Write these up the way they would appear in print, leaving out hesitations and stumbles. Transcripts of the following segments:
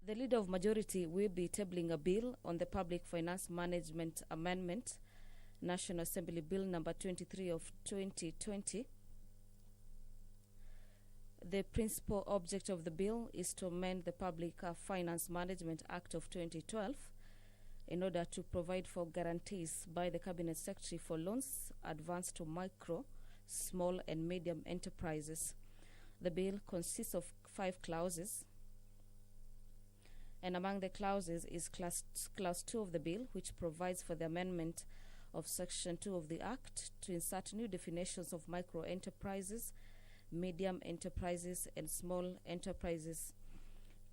The Leader of Majority will be tabling a bill on the Public Finance Management Amendment, National Assembly Bill number 23 of 2020. The principal object of the bill is to amend the Public Finance Management Act of 2012 in order to provide for guarantees by the Cabinet Secretary for loans advanced to micro, small and medium enterprises. The bill consists of 5 clauses, and among the clauses is clause 2 of the bill, which provides for the amendment of Section 2 of the Act to insert new definitions of micro enterprises, medium enterprises and small enterprises.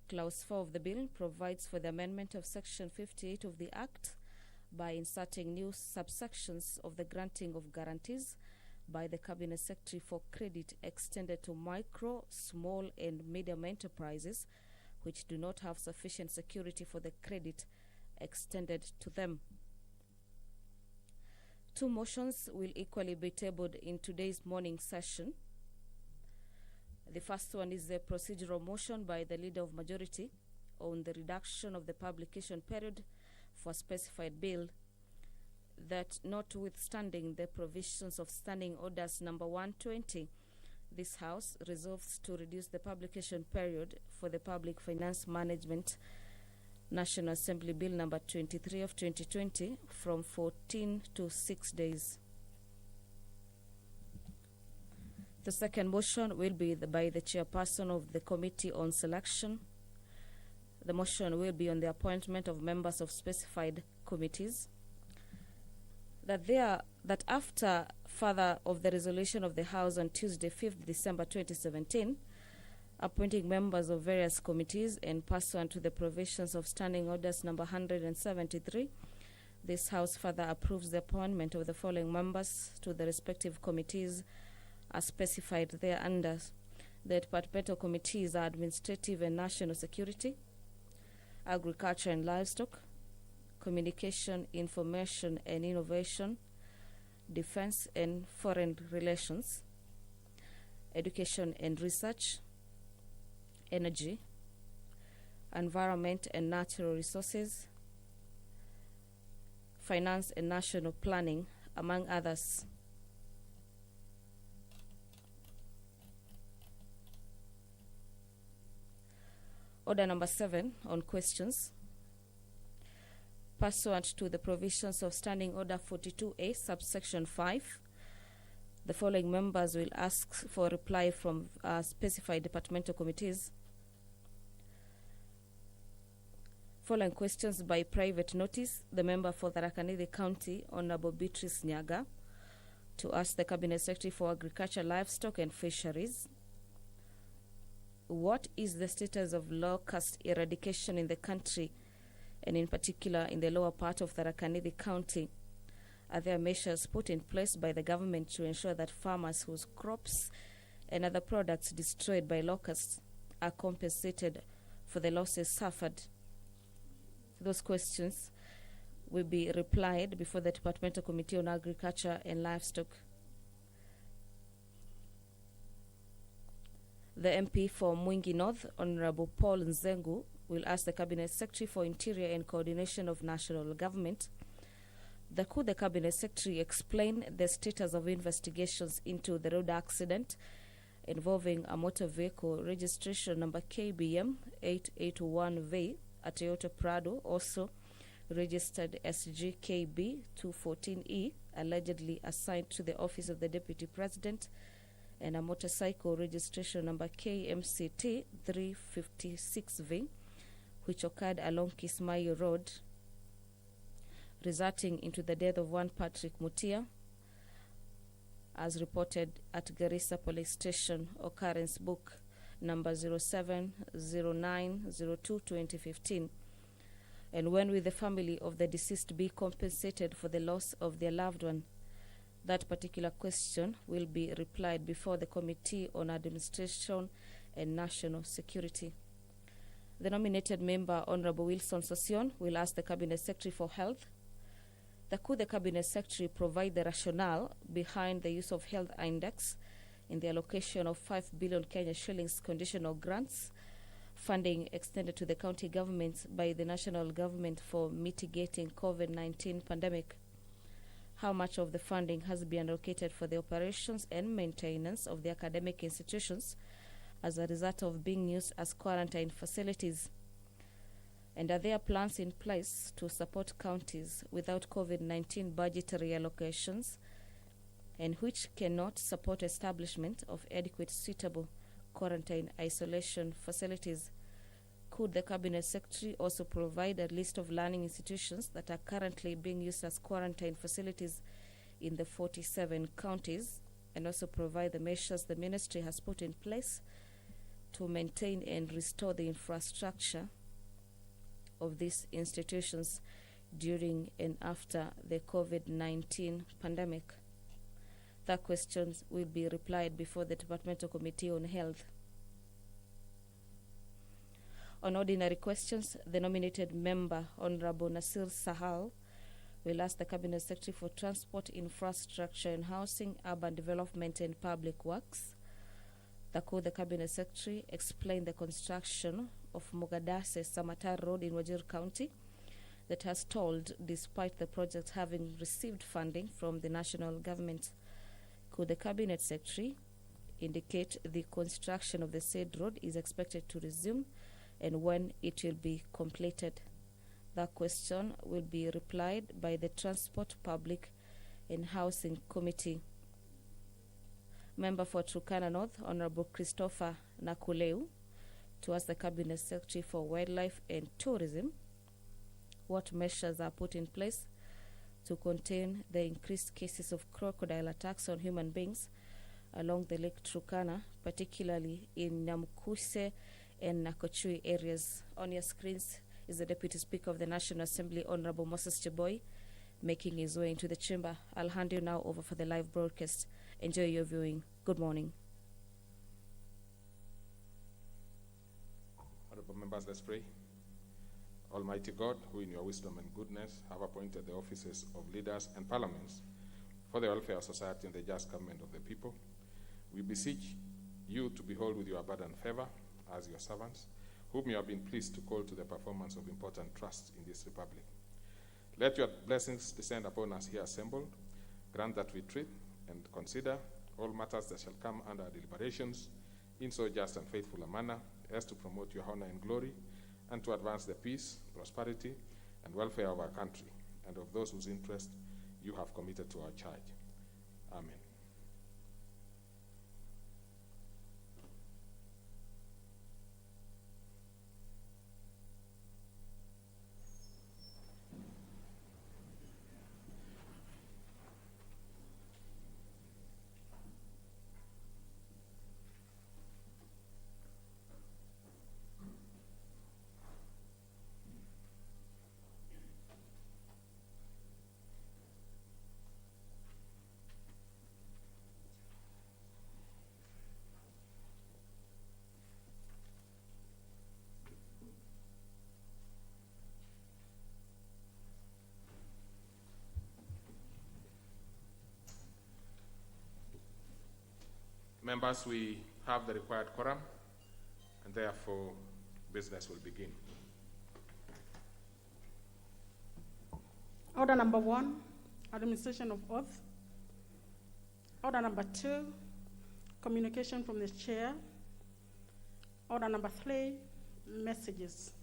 Clause 4 of the bill provides for the amendment of Section 58 of the Act by inserting new subsections of the granting of guarantees by the Cabinet Secretary for credit extended to micro, small and medium enterprises which do not have sufficient security for the credit extended to them. 2 motions will equally be tabled in today's morning session. The first one is the procedural motion by the Leader of Majority on the reduction of the publication period for a specified bill, that notwithstanding the provisions of Standing Orders number 120, this House resolves to reduce the publication period for the Public Finance Management National Assembly Bill number 23 of 2020 from 14 to 6 days. The second motion will be by the chairperson of the Committee on Selection. The motion will be on the appointment of members of specified committees. That after further of the resolution of the House on Tuesday, 5th December 2017, appointing members of various committees and pursuant to the provisions of Standing Orders number 173, this House further approves the appointment of the following members to the respective committees as specified thereunder. The departmental committees are Administrative and National Security, Agriculture and Livestock, Communication, Information and Innovation, Defense and Foreign Relations, Education and Research, Energy, Environment and Natural Resources, Finance and National Planning, among others. Order number 7 on questions. Pursuant to the provisions of Standing Order 42A, subsection 5, the following members will ask for a reply from specified departmental committees. Following questions by private notice, the member for Tharaka Nithi County, Honorable Beatrice Nyaga, to ask the Cabinet Secretary for Agriculture, Livestock and Fisheries, what is the status of locust eradication in the country, and in particular in the lower part of Tharaka Nithi County? Are there measures put in place by the government to ensure that farmers whose crops and other products destroyed by locusts are compensated for the losses suffered? Those questions will be replied before the Departmental Committee on Agriculture and Livestock. The MP for Mwingi North, Honorable Paul Nzengu, will ask the Cabinet Secretary for Interior and Coordination of National Government, could the Cabinet Secretary explain the status of investigations into the road accident involving a motor vehicle registration number KBM 881V, a Toyota Prado, also registered SGKB 214E, allegedly assigned to the office of the Deputy President, and a motorcycle registration number KMCT 356V, which occurred along Kismayo Road, resulting into the death of one Patrick Mutia, as reported at Garissa Police Station, occurrence book number 070902-2015. And when will the family of the deceased be compensated for the loss of their loved one? That particular question will be replied before the Committee on Administration and National Security. The nominated member, Honorable Wilson Sosion, will ask the Cabinet Secretary for Health, could the Cabinet Secretary provide the rationale behind the use of health index in the allocation of 5 billion Kenya shillings conditional grants funding extended to the county governments by the national government for mitigating COVID-19 pandemic. How much of the funding has been allocated for the operations and maintenance of the academic institutions as a result of being used as quarantine facilities? And are there plans in place to support counties without COVID-19 budgetary allocations and which cannot support establishment of adequate suitable quarantine isolation facilities? Could the Cabinet Secretary also provide a list of learning institutions that are currently being used as quarantine facilities in the 47 counties, and also provide the measures the Ministry has put in place to maintain and restore the infrastructure of these institutions during and after the COVID-19 pandemic? The questions will be replied before the Departmental Committee on Health. On ordinary questions, the nominated member, Honorable Nasir Sahal, will ask the Cabinet Secretary for Transport, Infrastructure and Housing, Urban Development and Public Works. Could the Cabinet Secretary explain the construction of Mogadase Samatar Road in Wajir County that has stalled despite the project having received funding from the national government? Could the Cabinet Secretary indicate the construction of the said road is expected to resume and when it will be completed? That question will be replied by the Transport, Public and Housing Committee. Member for Turkana North, Honorable Christopher Nakuleu, to ask the Cabinet Secretary for Wildlife and Tourism what measures are put in place to contain the increased cases of crocodile attacks on human beings along the Lake Turkana, particularly in Namukuse and Nakochui areas. On your screens is the Deputy Speaker of the National Assembly, Honorable Moses Cheboy, making his way into the chamber. I'll hand you now over for the live broadcast. Enjoy your viewing. Good morning. Honorable members, let's pray. Almighty God, who in your wisdom and goodness have appointed the offices of leaders and parliaments for the welfare of society and the just government of the people, we beseech you to behold with your abundant favor as your servants, whom you have been pleased to call to the performance of important trusts in this republic. Let your blessings descend upon us here assembled. Grant that we treat and consider all matters that shall come under our deliberations in so just and faithful a manner as to promote your honor and glory and to advance the peace, prosperity, and welfare of our country and of those whose interest you have committed to our charge. Amen. Members, we have the required quorum, and therefore business will begin. Order number 1, administration of oath. Order number 2, communication from the chair. Order number 3, messages.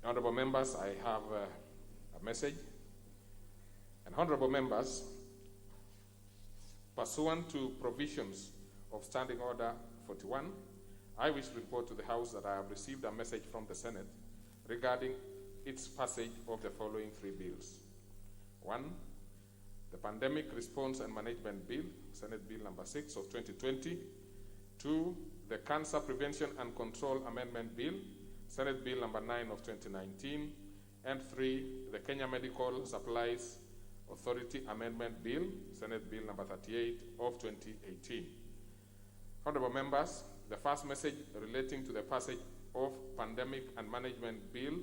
Honorable members, I have a message. And honorable members, pursuant to provisions of Standing Order 41, I wish to report to the House that I have received a message from the Senate regarding its passage of the following 3 bills. 1, the Pandemic Response and Management Bill, Senate Bill number 6 of 2020. 2, the Cancer Prevention and Control Amendment Bill, Senate Bill number 9 of 2019, and 3, the Kenya Medical Supplies Authority Amendment Bill, Senate Bill number 38 of 2018. Honorable members, the first message relating to the passage of Pandemic and Management Bill,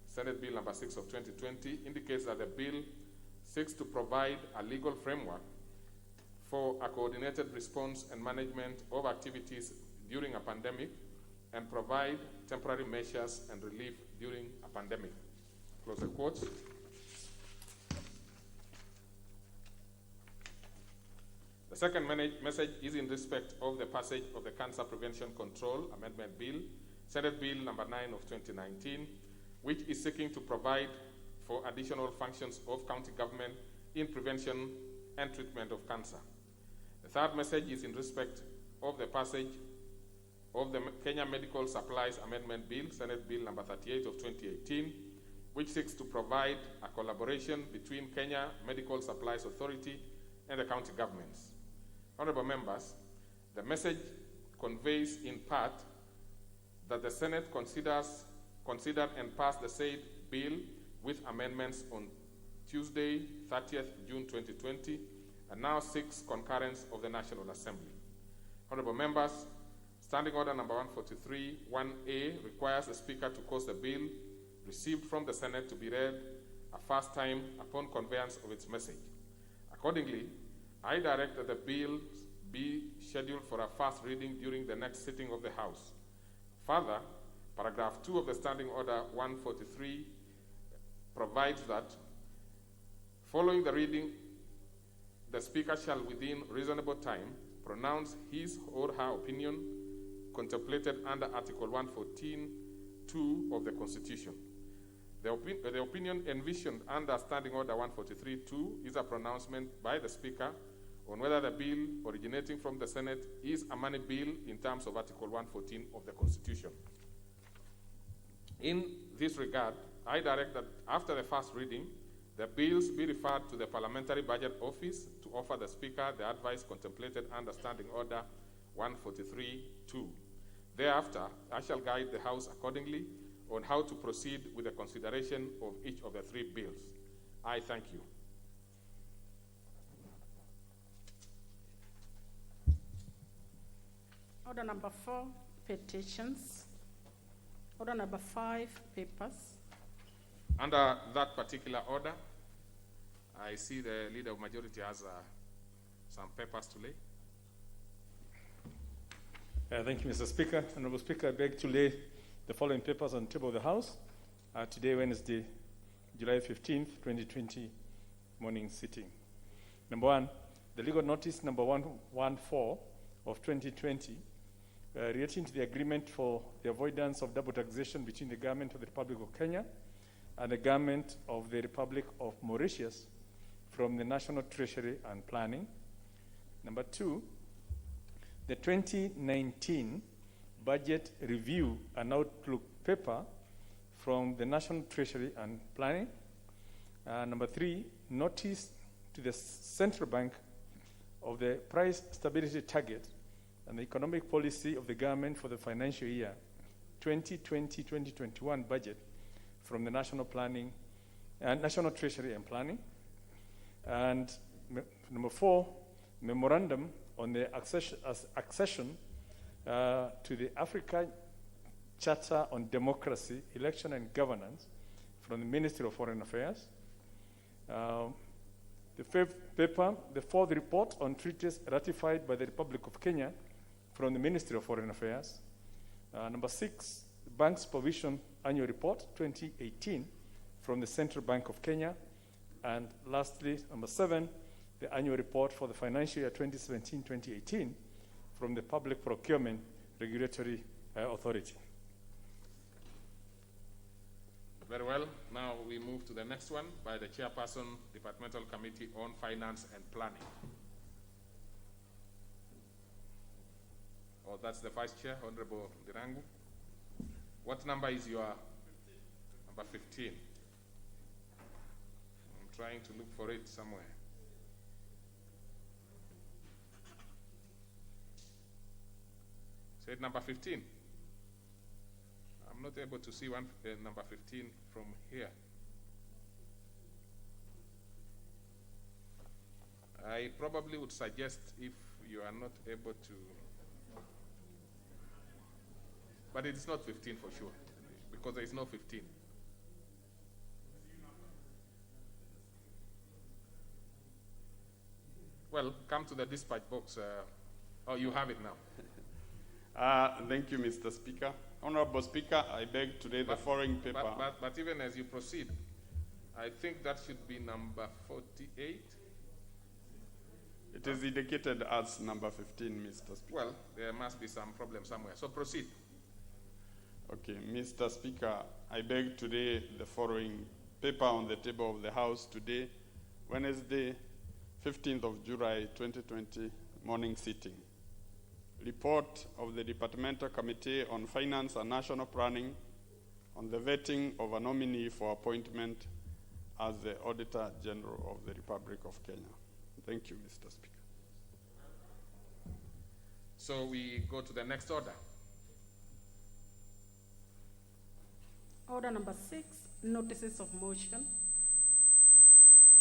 Senate Bill number 6 of 2020, indicates that the bill seeks to provide a legal framework for a coordinated response and management of activities during a pandemic and provide temporary measures and relief during a pandemic. Close the quotes. The second message is in respect of the passage of the Cancer Prevention Control Amendment Bill, Senate Bill number 9 of 2019, which is seeking to provide for additional functions of county government in prevention and treatment of cancer. The third message is in respect of the passage of the Kenya Medical Supplies Amendment Bill, Senate Bill number 38 of 2018, which seeks to provide a collaboration between Kenya Medical Supplies Authority and the county governments. Honorable members, the message conveys in part that the Senate considered and passed the said bill with amendments on Tuesday, 30th June 2020, and now seeks concurrence of the National Assembly. Honorable members, Standing Order number 143, 1A requires the Speaker to cause the bill received from the Senate to be read a first time upon conveyance of its message. Accordingly, I direct that the bill be scheduled for a first reading during the next sitting of the House. Further, paragraph 2 of the Standing Order 143 provides that following the reading, the Speaker shall within reasonable time pronounce his or her opinion contemplated under Article 114(2) of the Constitution. The opinion envisioned under Standing Order 143(2) is a pronouncement by the Speaker on whether the bill originating from the Senate is a money bill in terms of Article 114 of the Constitution. In this regard, I direct that after the first reading, the bills be referred to the Parliamentary Budget Office to offer the Speaker the advice contemplated under Standing Order 143(2). Thereafter, I shall guide the House accordingly on how to proceed with the consideration of each of the three bills. I thank you. Order number 4, petitions. Order number 5, papers. Under that particular order, I see the Leader of Majority has some papers to lay. Thank you, Mr. Speaker. Honorable Speaker, I beg to lay the following papers on the table of the House. Today, Wednesday, July 15th, 2020, morning sitting. Number 1, the legal notice number 114 of 2020 relating to the agreement for the avoidance of double taxation between the government of the Republic of Kenya and the government of the Republic of Mauritius from the National Treasury and Planning. Number 2, the 2019 Budget Review and Outlook paper from the National Treasury and Planning. Number 3, notice to the Central Bank of the price stability target and the economic policy of the government for the financial year 2020-2021 budget from the National Treasury and Planning. And number 4, memorandum on the accession to the Africa Charter on Democracy, Election and Governance from the Ministry of Foreign Affairs. The fifth paper, the fourth report on treaties ratified by the Republic of Kenya from the Ministry of Foreign Affairs. Number 6, the Bank's Provision Annual Report 2018 from the Central Bank of Kenya. And lastly, number 7, the annual report for the financial year 2017-2018 from the Public Procurement Regulatory Authority. Very well. Now we move to the next one by the Chairperson, Departmental Committee on Finance and Planning. Oh, that's the Vice Chair, Honorable Dirangu. What number is your number 15? I'm trying to look for it somewhere. Say number 15. I'm not able to see number 15 from here. I probably would suggest if you are not able to. But it's not 15 for sure, because there is no 15. Well, come to the dispatch box. Oh, you have it now. Thank you, Mr. Speaker. Honorable Speaker, I beg today the following paper. But even as you proceed, I think that should be number 48. It is indicated as number 15, Mr. Speaker. Well, there must be some problem somewhere. So proceed. Okay, Mr. Speaker, I beg today the following paper on the table of the House today, Wednesday, 15th of July, 2020, morning sitting. Report of the Departmental Committee on Finance and National Planning on the vetting of a nominee for appointment as the Auditor General of the Republic of Kenya. Thank you, Mr. Speaker. So we go to the next order. Order number 6, notices of motion.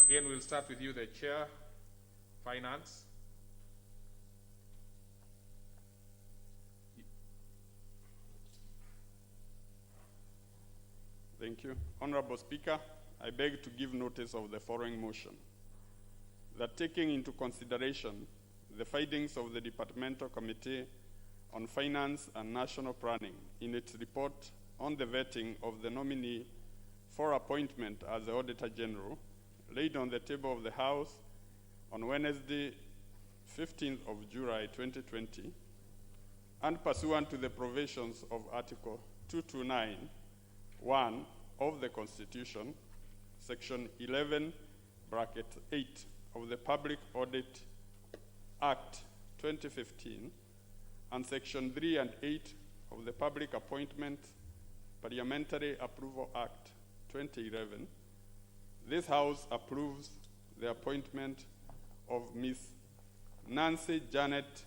Again, we'll start with you, the Chair, Finance. Thank you. Honorable Speaker, I beg to give notice of the following motion. That taking into consideration the findings of the Departmental Committee on Finance and National Planning in its report on the vetting of the nominee for appointment as the Auditor General, laid on the table of the House on Wednesday, 15th of July, 2020, and pursuant to the provisions of Article 229, 1 of the Constitution, Section 11, bracket 8 of the Public Audit Act 2015, and Section 3 and 8 of the Public Appointment Parliamentary Approval Act 2011, this House approves the appointment of Ms. Nancy Janet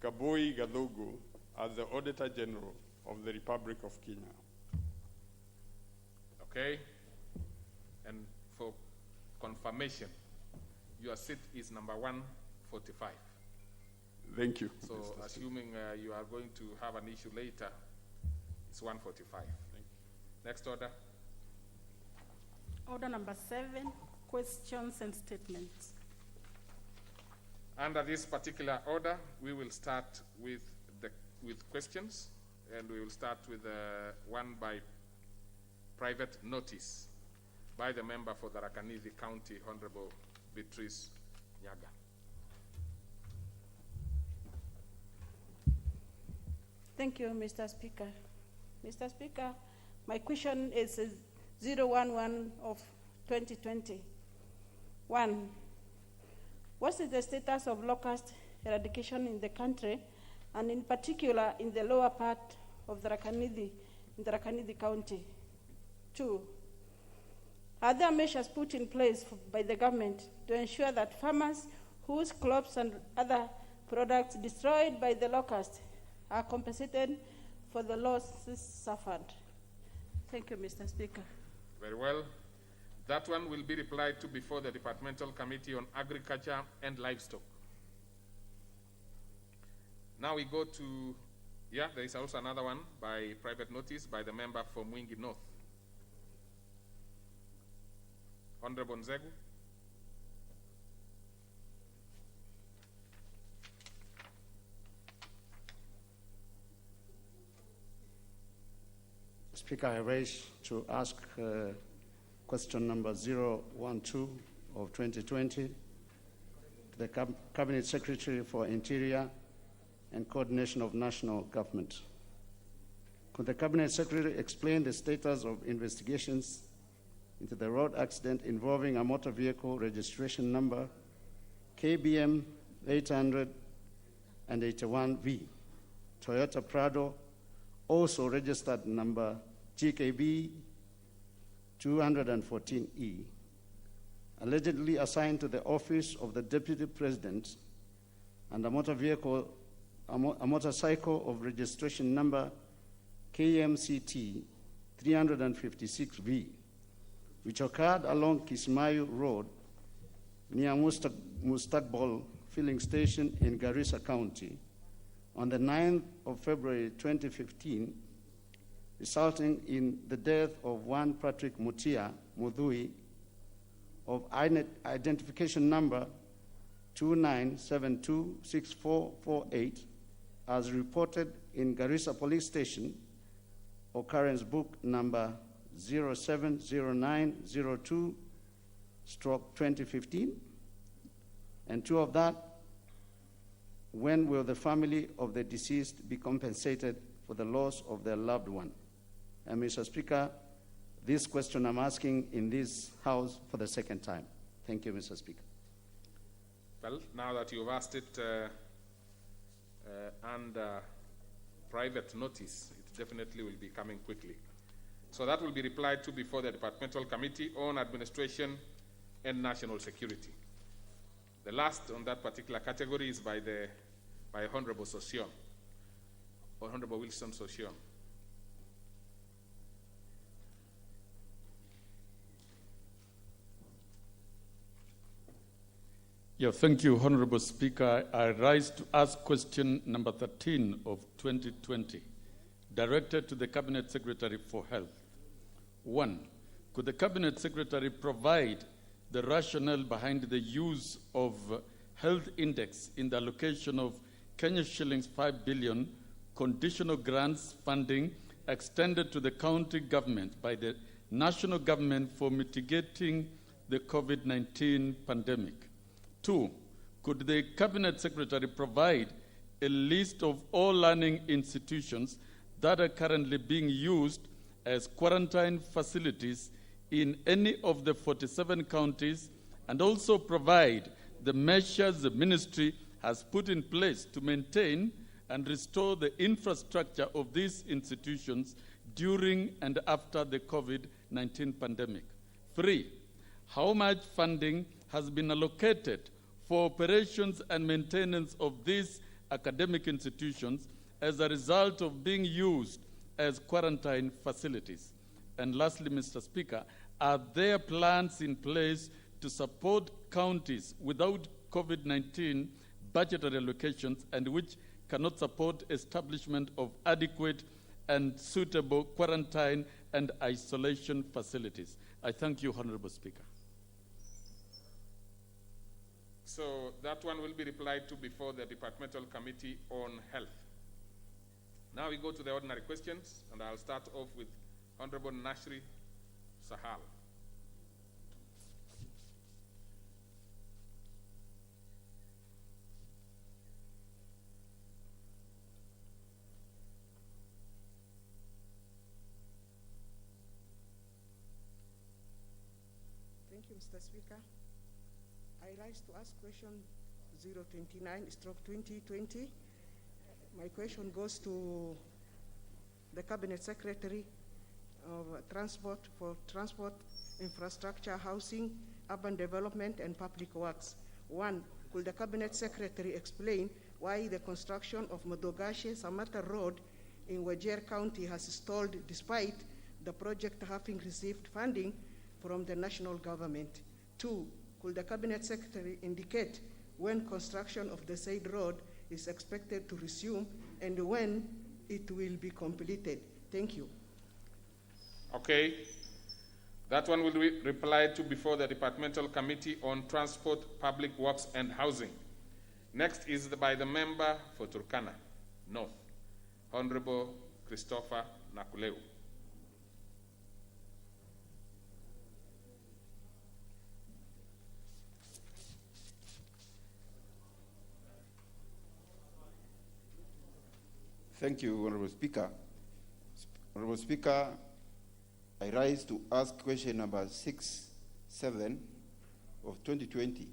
Kaboi Gadogo as the Auditor General of the Republic of Kenya. Okay? And for confirmation, your seat is number 145. Thank you. So assuming you are going to have an issue later, it's 145. Thank you. Next order. Order number 7, questions and statements. Under this particular order, we will start with questions, and we will start with one by private notice by the member for the Tharaka-Nithi County, Honorable Beatrice Nyaga. Thank you, Mr. Speaker. Mr. Speaker, my question is 011 of 2020. 1. What is the status of locust eradication in the country, and in particular in the lower part of the Tharaka-Nithi County? 2. Are there measures put in place by the government to ensure that farmers whose crops and other products destroyed by the locust are compensated for the losses suffered? Thank you, Mr. Speaker. Very well. That one will be replied to before the Departmental Committee on Agriculture and Livestock. Now we go to, there is also another one by private notice by the member for Mwingi North. Honorable Nzegu. Speaker, I wish to ask question number 012 of 2020 to the Cabinet Secretary for Interior and Coordination of National Government. Could the Cabinet Secretary explain the status of investigations into the road accident involving a motor vehicle registration number KBM 881V, Toyota Prado, also registered number GKB 214E, allegedly assigned to the office of the Deputy President, and a motorcycle of registration number KMCT 356V, which occurred along Kismayu Road near Mustakbal filling station in Garissa County on the 9th of February 2015 resulting in the death of one Patrick Mutia Mudhui of identification number 29726448 as reported in Garissa Police Station, occurrence book number 070902/2015, and two of that, when will the family of the deceased be compensated for the loss of their loved one? And Mr. Speaker, this question I'm asking in this House for the second time. Thank you, Mr. Speaker. Well, now that you've asked it under private notice, it definitely will be coming quickly. So that will be replied to before the Departmental Committee on Administration and National Security. The last on that particular category is by Honorable Sosion, Honorable Wilson Sosion. Yeah, thank you, Honorable Speaker. I rise to ask question number 13 of 2020, directed to the Cabinet Secretary for Health. 1. Could the Cabinet Secretary provide the rationale behind the use of health index in the allocation of Kenya shillings 5 billion conditional grants funding extended to the county government by the national government for mitigating the COVID-19 pandemic? 2, could the Cabinet Secretary provide a list of all learning institutions that are currently being used as quarantine facilities in any of the 47 counties, and also provide the measures the ministry has put in place to maintain and restore the infrastructure of these institutions during and after the COVID-19 pandemic? 3, how much funding has been allocated for operations and maintenance of these academic institutions as a result of being used as quarantine facilities? And lastly, Mr. Speaker, are there plans in place to support counties without COVID-19 budgetary allocations and which cannot support establishment of adequate and suitable quarantine and isolation facilities? I thank you, Honorable Speaker. So that one will be replied to before the Departmental Committee on Health. Now we go to the ordinary questions, and I'll start off with Honorable Nashri Sahal. Thank you, Mr. Speaker. I rise to ask question 029/2020. My question goes to the Cabinet Secretary of Transport for Transport, Infrastructure, Housing, Urban Development, and Public Works. 1. Could the Cabinet Secretary explain why the construction of Modogashe-Samata Road in Wajir County has stalled despite the project having received funding from the national government? 2. Could the Cabinet Secretary indicate when construction of the said road is expected to resume and when it will be completed? Thank you. Okay. That one will be replied to before the Departmental Committee on Transport, Public Works, and Housing. Next is by the member for Turkana North, Honorable Christopher Nakuleu. Thank you, Honorable Speaker. Honorable Speaker, I rise to ask question number 6-7 of 2020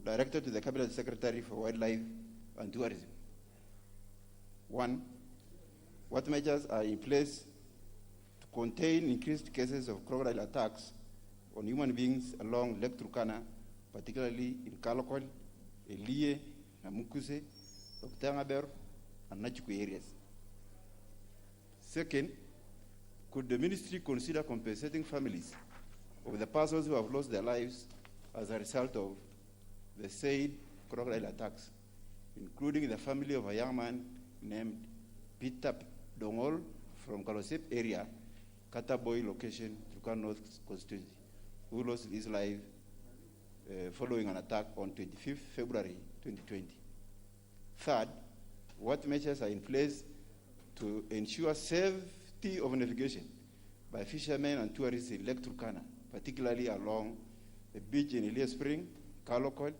directed to the Cabinet Secretary for Wildlife and Tourism. 1. What measures are in place to contain increased cases of crocodile attacks on human beings along Lake Turkana, particularly in Kalokol, Elie, Namukuse, Oktangaber, and Nachuku areas? 2nd, could the ministry consider compensating families of the persons who have lost their lives as a result of the said crocodile attacks, including the family of a young man named Peter Dongol from Kalosep area, Kataboy location, Turkana North constituency, who lost his life following an attack on 25th February 2020. Third, what measures are in place to ensure safety of navigation by fishermen and tourists in Lake Turkana, particularly along the beach in Elia Spring, Kalokol,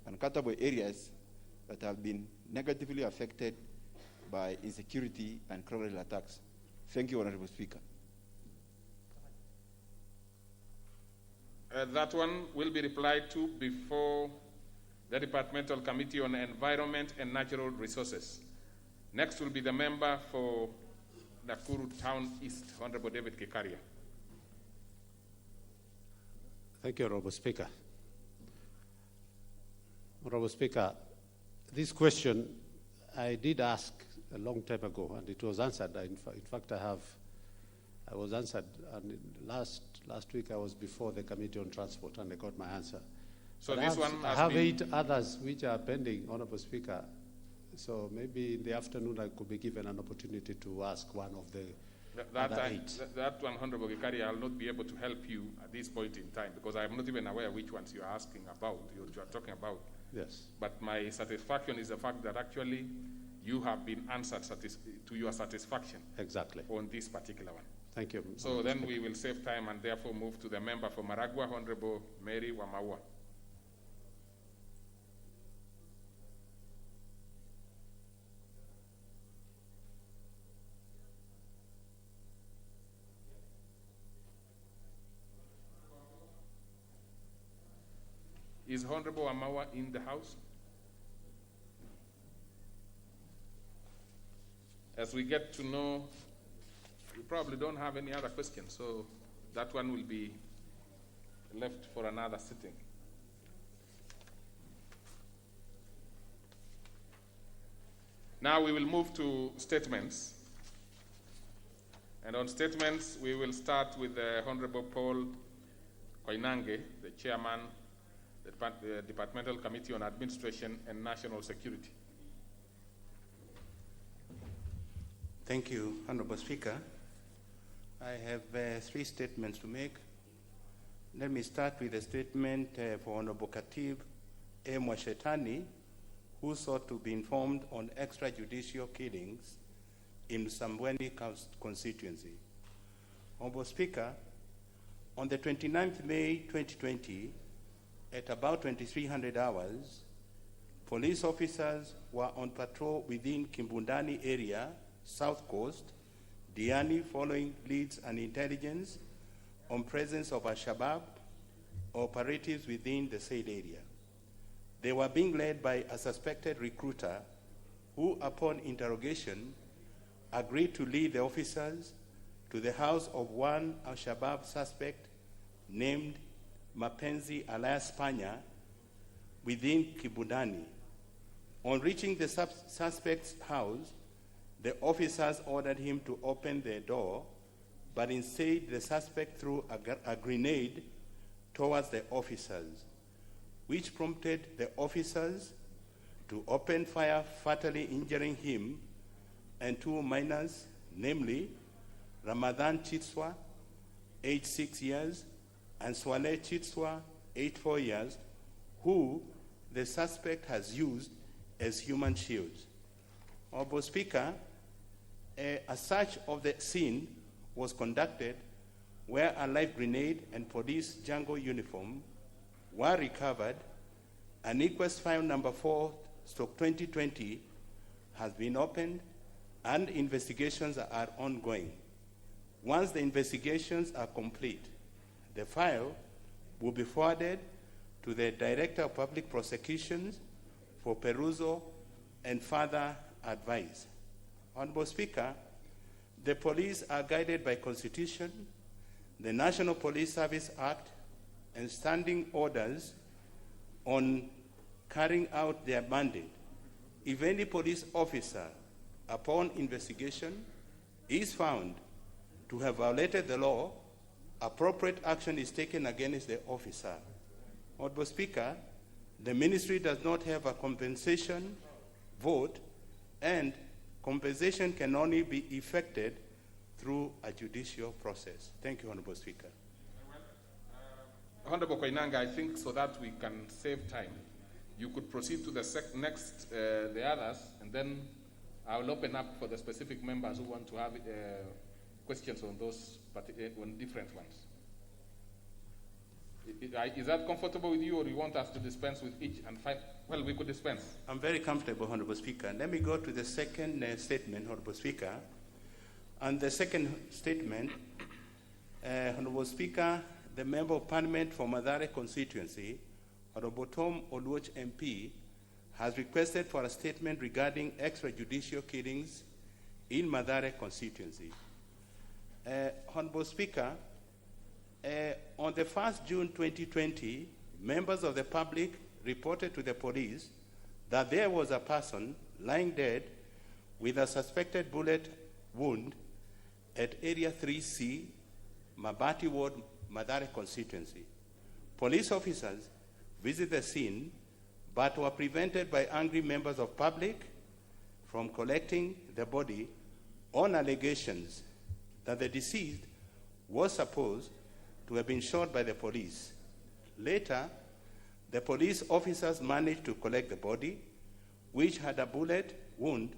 and Kataboy areas that have been negatively affected by insecurity and crocodile attacks? Thank you, Honorable Speaker. That one will be replied to before the Departmental Committee on Environment and Natural Resources. Next will be the member for Nakuru Town East, Honorable David Kikaria. Thank you, Honorable Speaker. Honorable Speaker, this question I did ask a long time ago, and it was answered. In fact, I was answered, and last week I was before the Committee on Transport, and I got my answer. So but this one has I have been 8 others which are pending, Honorable Speaker. So maybe in the afternoon I could be given an opportunity to ask one of the other 8. That one, Honorable Kikaria, I'll not be able to help you at this point in time because I'm not even aware which ones you're asking about, you are talking about. Yes. But my satisfaction is the fact that actually you have been answered to your satisfaction. Exactly. On this particular one. Thank you. So then we will save time and therefore move to the member for Maragua, Honorable Mary Wamawa. Is Honorable Wamawa in the house? As we get to know, we probably don't have any other questions, so that one will be left for another sitting. Now we will move to statements. And on statements, we will start with the Honorable Paul Koinange, the Chairman, the Departmental Committee on Administration and National Security. Thank you, Honorable Speaker. I have 3 statements to make. Let me start with a statement for Honorable Khatib A. Mwashetani, who sought to be informed on extrajudicial killings in Sambweni constituency. Honorable Speaker, on the 29th May 2020, at about 2300 hours, police officers were on patrol within Kimbundani area, South Coast, Diani, following leads and intelligence on presence of Al-Shabaab operatives within the said area. They were being led by a suspected recruiter who, upon interrogation, agreed to lead the officers to the house of one Al-Shabaab suspect named Mapenzi alias Panya within Kibundani. On reaching the suspect's house, the officers ordered him to open the door, but instead the suspect threw a grenade towards the officers, which prompted the officers to open fire, fatally injuring him and 2 minors, namely Ramadan Chitswa, aged 6 years, and Swale Chitswa, aged 4 years, who the suspect has used as human shields. Honorable Speaker, a search of the scene was conducted where a live grenade and police jungle uniform were recovered. An inquest file number 4/2020 has been opened and investigations are ongoing. Once the investigations are complete, the file will be forwarded to the Director of Public Prosecutions for perusal and further advice. Honorable Speaker, the police are guided by Constitution, the National Police Service Act, and standing orders on carrying out their mandate. If any police officer, upon investigation, is found to have violated the law, appropriate action is taken against the officer. Honorable Speaker, the ministry does not have a compensation vote, and compensation can only be effected through a judicial process. Thank you, Honorable Speaker. Honorable Koinanga, I think so that we can save time, you could proceed to the the others, and then I'll open up for the specific members who want to have questions on those on different ones. Is that comfortable with you, or you want us to dispense with each and five? Well, we could dispense. I'm very comfortable, Honorable Speaker. Let me go to the second statement, Honorable Speaker. And the second statement, Honorable Speaker, the Member of Parliament for Mathare constituency, Honorable Tom Oluoch MP, has requested for a statement regarding extrajudicial killings in Mathare constituency. Honorable Speaker, on the 1st June 2020, members of the public reported to the police that there was a person lying dead with a suspected bullet wound at Area 3C, Mabati Ward, Mathare constituency. Police officers visited the scene but were prevented by angry members of public from collecting the body on allegations that the deceased was supposed to have been shot by the police. Later, the police officers managed to collect the body, which had a bullet wound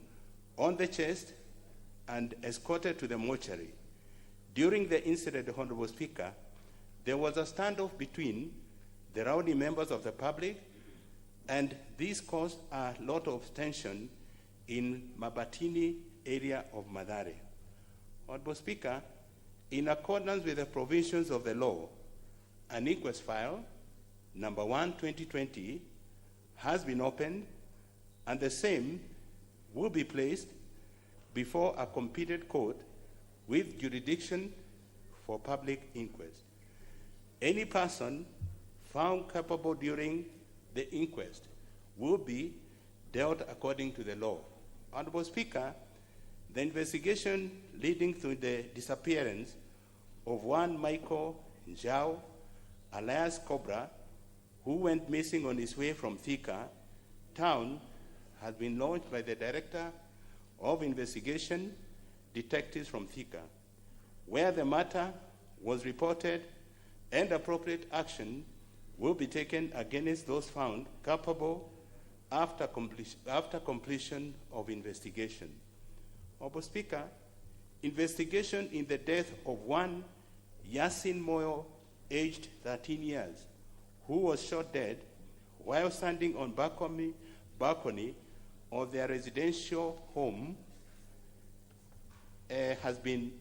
on the chest, and escorted to the mortuary. During the incident, Honorable Speaker, there was a standoff between the rowdy members of the public, and this caused a lot of tension in Mabatini area of Mathare. Honorable Speaker, in accordance with the provisions of the law, an inquest file, number 1, 2020, has been opened, and the same will be placed before a competent court with jurisdiction for public inquest. Any person found culpable during the inquest will be dealt according to the law. Honorable Speaker, the investigation leading to the disappearance of one Michael Njau, alias Cobra, who went missing on his way from Thika town, has been launched by the Director of Investigation Detectives from Thika, where the matter was reported and appropriate action will be taken against those found culpable after completion of investigation. Honorable Speaker, investigation in the death of one Yasin Moyo, aged 13 years, who was shot dead while standing on balcony of their residential home has been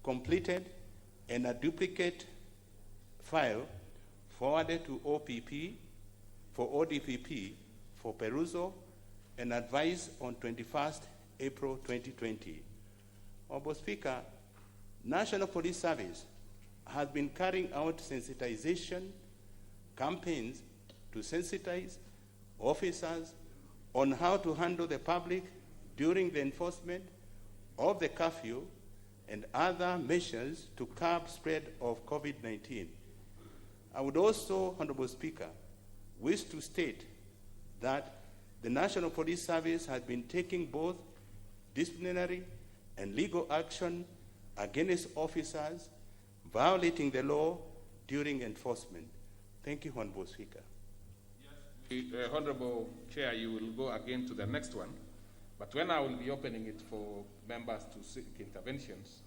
completed, and a duplicate file forwarded to ODPP for perusal and advice on 21st April 2020. Honorable Speaker, National Police Service has been carrying out sensitization campaigns to sensitize officers on how to handle the public during the enforcement of the curfew and other measures to curb spread of COVID-19. I would also, Honorable Speaker, wish to state that the National Police Service has been taking both disciplinary and legal action against officers violating the law during enforcement. Thank you, Honorable Speaker. Yes, Honorable Chair, you will go again to the next one, but when I will be opening it for members to seek interventions,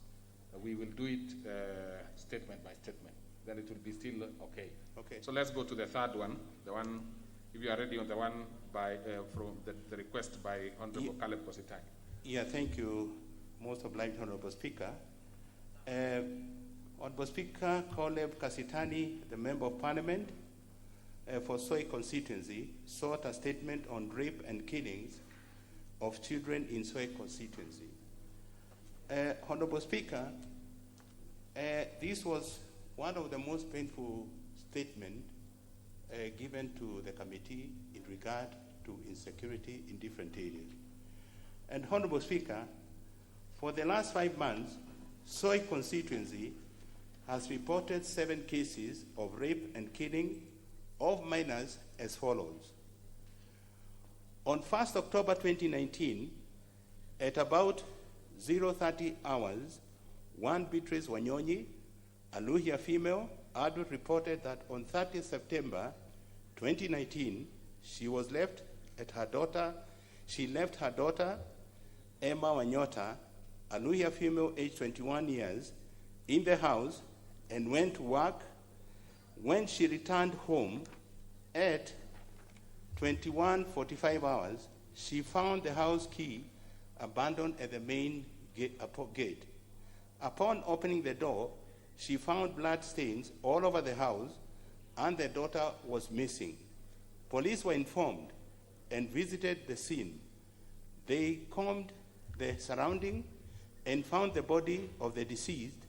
we will do it statement by statement. Then it will be still okay. Okay. So let's go to the third one, the one, if you are ready on the one by, from the request by Honorable Caleb Kositani. Yeah, thank you, most obliged Honorable Speaker. Honorable Speaker, Caleb Kasitani, the Member of Parliament for Soy constituency, sought a statement on rape and killings of children in Soy constituency. Honorable Speaker, this was one of the most painful statements given to the committee in regard to insecurity in different areas. And Honorable Speaker, for the last 5 months, Soy constituency has reported 7 cases of rape and killing of minors as follows. On 1st October 2019, at about 0:30 hours, One Beatrice Wanyonyi, a Luhya female, adult, reported that on 30 September 2019, she left her daughter, Emma Wanyota, a Luhya female aged 21 years, in the house and went to work. When she returned home at 21:45 hours, she found the house key abandoned at the main gate. Upon opening the door, she found blood stains all over the house and the daughter was missing. Police were informed and visited the scene. They combed the surrounding and found the body of the deceased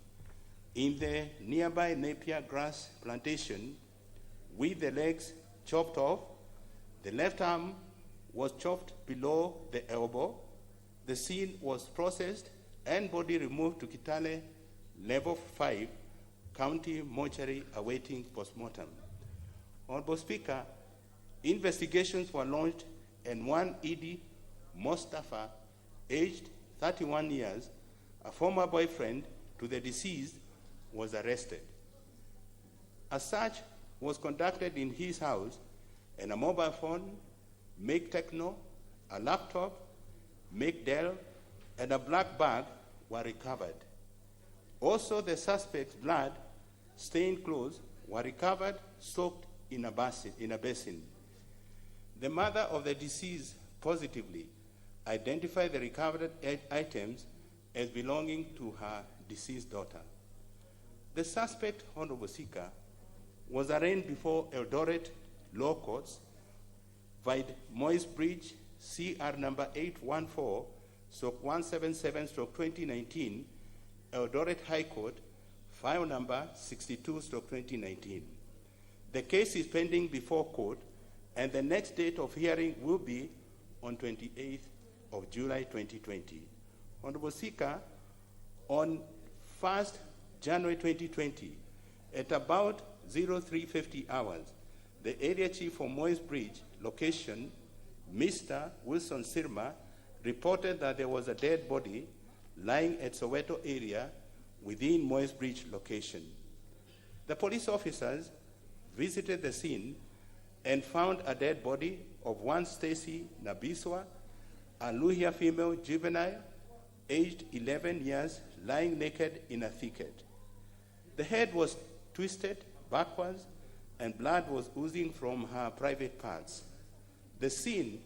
in the nearby Napier grass plantation with the legs chopped off. The left arm was chopped below the elbow. The scene was processed and body removed to Kitale Level 5 County Mortuary awaiting postmortem. Honorable Speaker, investigations were launched and one Idi Mostafa, aged 31 years, a former boyfriend to the deceased, was arrested. A search was conducted in his house and a mobile phone, make Techno, a laptop, make Dell, and a black bag were recovered. Also, the suspect's blood-stained clothes were recovered, soaked in a basin. The mother of the deceased positively identified the recovered items as belonging to her deceased daughter. The suspect, Honorable Speaker, was arraigned before Eldoret Law Courts, vide Moyes Bridge, CR number 814/177/2019, Eldoret High Court, file number 62/2019. The case is pending before court, and the next date of hearing will be on 28th of July 2020. Honorable Speaker, on 1st January 2020, at about 0350 hours, the area chief for Moyes Bridge location, Mr. Wilson Sirma, reported that there was a dead body lying at Soweto area within Moyes Bridge location. The police officers visited the scene and found a dead body of one Stacy Nabiswa, a Luhya female juvenile, aged 11 years, lying naked in a thicket. The head was twisted backwards and blood was oozing from her private parts. The scene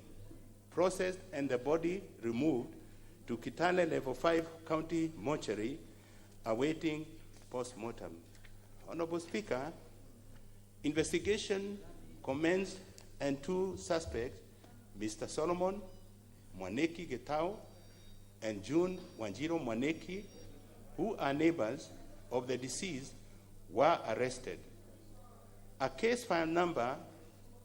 processed and the body removed to Kitale Level 5 County Mortuary awaiting post-mortem. Honorable Speaker, investigation commenced and two suspects, Mr. Solomon Mwaneki Getao and June Wanjiro Mwaneki, who are neighbors of the deceased, were arrested. A case file number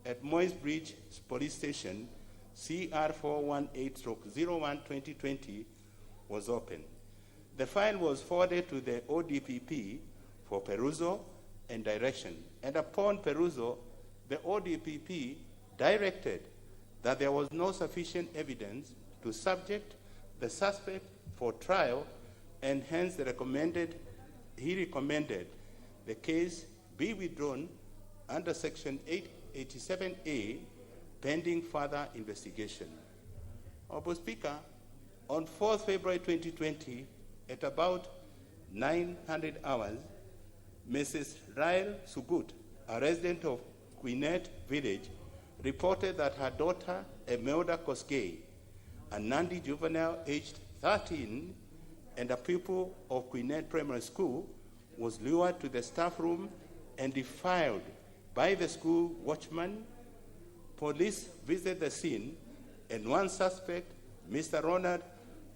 at Moyes Bridge Police Station, CR 418/01/2020, was opened. The file was forwarded to the ODPP for perusal and direction, and upon perusal, the ODPP directed that there was no sufficient evidence to subject the suspect for trial, and hence he recommended the case be withdrawn under Section 887A, pending further investigation. Honorable Speaker, on 4th February 2020, at about 900 hours, Mrs. Rael Sugut, a resident of Queenette Village, reported that her daughter, Emelda Kosgei, a Nandi juvenile aged 13 and a pupil of Queenette Primary School, was lured to the staff room and defiled by the school watchman. Police visited the scene, and one suspect, Mr. Ronald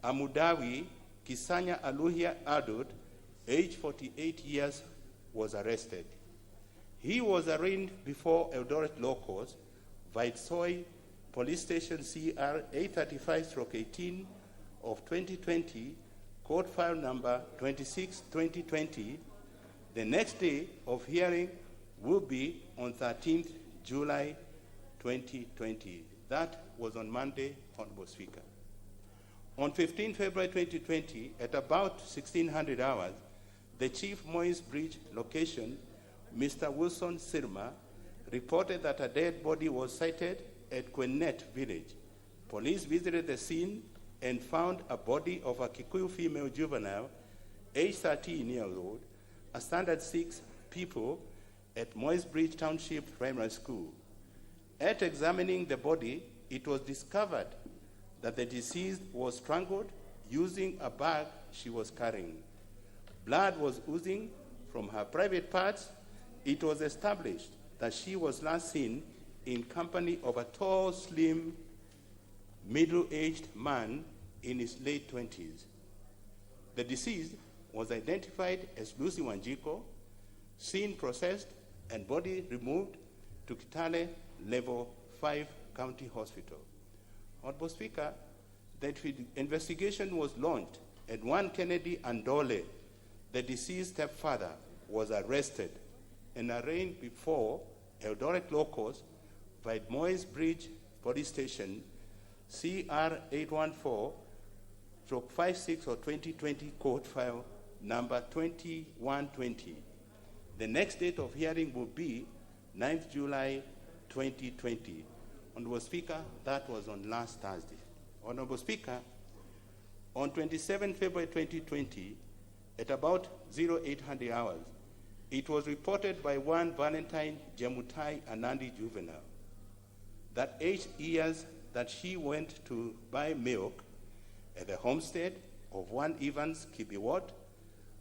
Amudawi Kisanya Aluhia adult, aged 48 years, was arrested. He was arraigned before Eldoret Law Courts, Vaitsoi Police Station CR 835/18 of 2020, court file number 26/2020. The next day of hearing will be on 13th July 2020. That was on Monday, Honorable Speaker. On 15 February 2020, at about 1600 hours, the Chief Moise Bridge location, Mr. Wilson Sirma, reported that a dead body was sighted at Quenet village. Police visited the scene and found a body of a Kikuyu female juvenile, age 13 years old, a standard 6 pupil at Moise Bridge Township Primary School. At examining the body, it was discovered that the deceased was strangled using a bag she was carrying. Blood was oozing from her private parts. It was established that she was last seen in company of a tall, slim, middle-aged man in his late 20s. The deceased was identified as Lucy Wanjiko, seen processed and body removed to Kitale Level 5 County Hospital. Honorable Speaker, the investigation was launched and one Kennedy Andole, the deceased stepfather, was arrested and arraigned before Eldoret locals by Moise Bridge Police Station, CR 814/56 of 2020 court file number 2120. The next date of hearing will be 9th July 2020. Honorable Speaker, that was on last Thursday. Honorable Speaker, on 27 February 2020, at about 0800 hours, it was reported by one Valentine Jemutai Anandi juvenile that 8 years that she went to buy milk at the homestead of one Evans Kibiwot,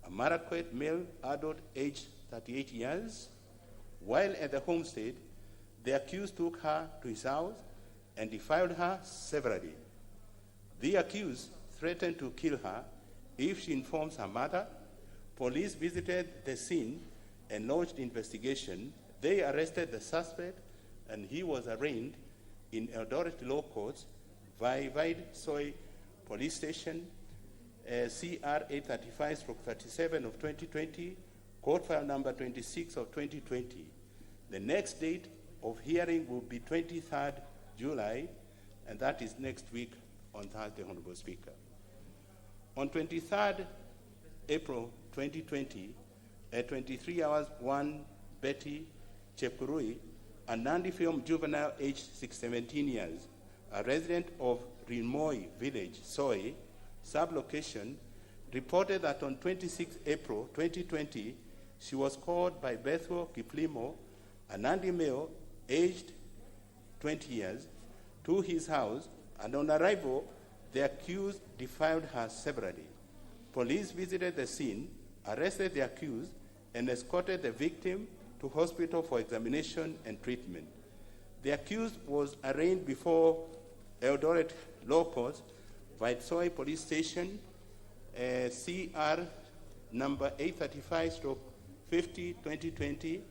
a Marakwet male adult aged 38 years. While at the homestead, the accused took her to his house and defiled her severally. The accused threatened to kill her if she informs her mother. Police visited the scene and launched investigation. They arrested the suspect and he was arraigned in Eldoret Law Courts, Vaivide Soy Police Station, CR 835/37 of 2020, court file number 26 of 2020. The next date of hearing will be 23rd July, and that is next week on Thursday, Honorable Speaker. On 23rd April 2020, at 23 hours, one Betty Chepkurui, a Nandi film juvenile aged 17 years, a resident of Rimoi village, Soy, sublocation, reported that on 26 April 2020, she was called by Bethel Kiplimo, a Nandi male aged 20 years, to his house, and on arrival, the accused defiled her severally. Police visited the scene, arrested the accused, and escorted the victim to hospital for examination and treatment. The accused was arraigned before Eldoret Law Courts, Vaitsoy Police Station, CR number 835/50 2020,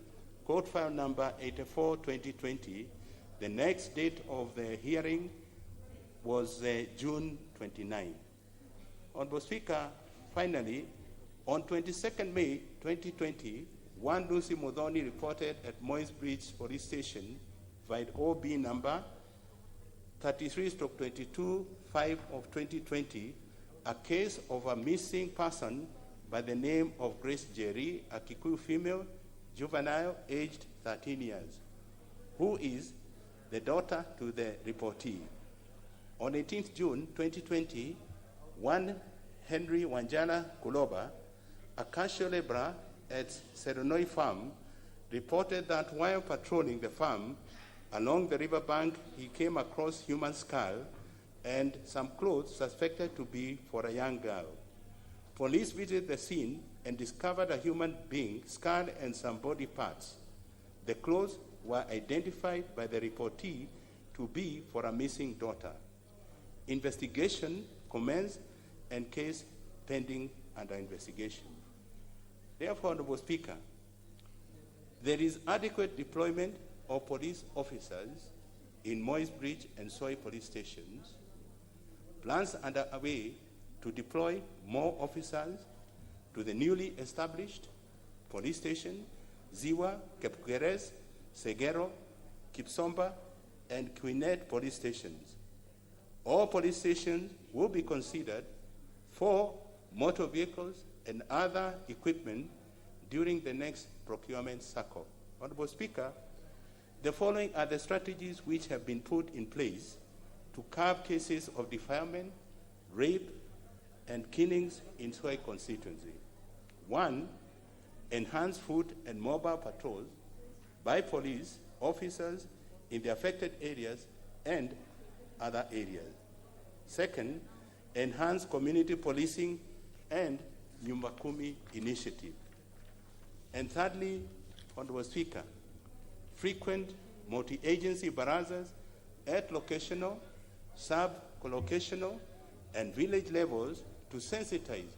court file number 84 2020. The next date of the hearing was June 29. Honorable Speaker, finally, on 22nd May 2020, one Lucy Modoni reported at Moise Bridge Police Station, via OB number 33/22/5 of 2020, a case of a missing person by the name of Grace Jerry, a Kikuyu female, juvenile, aged 13 years, who is the daughter to the reportee. On 18th June 2020, one Henry Wanjala Kuloba, a casual laborer at Serenoi Farm, reported that while patrolling the farm along the riverbank, he came across human skull and some clothes suspected to be for a young girl. Police visited the scene and discovered a human being, skull and some body parts. The clothes were identified by the reportee to be for a missing daughter. Investigation commenced and case pending under investigation. Therefore, Honorable Speaker, there is adequate deployment of police officers in Moise Bridge and Soy police stations. Plans underway to deploy more officers to the newly established police station, Ziwa, all police stations will be considered for motor vehicles and other equipment during the next procurement cycle. Honorable Speaker, the following are the strategies which have been put in place to curb cases of defilement, rape, and killings in Swai constituency. 1, enhance foot and mobile patrols by police officers in the affected areas and other areas. 2nd, enhance community policing and Nyumba Kumi initiative. And thirdly, Honorable Speaker, frequent multi-agency barazas at locational, sub-collocational, and village levels to sensitize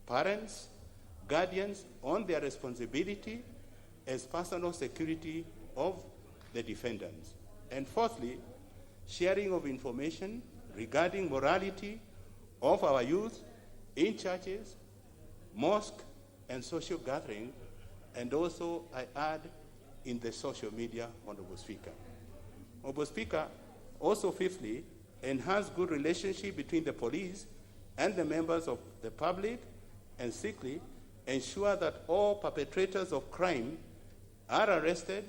parents, guardians on their responsibility as personal security of the defendants. And fourthly, sharing of information regarding morality of our youth in churches, mosques, and social gatherings, and also, I add, in the social media, Honorable Speaker. Honorable Speaker, also fifthly, enhance good relationship between the police and the members of the public, and sixthly, ensure that all perpetrators of crime are arrested,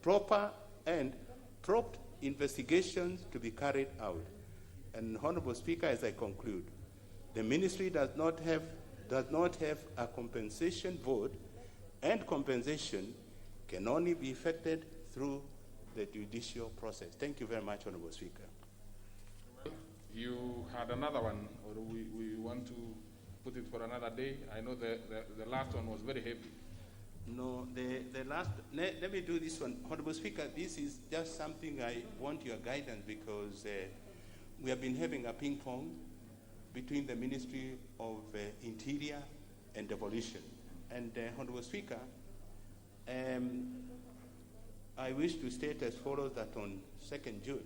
proper and prompt investigations to be carried out. And Honorable Speaker, as I conclude, the ministry does not have a compensation vote, and compensation can only be effected through the judicial process. Thank you very much, Honorable Speaker. You had another one, or we want to put it for another day? I know the last one was very heavy. No, the last, let me do this one. Honorable Speaker, this is just something I want your guidance, because we have been having a ping pong between the Ministry of Interior and Devolution. And Honorable Speaker, I wish to state as follows that on 2nd June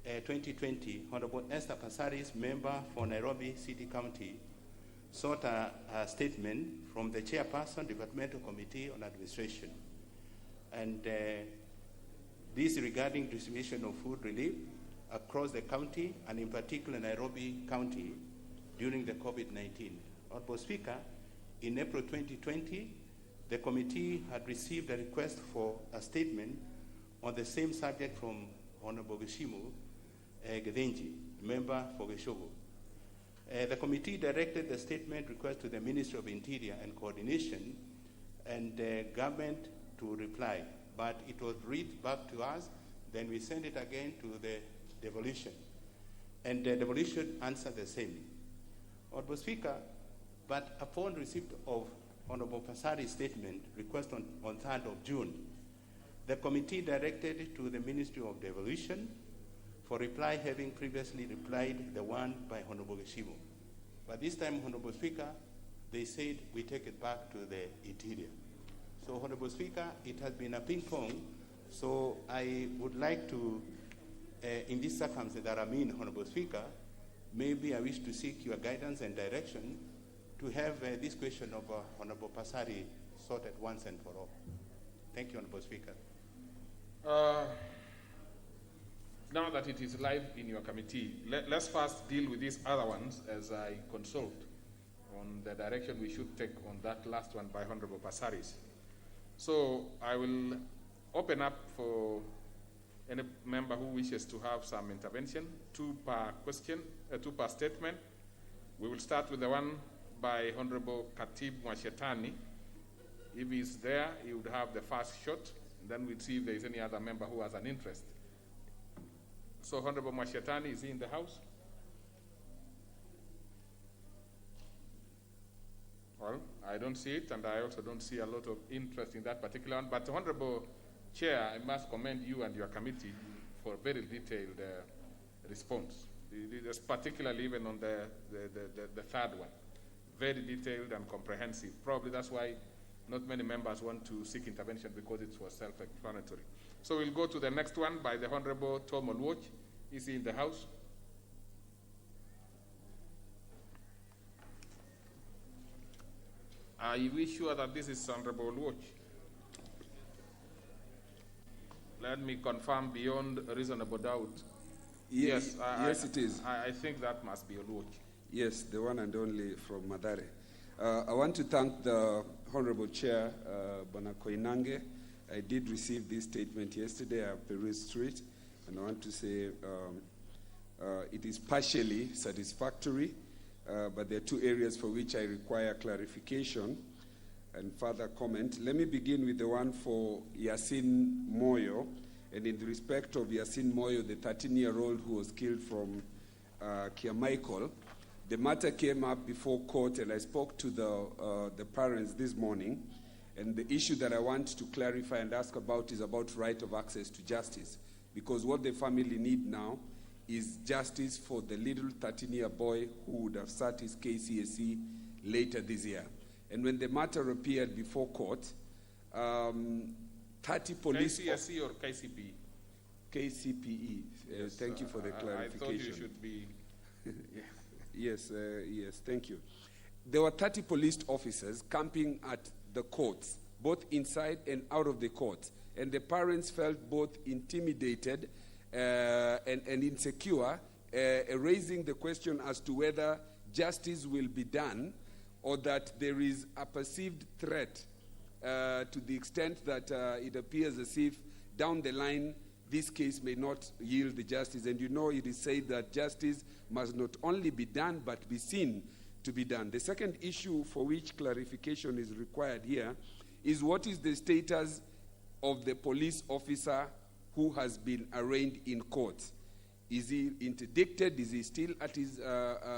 2020, Honorable Esther Pasaris, member for Nairobi City County, sought a statement from the chairperson, Departmental Committee on Administration. And this regarding distribution of food relief across the county, and in particular Nairobi County, during the COVID-19. Honorable Speaker, in April 2020, the committee had received a request for a statement on the same subject from Honorable Geshimu Gedenji, member for Geshogo. The committee directed the statement request to the Ministry of Interior and Coordination and government to reply, but it was read back to us, then we sent it again to the devolution, and the devolution answered the same. Honorable Speaker, but upon receipt of Honorable Pasari's statement request on 3rd of June, the committee directed it to the Ministry of Devolution for reply, having previously replied the one by Honorable Geshimu. But this time, Honorable Speaker, they said we take it back to the Interior. So, Honorable Speaker, it has been a ping-pong, so I would like to, in this circumstance that I'm in, Honorable Speaker, maybe I wish to seek your guidance and direction to have this question of Honorable Pasari sorted once and for all. Thank you, Honorable Speaker. Now that it is live in your committee, let's first deal with these other ones as I consult on the direction we should take on that last one by Honorable Pasaris. So I will open up for any member who wishes to have some intervention, 2 per question, 2 per statement. We will start with the one by Honorable Khatib Mwashetani. If he's there, he would have the first shot, and then we'll see if there is any other member who has an interest. So Honorable Mwashetani, is he in the house? Well, I don't see it, and I also don't see a lot of interest in that particular one. But Honorable Chair, I must commend you and your committee for a very detailed response, particularly even on the third one. Very detailed and comprehensive. Probably that's why not many members want to seek intervention, because it was self-explanatory. So we'll go to the next one by the Honorable Tom Olwoch. Is he in the house? Are we sure that this is Honorable Olwoch? Let me confirm beyond reasonable doubt. Yes, yes, it is. I think that must be Oluoch. Yes, the one and only from Madare. I want to thank the Honorable Chair, Bwana Koinange. I did receive this statement yesterday. I perused through it, and I want to say it is partially satisfactory, but there are two areas for which I require clarification and further comment. Let me begin with the one for Yasin Moyo. And in respect of Yasin Moyo, the 13-year-old who was killed from Kia Michael, the matter came up before court, and I spoke to the parents this morning. And the issue that I want to clarify and ask about is about right of access to justice. Because what the family need now is justice for the little 13-year boy who would have sat his KCSE later this year. And when the matter appeared before court, 30 police... KCSE or KCPE? KCPE. Yes, thank you for the clarification. I thought you should be... Yes, yes, thank you. There were 30 police officers camping at the courts, both inside and out of the courts. And the parents felt both intimidated and insecure, raising the question as to whether justice will be done or that there is a perceived threat to the extent that it appears as if down the line this case may not yield the justice. And you know it is said that justice must not only be done but be seen to be done. The second issue for which clarification is required here is what is the status of the police officer who has been arraigned in court. Is he interdicted? Is he still at his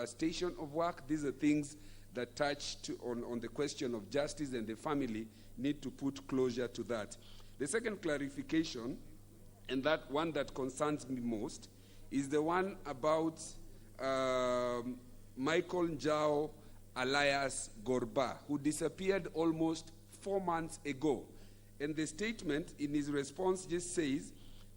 station of work? These are things that touch on the question of justice, and the family need to put closure to that. The second clarification, and that one that concerns me most, is the one about Michael Njao alias Gorba, who disappeared almost 4 months ago. And the statement in his response just says,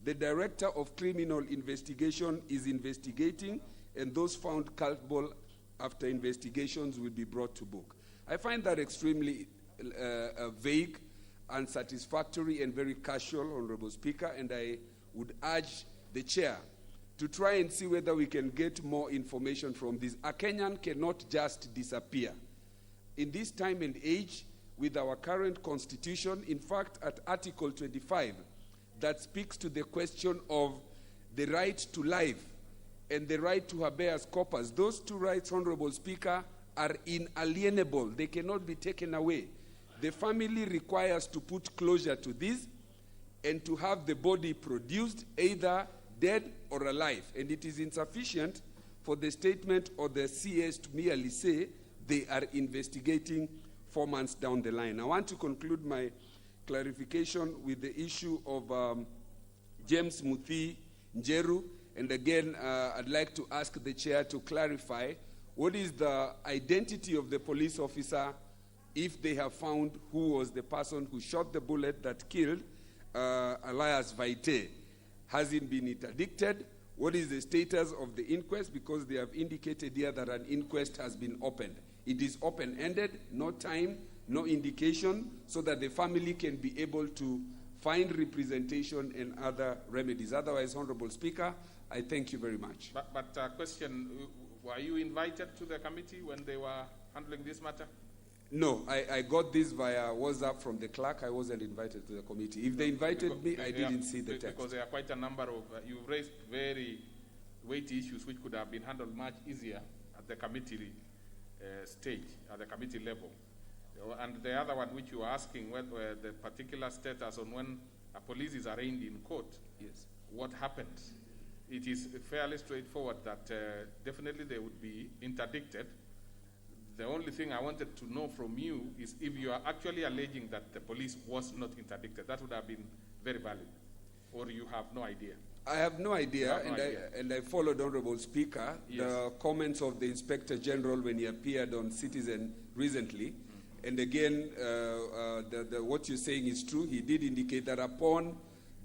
the Director of Criminal Investigation is investigating, and those found culpable after investigations will be brought to book. I find that extremely vague, unsatisfactory, and very casual, Honorable Speaker, and I would urge the Chair to try and see whether we can get more information from this. A Kenyan cannot just disappear. In this time and age, with our current constitution, in fact, at Article 25, that speaks to the question of the right to life and the right to habeas corpus. Those two rights, Honorable Speaker, are inalienable. They cannot be taken away. The family requires to put closure to this and to have the body produced either dead or alive. And it is insufficient for the statement or the CS to merely say they are investigating 4 months down the line. I want to conclude my clarification with the issue of James Muthi Njeru. And again, I'd like to ask the Chair to clarify what is the identity of the police officer if they have found who was the person who shot the bullet that killed Elias Vaite. Has it been interdicted? What is the status of the inquest? Because they have indicated here that an inquest has been opened. It is open-ended, no time, no indication, so that the family can be able to find representation and other remedies. Otherwise, Honorable Speaker, I thank you very much. But question, were you invited to the committee when they were handling this matter? No, I got this via WhatsApp from the clerk. I wasn't invited to the committee. If they invited me, I didn't see the text. Because there are quite a number of, you've raised very weighty issues which could have been handled much easier at the committee stage, at the committee level. And the other one which you were asking, whether the particular status on when a police is arraigned in court, yes, what happens? It is fairly straightforward that definitely they would be interdicted. The only thing I wanted to know from you is if you are actually alleging that the police was not interdicted. That would have been very valid. Or you have no idea? I have no idea, and I followed, Honorable Speaker, the comments of the Inspector General when he appeared on Citizen recently. And again, what you're saying is true. He did indicate that upon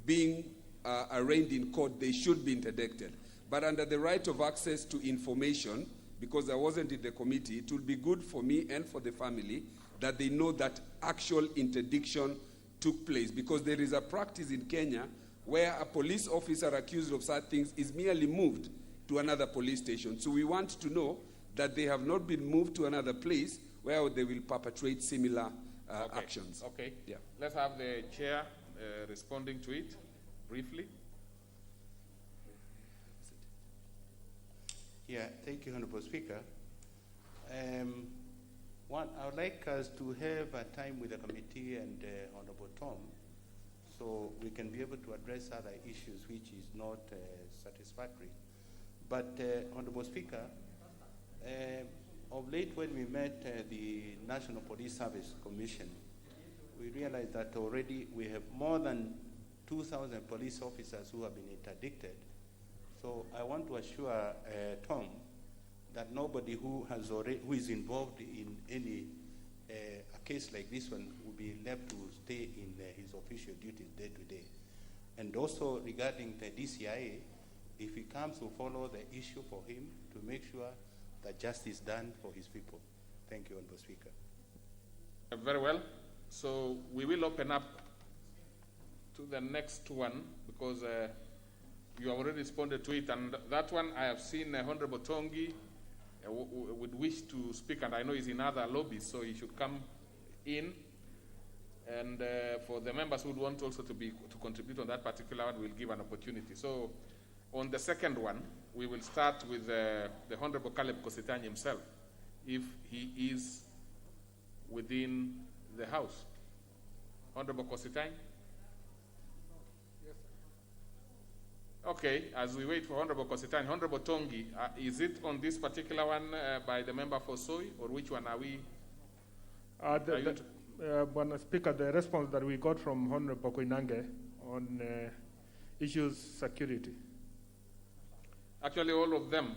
being arraigned in court, they should be interdicted. But under the right of access to information, because I wasn't in the committee, it would be good for me and for the family that they know that actual interdiction took place. Because there is a practice in Kenya where a police officer accused of such things is merely moved to another police station. So we want to know that they have not been moved to another place where they will perpetrate similar actions. Okay. Yeah. Let's have the chair responding to it briefly. Yeah, thank you, Honorable Speaker. One, I would like us to have a time with the committee and Honorable Tom, so we can be able to address other issues which is not satisfactory. But, Honorable Speaker, of late when we met the National Police Service Commission, we realized that already we have more than 2,000 police officers who have been interdicted. So I want to assure Tom that nobody who is involved in any a case like this one will be left to stay in his official duties day to day. And also regarding the DCIA, if he comes to follow the issue for him to make sure that justice is done for his people. Thank you, Honorable Speaker. Very well. So we will open up to the next one because you have already responded to it, and that one I have seen Honorable Tongi would wish to speak, and I know he's in other lobbies, so he should come in. And for the members who would want also to contribute on that particular one, we'll give an opportunity. So on the second one, we will start with the Honorable Caleb Kositany himself, if he is within the House. Honorable Kositany? Okay, as we wait for Honorable Kositany, Honorable Tongi, is it on this particular one by the member for Soy, or which one are we? Madam Speaker, the response that we got from Honorable Koinange on issues security. Actually, all of them,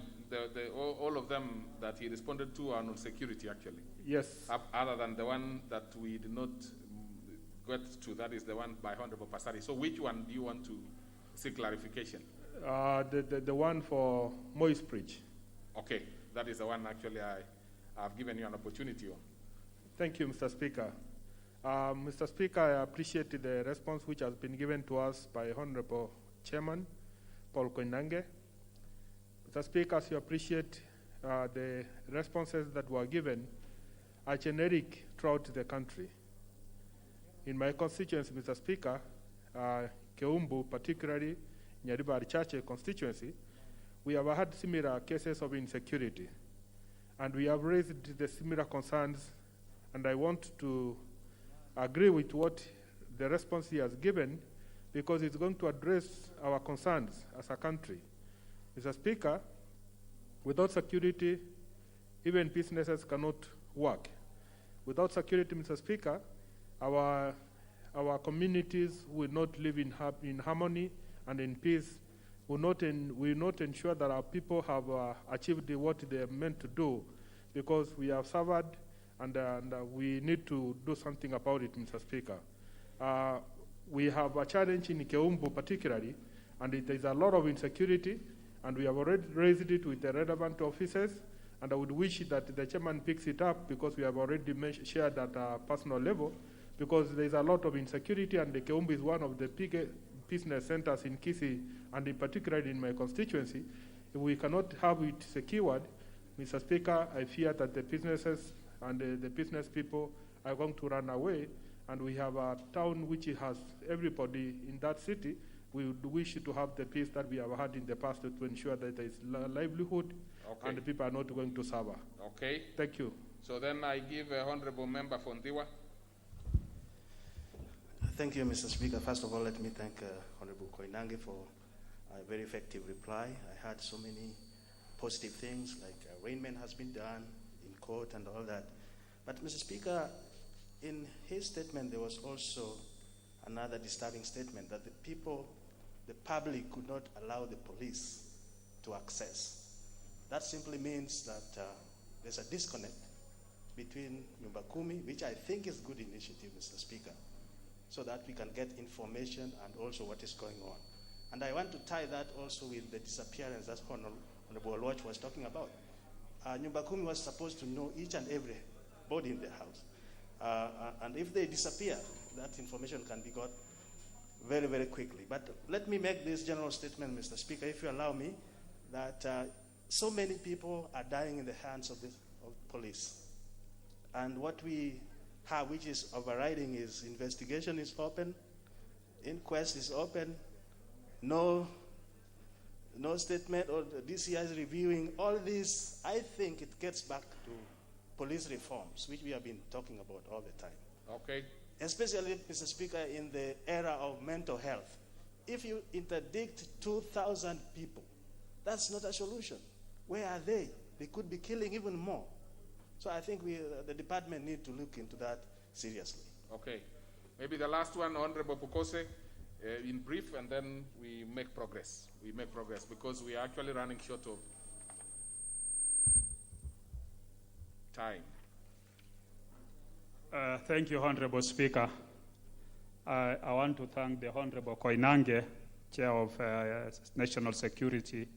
all of them that he responded to are on security, actually. Yes. Other than the one that we did not get to, that is the one by Honorable Pasari. So which one do you want to seek clarification? The one for Moise Bridge. Okay, that is the one actually I've given you an opportunity on. Thank you, Mr. Speaker. Mr. Speaker, I appreciate the response which has been given to us by Honorable Chairman Paul Koinange. Mr. Speaker, as you appreciate, the responses that were given are generic throughout the country. In my constituency, Mr. Speaker, Keumbu, particularly Nyariba Arichache constituency, we have had similar cases of insecurity. And we have raised the similar concerns, and I want to agree with what the response he has given, because it's going to address our concerns as a country. Mr. Speaker, without security, even businesses cannot work. Without security, Mr. Speaker, our communities will not live in harmony and in peace. Will not ensure that our people have achieved what they are meant to do, because we have suffered and we need to do something about it, Mr. Speaker. We have a challenge in Keumbu particularly, and there is a lot of insecurity, and we have already raised it with the relevant officers, and I would wish that the chairman picks it up, because we have already shared at a personal level, because there is a lot of insecurity, and the Keumbu is one of the biggest business centers in Kisii, and in particular in my constituency. If we cannot have it secured, Mr. Speaker, I fear that the businesses and the business people are going to run away, and we have a town which has everybody in that city. We would wish to have the peace that we have had in the past to ensure that there is livelihood, okay, and the people are not going to suffer. Okay. Thank you. So then I give Honorable Member Fondiwa. Thank you, Mr. Speaker. First of all, let me thank Honorable Koinange for a very effective reply. I heard so many positive things, like arraignment has been done in court and all that. But, Mr. Speaker, in his statement, there was also another disturbing statement that the public could not allow the police to access. That simply means that there's a disconnect between Nyumba Kumi, which I think is a good initiative, Mr. Speaker, so that we can get information and also what is going on. And I want to tie that also with the disappearance that Honorable Lodge was talking about. Nyumba Kumi was supposed to know each and every body in the house. And if they disappear, that information can be got very, very quickly. But let me make this general statement, Mr. Speaker, if you allow me, that so many people are dying in the hands of police. And what we have, which is overriding, is investigation is open, inquest is open, no statement, or the DCI is reviewing. All this, I think it gets back to police reforms, which we have been talking about all the time. Okay. Especially, Mr. Speaker, in the era of mental health. If you interdict 2,000 people, that's not a solution. Where are they? They could be killing even more. So I think the department need to look into that seriously. Okay. Maybe the last one, Honorable Pukose, in brief, and then we make progress. We make progress because we are actually running short of time. Thank you, Honorable Speaker. I want to thank the Honorable Koinange, Chair of National Security,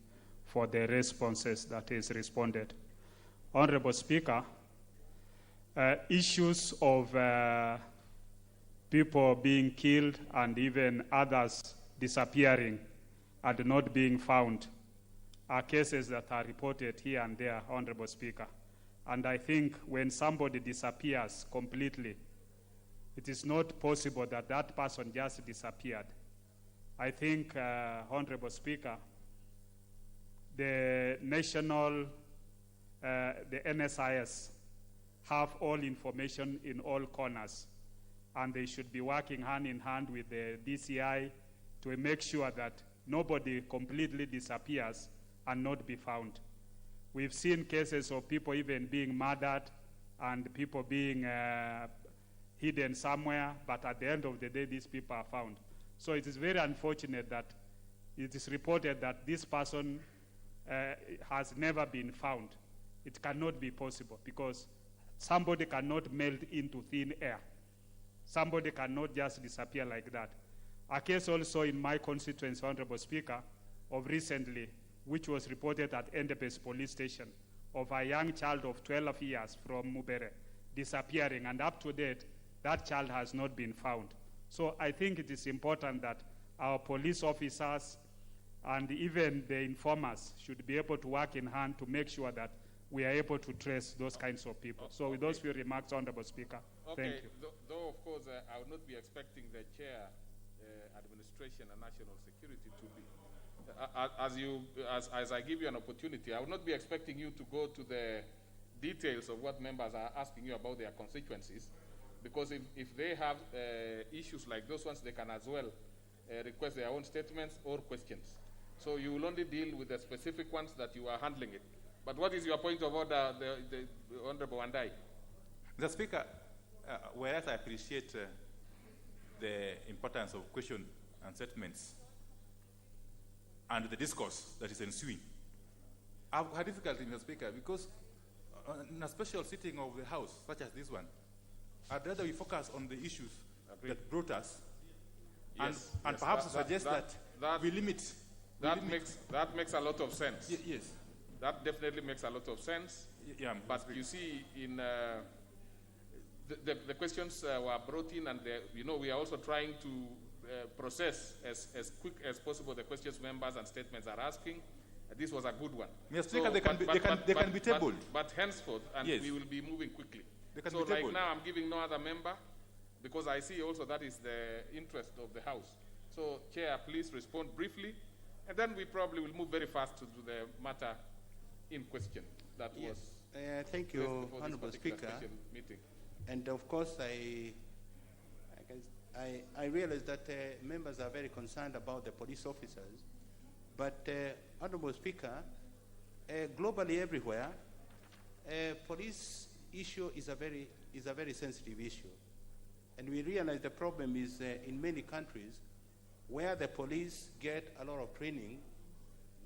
for the responses that is responded. Honorable Speaker, issues of people being killed and even others disappearing and not being found are cases that are reported here and there, Honorable Speaker. And I think when somebody disappears completely, it is not possible that that person just disappeared. I think, Honorable Speaker, the NSIS have all information in all corners, and they should be working hand in hand with the DCI to make sure that nobody completely disappears and not be found. We've seen cases of people even being murdered and people being hidden somewhere, but at the end of the day, these people are found. So it is very unfortunate that it is reported that this person has never been found. It cannot be possible because somebody cannot melt into thin air. Somebody cannot just disappear like that. A case also in my constituency, Honorable Speaker, of recently, which was reported at Endebess Police Station, of a young child of 12 years from Mubere disappearing, and up to date, that child has not been found. So I think it is important that our police officers and even the informers should be able to work in hand to make sure that we are able to trace those kinds of people. So with those few remarks, Honorable Speaker, thank you. Though of course, I would not be expecting the Chair, Administration and National Security to be, as I give you an opportunity, I would not be expecting you to go to the details of what members are asking you about their constituencies, because if they have issues like those ones, they can as well request their own statements or questions. So you will only deal with the specific ones that you are handling it. But what is your point of order, the Honorable Wandai? Mr. Speaker, whereas I appreciate the importance of question and statements and the discourse that is ensuing, I've had difficulty, Mr. Speaker, because in a special sitting of the House, such as this one, I'd rather we focus on the issues that brought us, yes, and perhaps suggest that we limit. That makes a lot of sense. Yes. That definitely makes a lot of sense. Yeah, but you see, in the questions were brought in, and we are also trying to process as quick as possible the questions members and statements are asking. This was a good one. Mr. Speaker, they can be tabled. But henceforth, and yes, we will be moving quickly. They can so be tabled. Like now, I'm giving no other member, because I see also that is the interest of the House. So, Chair, please respond briefly, and then we probably will move very fast to the matter in question. That yes. was thank you, Honorable Speaker. Meeting. And of course, I realize that members are very concerned about the police officers, but Honorable Speaker, globally everywhere, police issue is a very sensitive issue, and we realize the problem is in many countries where the police get a lot of training,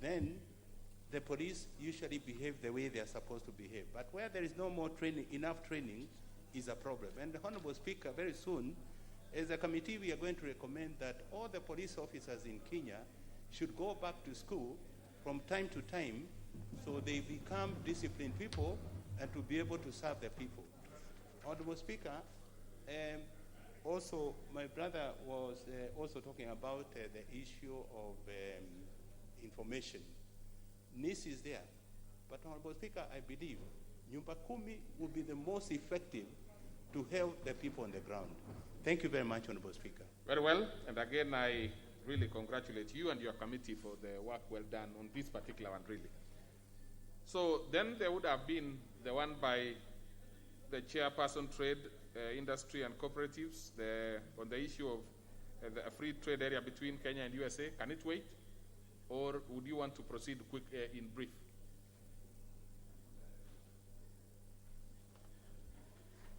then the police usually behave the way they are supposed to behave. But where there is no more training, enough training, is a problem. And Honorable Speaker, very soon, as a committee, we are going to recommend that all the police officers in Kenya should go back to school from time to time so they become disciplined people and to be able to serve the people. Honorable Speaker, Also, my brother was also talking about the issue of information. NIS is there, but Honorable Speaker, I believe Nyumba Kumi will be the most effective to help the people on the ground. Thank you very much, Honorable Speaker. Very well, and again, I really congratulate you and your committee for the work well done on this particular one, really. So then there would have been the one by the chairperson, trade, industry and cooperatives, on the issue of the free trade area between Kenya and USA. Can it wait? Or would you want to proceed quick in brief?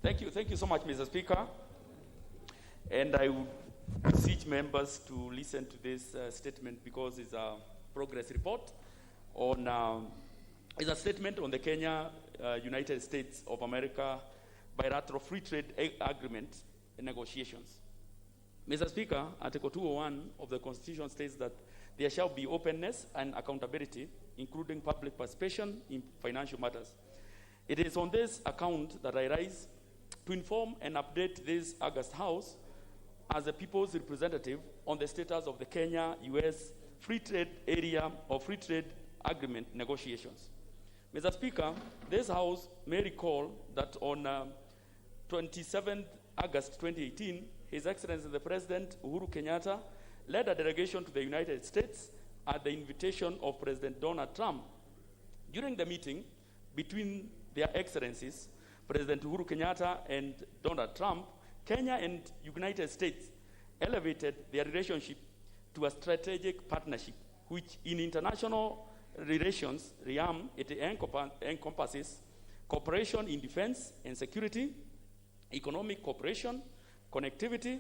Thank you so much, Mr. Speaker. And I would beseech members to listen to this statement because it's a progress report on, it's a statement on the Kenya, United States of America bilateral free trade agreement negotiations. Mr. Speaker, Article 201 of the Constitution states that there shall be openness and accountability, including public participation in financial matters. It is on this account that I rise to inform and update this August House as the people's representative on the status of the Kenya-US free trade area or free trade agreement negotiations. Mr. Speaker, this House may recall that on 27th August 2018, His Excellency the President Uhuru Kenyatta led a delegation to the United States at the invitation of President Donald Trump. During the meeting between their excellencies, President Uhuru Kenyatta and Donald Trump, Kenya and United States elevated their relationship to a strategic partnership, which in international relations, realm, it encompasses cooperation in defense and security, economic cooperation, connectivity,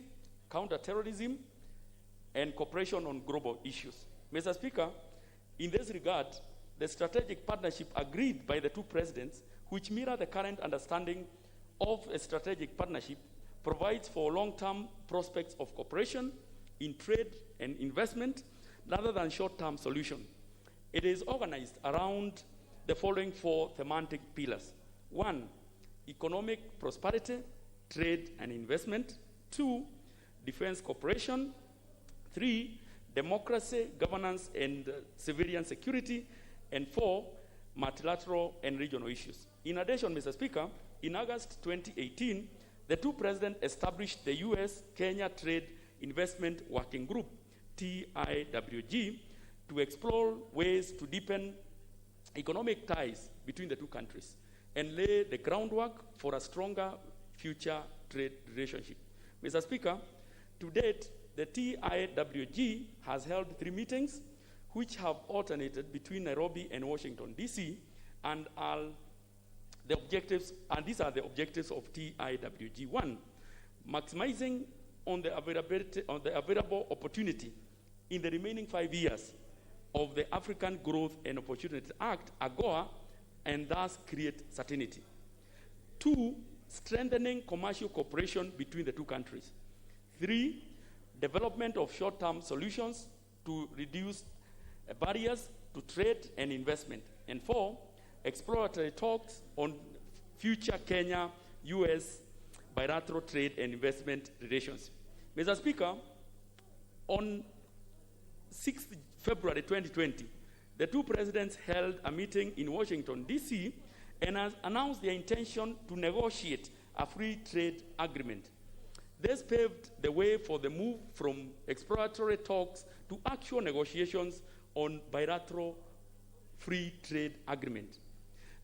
counterterrorism, and cooperation on global issues. Mr. Speaker, in this regard, the strategic partnership agreed by the two presidents, which mirror the current understanding of a strategic partnership, provides for long-term prospects of cooperation in trade and investment rather than short-term solution. It is organized around the following four thematic pillars. 1, economic prosperity, trade and investment. 2, defense cooperation. 3, democracy, governance and civilian security. And 4, multilateral and regional issues. In addition, Mr. Speaker, in August 2018, the two presidents established the U.S.-Kenya Trade Investment Working Group, TIWG, to explore ways to deepen economic ties between the two countries and lay the groundwork for a stronger future trade relationship. Mr. Speaker, to date, the TIWG has held 3 meetings which have alternated between Nairobi and Washington, D.C., and these are the objectives of TIWG. 1, maximizing on the available opportunity in the remaining 5 years of the African Growth and Opportunity Act, AGOA, and thus create certainty. 2, strengthening commercial cooperation between the two countries. 3, development of short-term solutions to reduce barriers to trade and investment. And 4, exploratory talks on future Kenya-US bilateral trade and investment relations. Mr. Speaker, on 6th February 2020, the two presidents held a meeting in Washington, D.C., and has announced their intention to negotiate a free trade agreement. This paved the way for the move from exploratory talks to actual negotiations on bilateral free trade agreement.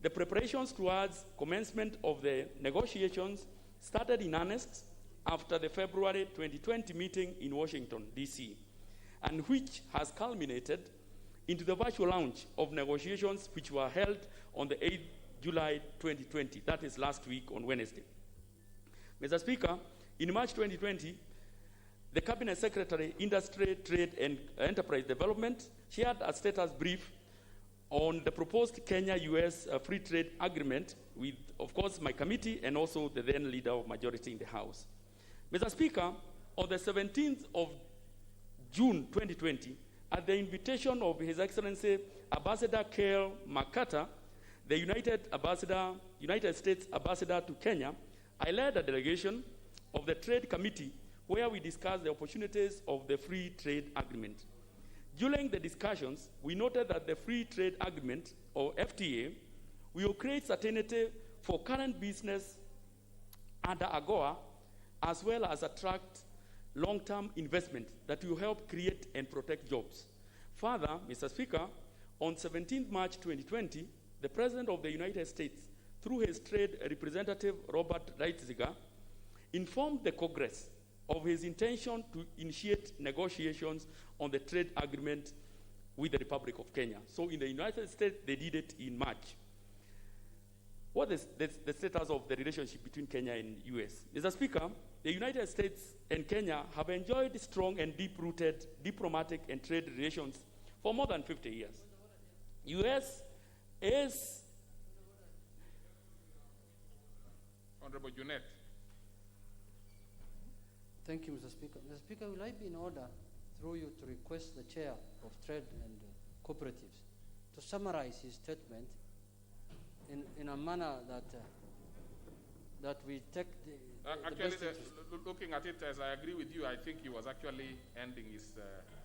The preparations towards commencement of the negotiations started in earnest after the February 2020 meeting in Washington, D.C., and which has culminated into the virtual launch of negotiations which were held on the 8th July 2020, that is last week on Wednesday. Mr. Speaker, in March 2020, the Cabinet Secretary, Industry, Trade and Enterprise Development shared a status brief on the proposed Kenya-US free trade agreement with, of course, my committee and also the then leader of majority in the House. Mr. Speaker, on the 17th of June 2020, at the invitation of His Excellency Ambassador Kale McCarter, the United States Ambassador to Kenya, I led a delegation of the Trade Committee, where we discussed the opportunities of the Free Trade Agreement. During the discussions, we noted that the Free Trade Agreement, or FTA, will create certainty for current business under AGOA, as well as attract long-term investment that will help create and protect jobs. Further, Mr. Speaker, on 17 March 2020, the President of the United States, through his trade representative, Robert Lighthizer, informed the Congress of his intention to initiate negotiations on the trade agreement with the Republic of Kenya. So in the United States, they did it in March. What is the status of the relationship between Kenya and US? Mr. Speaker, the United States and Kenya have enjoyed strong and deep-rooted diplomatic and trade relations for more than 50 years. US is... Honorable Junet. Thank you, Mr. Speaker. Mr. Speaker, will I be in order, through you, to request the Chair of Trade and Cooperatives to summarize his statement in a manner that we take actually, looking at it as I agree with you, I think he was actually ending his...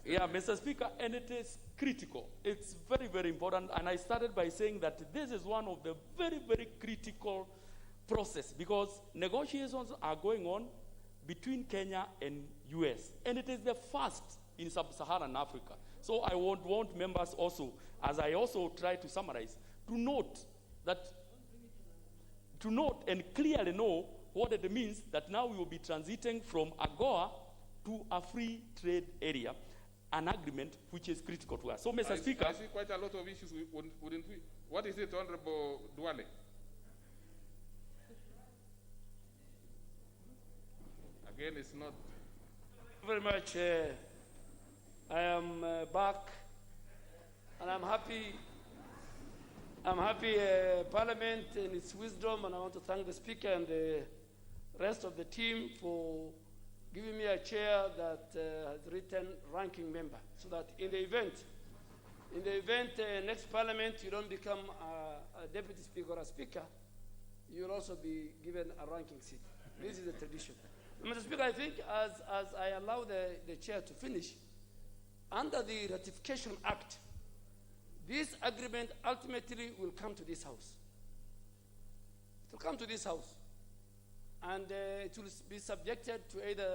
Yeah, Mr. Speaker, and it is critical. It's very, very important. And I started by saying that this is one of the very, very critical process because negotiations are going on between Kenya and US. And it is the first in sub-Saharan Africa. So I want members also, as I also try to summarize, to note and clearly know what it means that now we will be transiting from AGOA to a free trade area, an agreement which is critical to us. So, Mr. Speaker... I see quite a lot of issues, wouldn't we? What is it, Honorable Duale? Again, it's not... Very much. I am back, and I'm happy Parliament and its wisdom, and I want to thank the Speaker and the rest of the team for giving me a chair that has written ranking member, so that in the event next Parliament you don't become a Deputy Speaker or a Speaker, you will also be given a ranking seat. This is a tradition. Mr. Speaker, I think as I allow the chair to finish, under the Ratification Act, this agreement ultimately will come to this House. It will come to this House. And it will be subjected to either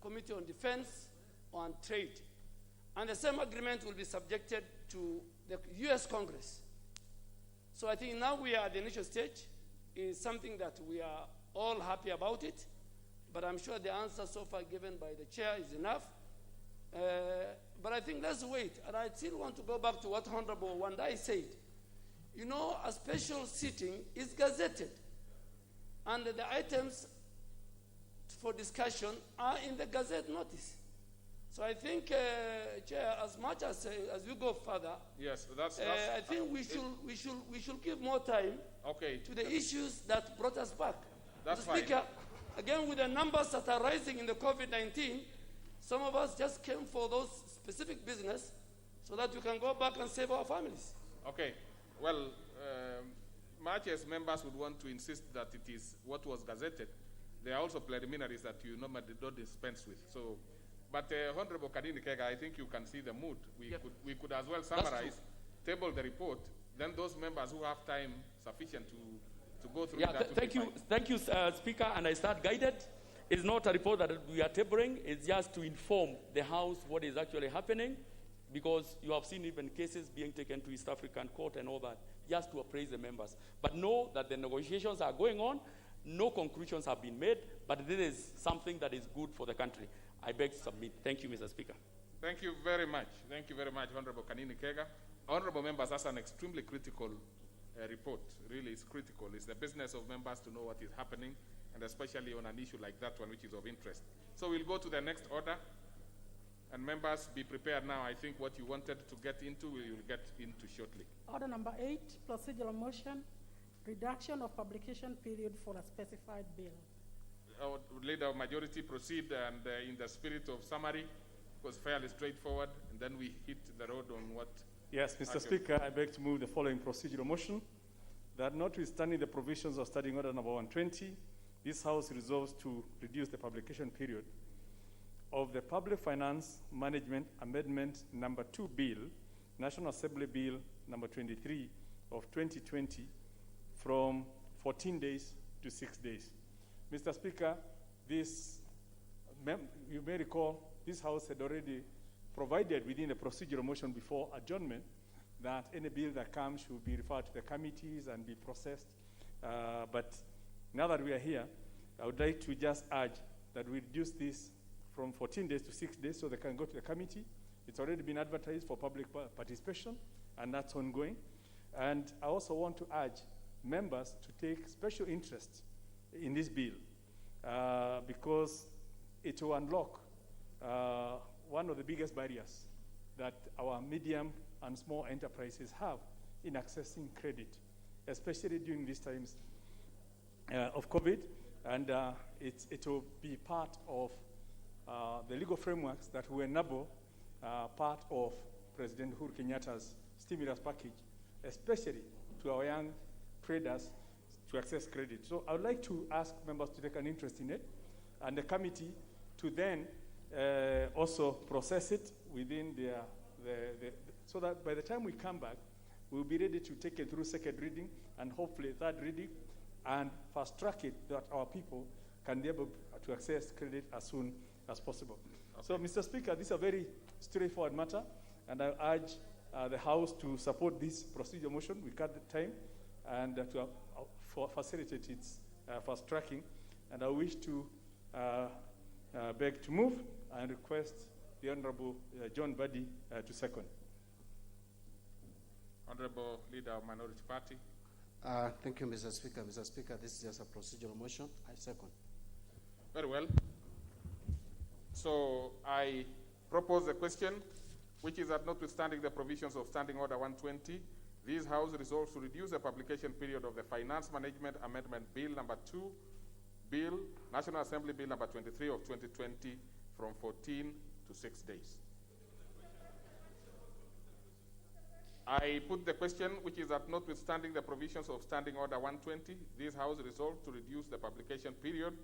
Committee on Defense or on Trade. And the same agreement will be subjected to the US Congress. So I think now we are at the initial stage. It's something that we are all happy about it. But I'm sure the answer so far given by the chair is enough. But I think let's wait. And I still want to go back to what Honorable Wandai said. You know, a special sitting is gazetted. And the items for discussion are in the Gazette notice. So I think, Chair, as much as we go further, yes, that's I think we should give more time to the issues that brought us back. That's Mr. Speaker, again, with the numbers that are rising in the COVID-19, some of us just came for those specific business so that we can go back and save our families. Okay. Well, much as members would want to insist that it is what was gazetted, there are also preliminaries that you normally don't dispense with. So, but Honorable Kadini Kega, I think you can see the mood. We could as well summarize, table the report, then those members who have time sufficient to go through that. Thank you, Speaker, and I start guided. It's not a report that we are tabling, it's just to inform the House what is actually happening, because you have seen even cases being taken to East African Court and all that, just to appraise the members. But know that the negotiations are going on, no conclusions have been made, but this is something that is good for the country. I beg to submit. Thank you, Mr. Speaker. Thank you very much. Thank you very much, Honorable Kanini Kega. Honorable members, that's an extremely critical report. Really, it's critical. It's the business of members to know what is happening, and especially on an issue like that one, which is of interest. So we'll go to the next order. And members, be prepared now. I think what you wanted to get into, we will get into shortly. Order number 8, procedural motion, reduction of publication period for a specified bill. Our leader of majority proceed, and in the spirit of summary, it was fairly straightforward, and then we hit the road on what... Yes, Mr. Speaker, I beg to move the following procedural motion, that notwithstanding the provisions of Standing Order number 120, this House resolves to reduce the publication period of the Public Finance Management Amendment Number 2 Bill, National Assembly Bill Number 23 of 2020, from 14 days to 6 days. Mr. Speaker, you may recall this House had already provided within a procedural motion before adjournment that any bill that comes should be referred to the committees and be processed. But now that we are here, I would like to just urge that we reduce this from 14 days to 6 days so they can go to the committee. It's already been advertised for public participation, and that's ongoing. And I also want to urge members to take special interest in this bill because it will unlock one of the biggest barriers that our medium and small enterprises have in accessing credit, especially during these times of COVID. And it will be part of the legal frameworks that will enable part of President Uhuru Kenyatta's stimulus package, especially to our young traders to access credit. So I would like to ask members to take an interest in it, and the committee to then also process it within so that by the time we come back, we'll be ready to take it through second reading and hopefully third reading and fast track it that our people can be able to access credit as soon as possible. Okay. So, Mr. Speaker, this is a very straightforward matter, and I urge the House to support this procedural motion. We cut the time and to facilitate its fast tracking. And I wish to beg to move and request the Honorable John Buddy to second. Honorable Leader of Minority Party. Thank you, Mr. Speaker. Mr. Speaker, this is just a procedural motion. I second. Very well. So I propose a question, which is that notwithstanding the provisions of Standing Order 120, this House resolves to reduce the publication period of the Finance Management Amendment Bill Number 2, Bill, National Assembly Bill Number 23 of 2020 from 14 to 6 days. I put the question, which is that notwithstanding the provisions of Standing Order 120, this House resolves to reduce the publication period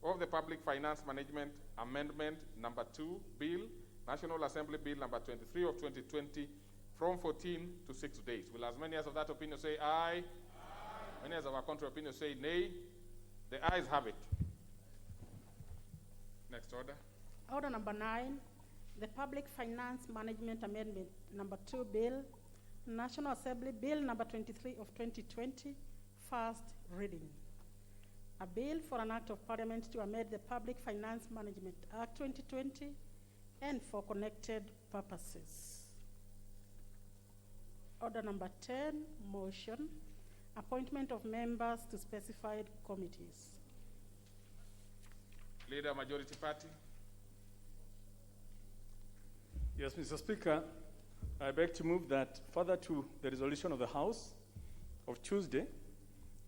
of the Public Finance Management Amendment Number 2 Bill, National Assembly Bill Number 23 of 2020, from 14 to 6 days. Will as many as of that opinion say aye? Aye. Many as of our contrary opinion say nay? The ayes have it. Next order. Order number 9, the Public Finance Management Amendment Number 2 Bill, National Assembly Bill Number 23 of 2020, first reading. A bill for an act of Parliament to amend the Public Finance Management Act 2020 and for connected purposes. Order number 10, motion, appointment of members to specified committees. Leader, Majority Party. Yes, Mr. Speaker, I beg to move that further to the resolution of the House of Tuesday,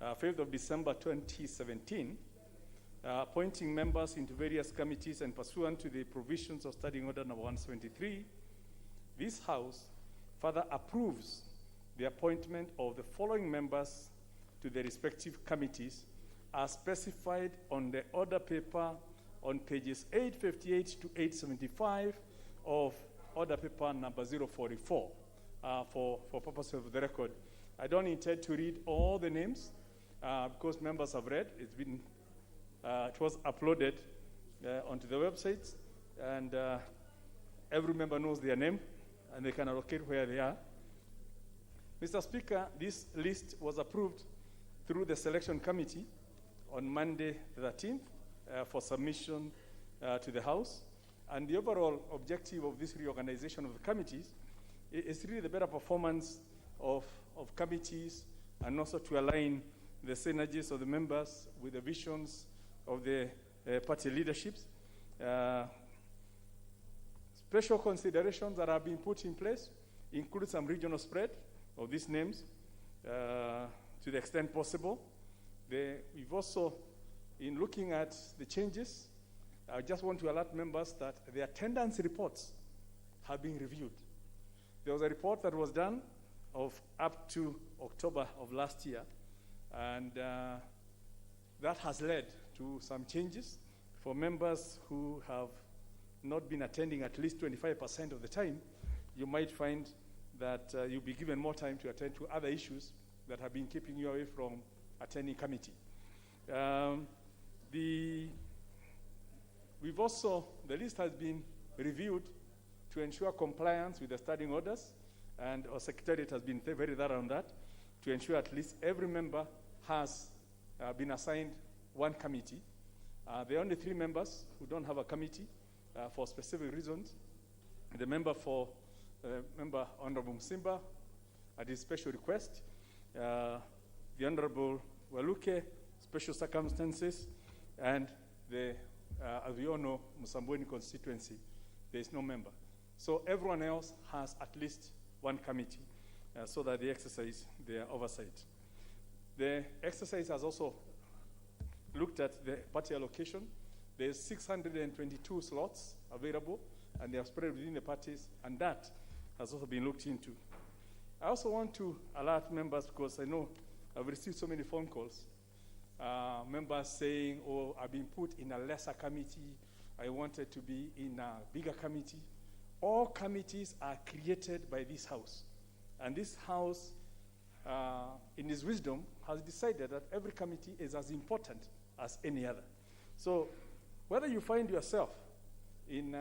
5th of December 2017, appointing members into various committees and pursuant to the provisions of Standing Order number 173, this House further approves the appointment of the following members to the respective committees as specified on the order paper on pages 858 to 875 of order paper number 044 for purposes of the record. I don't intend to read all the names because members have read. It was uploaded onto the website, and every member knows their name and they can allocate where they are. Mr. Speaker, this list was approved through the selection committee on Monday the 13th for submission to the House. And the overall objective of this reorganization of the committees is really the better performance of committees and also to align the synergies of the members with the visions of the party leaderships. Special considerations that have been put in place include some regional spread of these names to the extent possible. We've also, in looking at the changes, I just want to alert members that the attendance reports have been reviewed. There was a report that was done of up to October of last year, and that has led to some changes. For members who have not been attending at least 25% of the time, you might find that you'll be given more time to attend to other issues that have been keeping you away from attending committee. The list has been reviewed to ensure compliance with the standing orders, and our secretariat has been very thorough on that, to ensure at least every member has been assigned one committee. There are only 3 members who don't have a committee for specific reasons. The member Honorable Musimba, at his special request, the Honorable Waluke, special circumstances, and the, as we all know, Musambweni constituency, there is no member. So everyone else has at least one committee so that they exercise their oversight. The exercise has also looked at the party allocation. There's 622 slots available, and they are spread within the parties, and that has also been looked into. I also want to alert members, because I know I've received so many phone calls, members saying, oh, I've been put in a lesser committee, I wanted to be in a bigger committee. All committees are created by this House, and this House, in its wisdom, has decided that every committee is as important as any other. So whether you find yourself in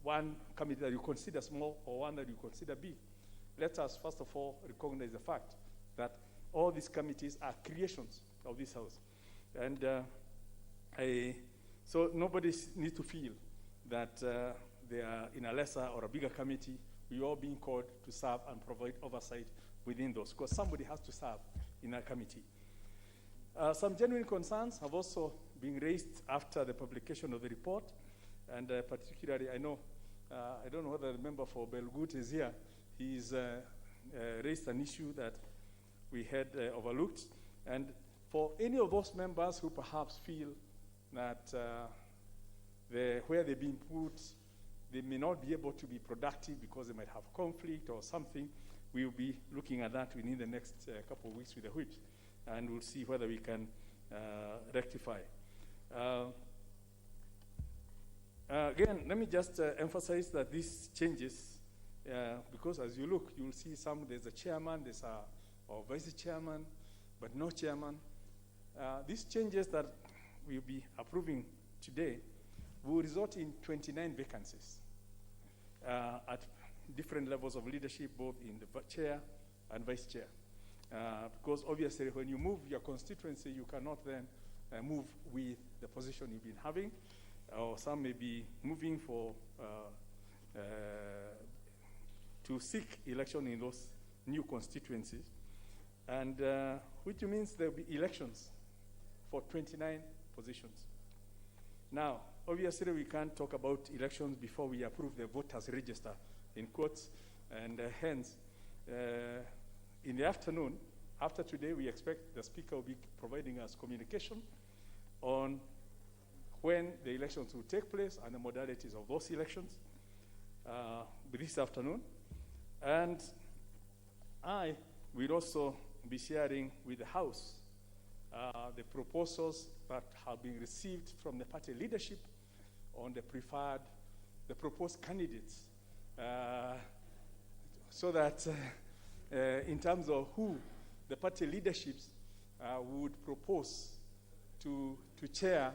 one committee that you consider small or one that you consider big, let us first of all recognize the fact that all these committees are creations of this House. And so nobody needs to feel that they are in a lesser or a bigger committee. We are all being called to serve and provide oversight within those, because somebody has to serve in a committee. Some genuine concerns have also been raised after the publication of the report, and particularly I know, I don't know whether the member for Belgut is here. He's raised an issue that we had overlooked, and for any of those members who perhaps feel that where they've been put, they may not be able to be productive because they might have conflict or something, we will be looking at that within the next couple of weeks with the whips, and we'll see whether we can rectify. Again, let me just emphasize that these changes, because as you look, you'll see there's a chairman, there's a vice chairman, but no chairman. These changes that we'll be approving today will result in 29 vacancies at different levels of leadership, both in the chair and vice chair. Because obviously when you move your constituency, you cannot then move with the position you've been having, or some may be moving to seek election in those new constituencies, and which means there will be elections for 29 positions. Now, obviously we can't talk about elections before we approve the voters register, in quotes, and hence, in the afternoon, after today, we expect the Speaker will be providing us communication on when the elections will take place and the modalities of those elections this afternoon. And I will also be sharing with the House the proposals that have been received from the party leadership on the proposed candidates, so that in terms of who the party leaderships would propose to chair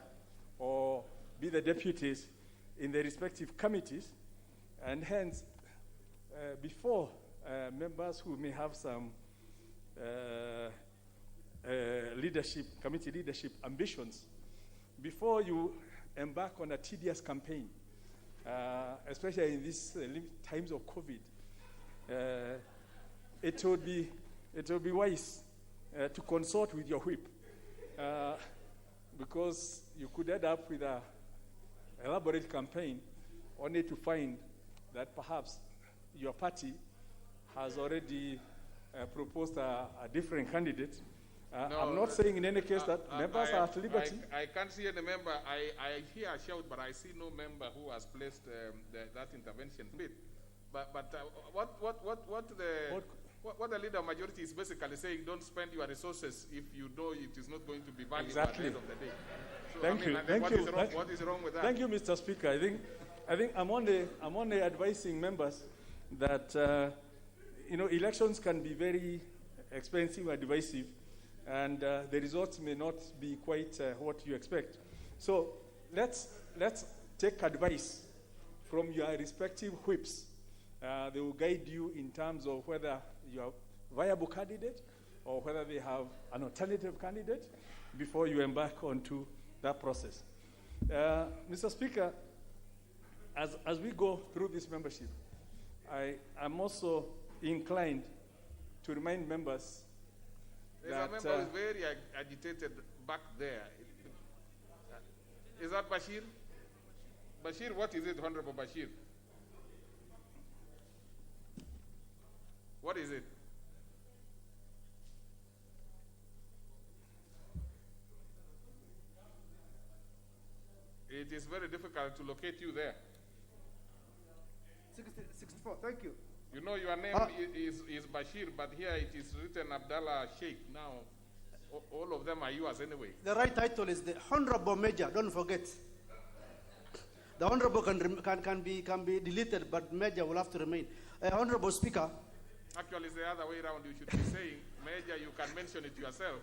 or be the deputies in the respective committees, and hence, before members who may have some committee leadership ambitions, before you embark on a tedious campaign, especially in these times of COVID, it would be wise to consult with your whip, because you could end up with an elaborate campaign only to find that perhaps your party has already proposed a different candidate. No, I'm not saying in any case that members are at liberty. I can't see any member. I hear a shout, but I see no member who has placed that intervention bid. But what What the leader of majority is basically saying, don't spend your resources if you know it is not going to be valuable at the end of the day. So, Thank you. Thank what you. is wrong, what is wrong with that? Thank you, Mr. Speaker. I think I'm only advising members that elections can be very expensive and divisive, and the results may not be quite what you expect. So let's take advice from your respective whips. They will guide you in terms of whether you are a viable candidate or whether they have an alternative candidate before you embark onto that process. Mr. Speaker, as we go through this membership, I am also inclined to remind members There's that... a member who is very agitated back there. Is that Bashir? Bashir, what is it, Honorable Bashir? What is it? It is very difficult to locate you there. 64, thank you. You know your name is Bashir, but here it is written Abdallah Sheikh. Now, all of them are yours anyway. The right title is the Honorable Major, don't forget. The Honorable can be deleted, but Major will have to remain. Honorable Speaker. Actually, it's the other way around. You should be saying, Major, you can mention it yourself,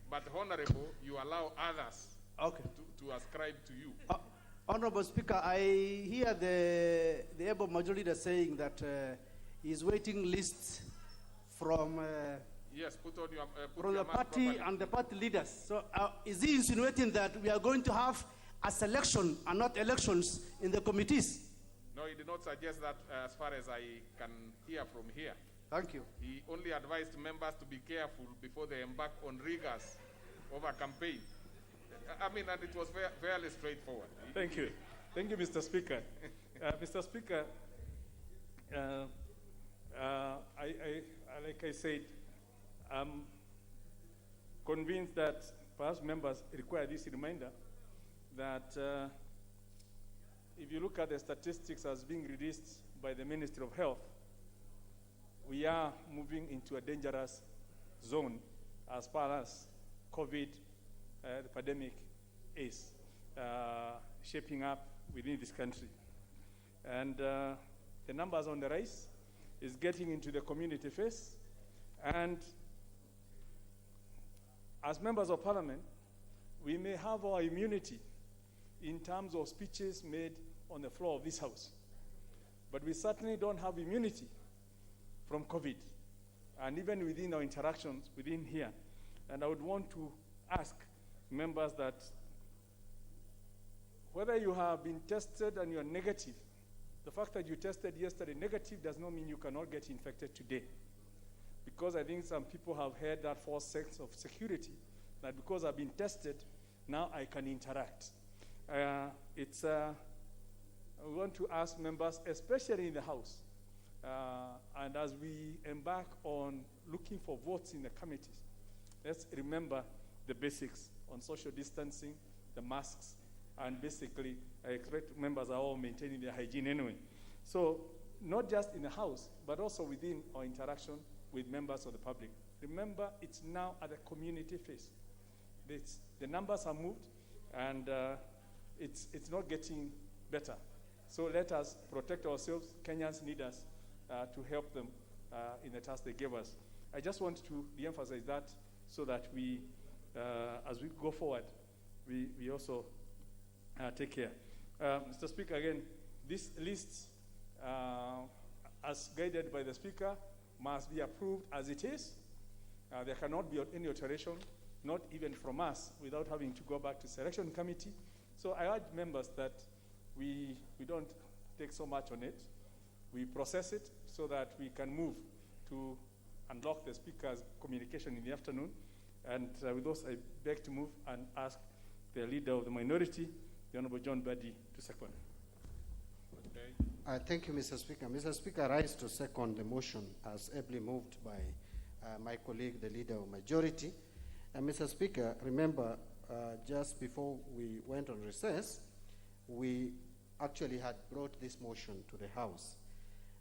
but Honorable, you allow others to ascribe to you. Honorable Speaker, I hear the able majority leader saying that he's waiting lists from yes, put on your from the party and the party leaders. So is he insinuating that we are going to have a selection and not elections in the committees? No, he did not suggest that as far as I can hear from here. Thank you. He only advised members to be careful before they embark on rigors of a campaign. I mean, and it was fairly straightforward. Thank you. Thank you, Mr. Speaker. Mr. Speaker, like I said, I'm convinced that perhaps members require this reminder that if you look at the statistics as being released by the Ministry of Health, we are moving into a dangerous zone as far as COVID, the pandemic, is shaping up within this country. And the numbers on the rise is getting into the community face. And as members of parliament, we may have our immunity in terms of speeches made on the floor of this house. But we certainly don't have immunity from COVID, and even within our interactions within here. And I would want to ask members that whether you have been tested and you're negative, the fact that you tested yesterday negative does not mean you cannot get infected today. Because I think some people have had that false sense of security, that because I've been tested, now I can interact. We want to ask members, especially in the House, and as we embark on looking for votes in the committees, let's remember the basics on social distancing, the masks, and basically, I expect members are all maintaining their hygiene anyway. So, not just in the House, but also within our interaction with members of the public. Remember, it's now at the community phase. The numbers are moved, and it's not getting better. So let us protect ourselves. Kenyans need us to help them in the task they gave us. I just want to re-emphasize that so that we, as we go forward, we also take care. Mr. Speaker, again, this list, as guided by the Speaker, must be approved as it is. There cannot be any alteration, not even from us, without having to go back to selection committee. So I urge members that we don't take so much on it. We process it so that we can move to unlock the Speaker's communication in the afternoon. And with those, I beg to move and ask the Leader of the Minority, the Honorable John Badi, to second. Okay. Thank you, Mr. Speaker. Mr. Speaker, I rise to second the motion as ably moved by my colleague, the Leader of Majority. And Mr. Speaker, remember, just before we went on recess, we actually had brought this motion to the House.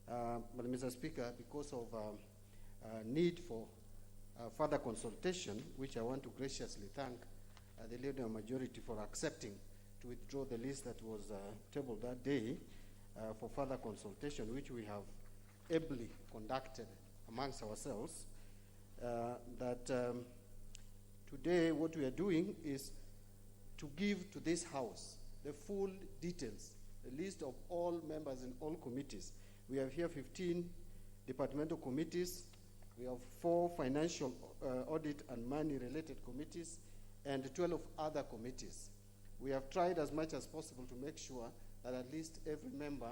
But Mr. Speaker, because of need for further consultation, which I want to graciously thank the Leader of Majority for accepting to withdraw the list that was tabled that day for further consultation, which we have ably conducted amongst ourselves. Today what we are doing is to give to this House the full details, the list of all members in all committees. We have here 15 departmental committees. We have 4 financial audit and money-related committees and 12 other committees. We have tried as much as possible to make sure that at least every member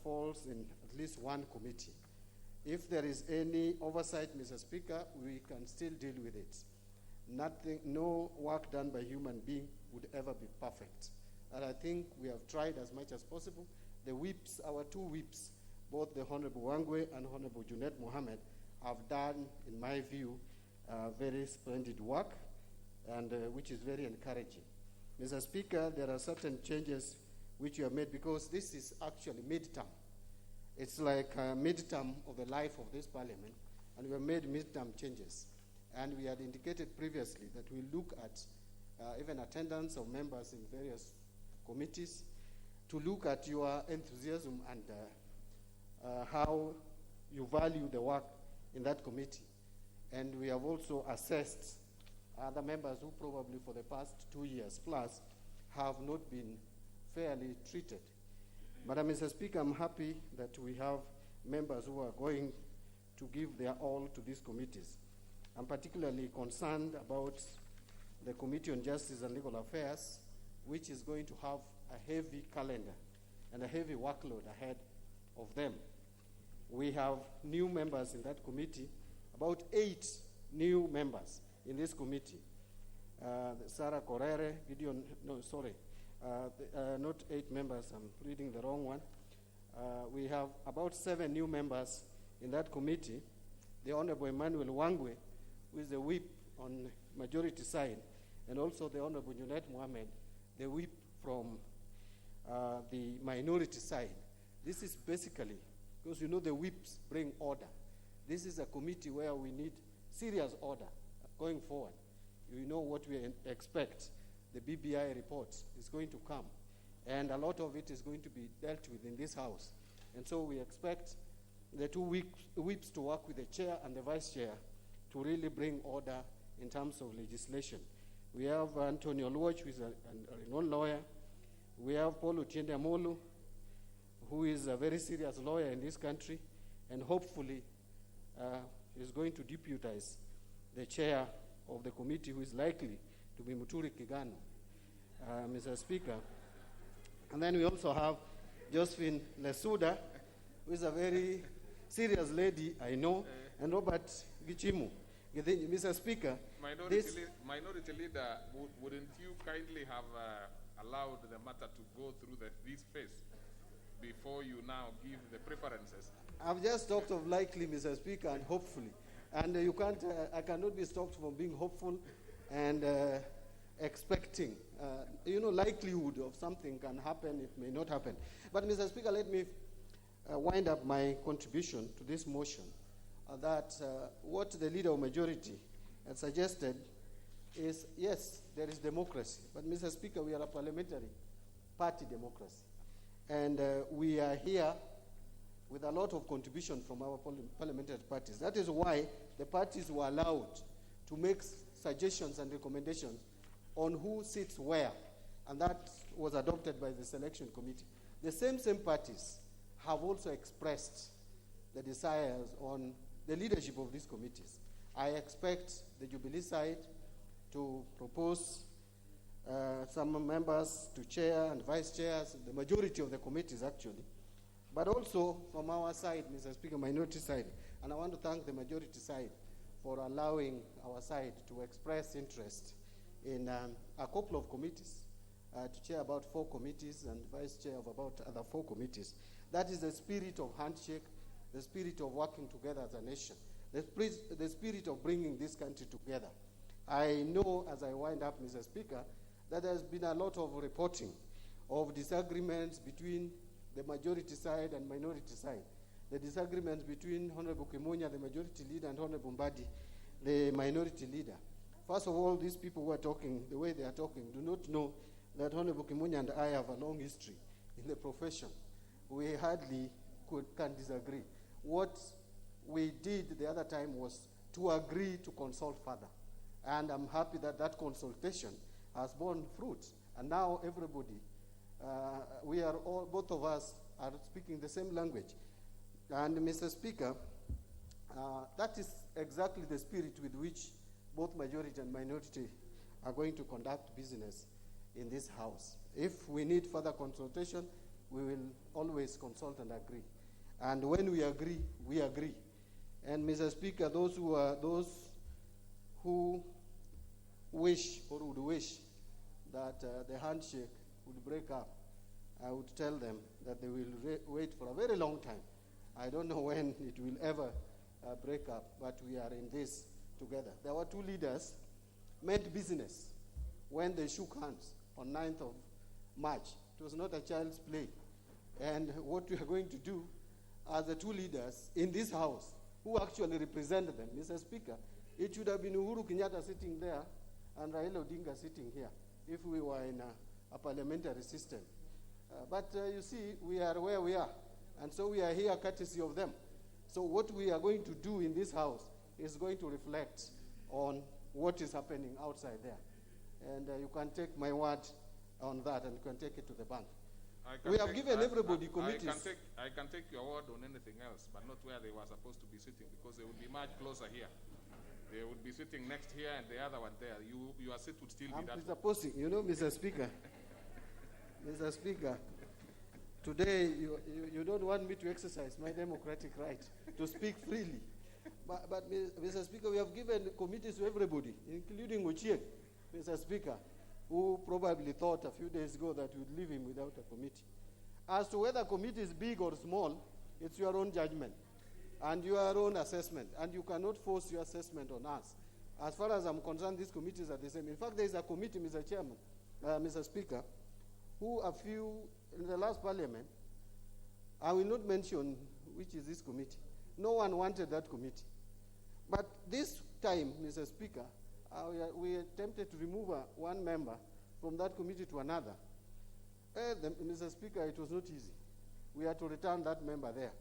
falls in at least one committee. If there is any oversight, Mr. Speaker, we can still deal with it. No work done by human being would ever be perfect. And I think we have tried as much as possible. The whips, our 2 whips, both the Honorable Wangwe and Honorable Junet Mohammed, have done, in my view, very splendid work, and which is very encouraging. Mr. Speaker, there are certain changes which you have made because this is actually mid-term. It's like a mid-term of the life of this parliament, and we have made mid-term changes. And we had indicated previously that we look at even attendance of members in various committees, to look at your enthusiasm and how you value the work in that committee. And we have also assessed other members who probably for the past 2 years plus have not been fairly treated. But Mr. Speaker, I'm happy that we have members who are going to give their all to these committees. I'm particularly concerned about the Committee on Justice and Legal Affairs, which is going to have a heavy calendar and a heavy workload ahead of them. We have new members in that committee, about 8 new members in this committee. Sarah Correre, Gideon, no, sorry, not 8 members, I'm reading the wrong one. We have about 7 new members in that committee. The Honorable Emmanuel Wangwe, who is the whip on majority side, and also the Honorable Junet Mohammed, the whip from the minority side. This is basically, because you know the whips bring order. This is a committee where we need serious order going forward. You know what we expect. The BBI report is going to come, and a lot of it is going to be dealt with in this House. And so we expect the 2 whips to work with the chair and the vice chair to really bring order in terms of legislation. We have Antonio Luoch, who is a renowned lawyer. We have Paul Otiende Amolu, who is a very serious lawyer in this country, and hopefully is going to deputize the chair of the committee, who is likely to be Muturi Kigano, Mr. Speaker. And then we also have Josephine Lesuda, who is a very serious lady, I know, and Robert Gichimu. Mr. Speaker, Minority Leader, wouldn't you kindly have allowed the matter to go through this phase before you now give the preferences? I've just talked of likely, Mr. Speaker, and hopefully. And you can't, I cannot be stopped from being hopeful and expecting. Likelihood of something can happen, it may not happen. But Mr. Speaker, let me wind up my contribution to this motion. That what the Leader of Majority had suggested is, yes, there is democracy. But Mr. Speaker, we are a parliamentary party democracy. And we are here with a lot of contribution from our parliamentary parties. That is why the parties were allowed to make suggestions and recommendations on who sits where. And that was adopted by the selection committee. The same parties have also expressed the desires on the leadership of these committees. I expect the Jubilee side to propose some members to chair and vice chairs, the majority of the committees actually, but also from our side, Mr. Speaker, minority side. And I want to thank the majority side for allowing our side to express interest in a couple of committees, to chair about 4 committees and vice chair of about other 4 committees. That is the spirit of handshake, the spirit of working together as a nation, the spirit of bringing this country together. I know, as I wind up, Mr. Speaker, that there's been a lot of reporting of disagreements between the majority side and minority side. the disagreements between Honorable Kimonya, the majority leader, and Honorable Mbadi, the minority leader. First of all, these people who are talking, the way they are talking, do not know that Honorable Kimonya and I have a long history in the profession. We hardly can disagree. What we did the other time was to agree to consult further. And I'm happy that that consultation has borne fruit. And now everybody, we are all, both of us are speaking the same language. And Mr. Speaker, that is exactly the spirit with which both majority and minority are going to conduct business in this House. If we need further consultation, we will always consult and agree. And when we agree, we agree. And Mr. Speaker, those who wish or would wish that the handshake would break up, I would tell them that they will wait for a very long time. I don't know when it will ever break up, but we are in this together. There were two leaders meant business when they shook hands on 9th of March. It was not a child's play. And what we are going to do as the two leaders in this House who actually represented them, Mr. Speaker, it should have been Uhuru Kenyatta sitting there and Raila Odinga sitting here if we were in a parliamentary system. But you see, we are where we are, and so we are here courtesy of them. So what we are going to do in this House is going to reflect on what is happening outside there. And you can take my word on that, and you can take it to the bank. We have given everybody committees. I can take your word on anything else, but not where they were supposed to be sitting, because they would be much closer here. They would be sitting next here and the other one there. Your seat would still be that. I'm supposing, you know, Mr. Speaker, Mr. Speaker, today you don't want me to exercise my democratic right to speak freely. But Mr. Speaker, we have given committees to everybody, including Ochieng, Mr. Speaker, who probably thought a few days ago that we'd leave him without a committee. As to whether committee is big or small, it's your own judgment and your own assessment, and you cannot force your assessment on us. As far as I'm concerned, these committees are the same. In fact, there is a committee, Mr. Chairman, Mr. Speaker, who in the last parliament, I will not mention which is this committee. No one wanted that committee. But this time, Mr. Speaker, we attempted to remove one member from that committee to another. Mr. Speaker, it was not easy. We had to return that member there.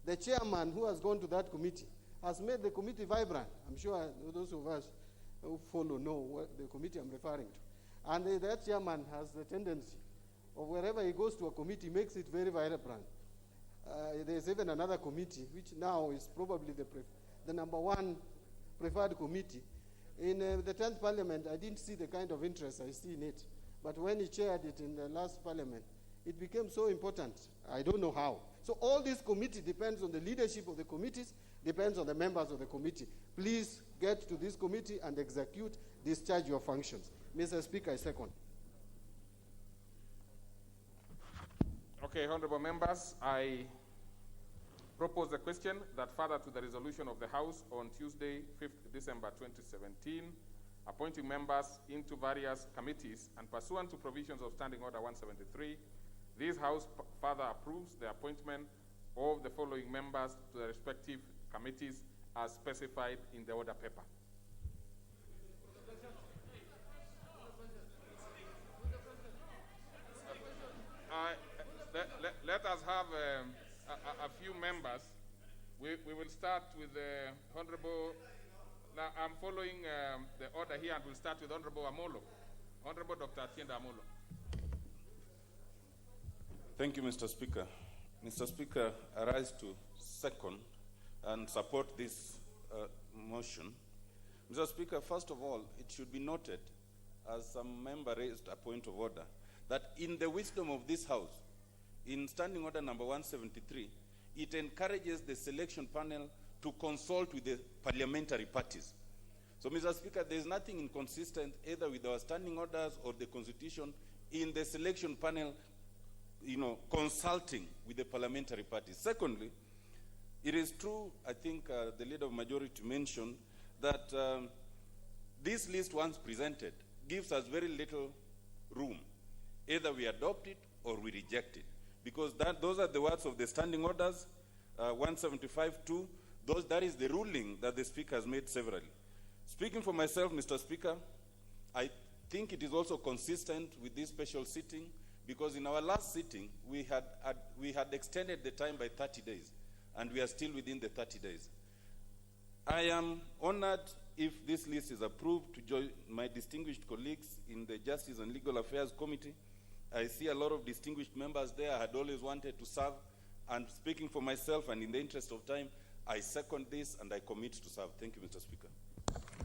The chairman who has gone to that committee has made the committee vibrant. I'm sure those of us who follow know what the committee I'm referring to. And that chairman has the tendency of wherever he goes to a committee, makes it very vibrant. There's even another committee, which now is probably the number one preferred committee. In the 10th Parliament, I didn't see the kind of interest I see in it. But when he chaired it in the last Parliament, it became so important. I don't know how. So all this committee depends on the leadership of the committees, depends on the members of the committee. Please get to this committee and execute, discharge your functions. Mr. Speaker, I second. Okay, honorable members, I propose a question that further to the resolution of the House on Tuesday, 5th December 2017, appointing members into various committees and pursuant to provisions of Standing Order 173, this House further approves the appointment of the following members to the respective committees as specified in the order paper. Let us have a few members. We will start with the Honorable. Now I'm following the order here, and we'll start with Honorable Amolo. Honorable Dr. Atienda Amolo. Thank you, Mr. Speaker. Mr. Speaker, I rise to second and support this motion. Mr. Speaker, first of all, it should be noted, as some member raised a point of order, that in the wisdom of this House, in Standing Order number 173, it encourages the selection panel to consult with the parliamentary parties. So, Mr. Speaker, there is nothing inconsistent either with our standing orders or the Constitution in the selection panel, consulting with the parliamentary parties. Secondly, it is true, I think the leader of majority mentioned, that this list once presented gives us very little room. Either we adopt it or we reject it. Because those are the words of the standing orders, 175.2, that is the ruling that the Speaker has made severally. Speaking for myself, Mr. Speaker, I think it is also consistent with this special sitting, because in our last sitting, we had extended the time by 30 days, and we are still within the 30 days. I am honored if this list is approved to join my distinguished colleagues in the Justice and Legal Affairs Committee. I see a lot of distinguished members there. I had always wanted to serve, and speaking for myself and in the interest of time, I second this and I commit to serve. Thank you, Mr. Speaker.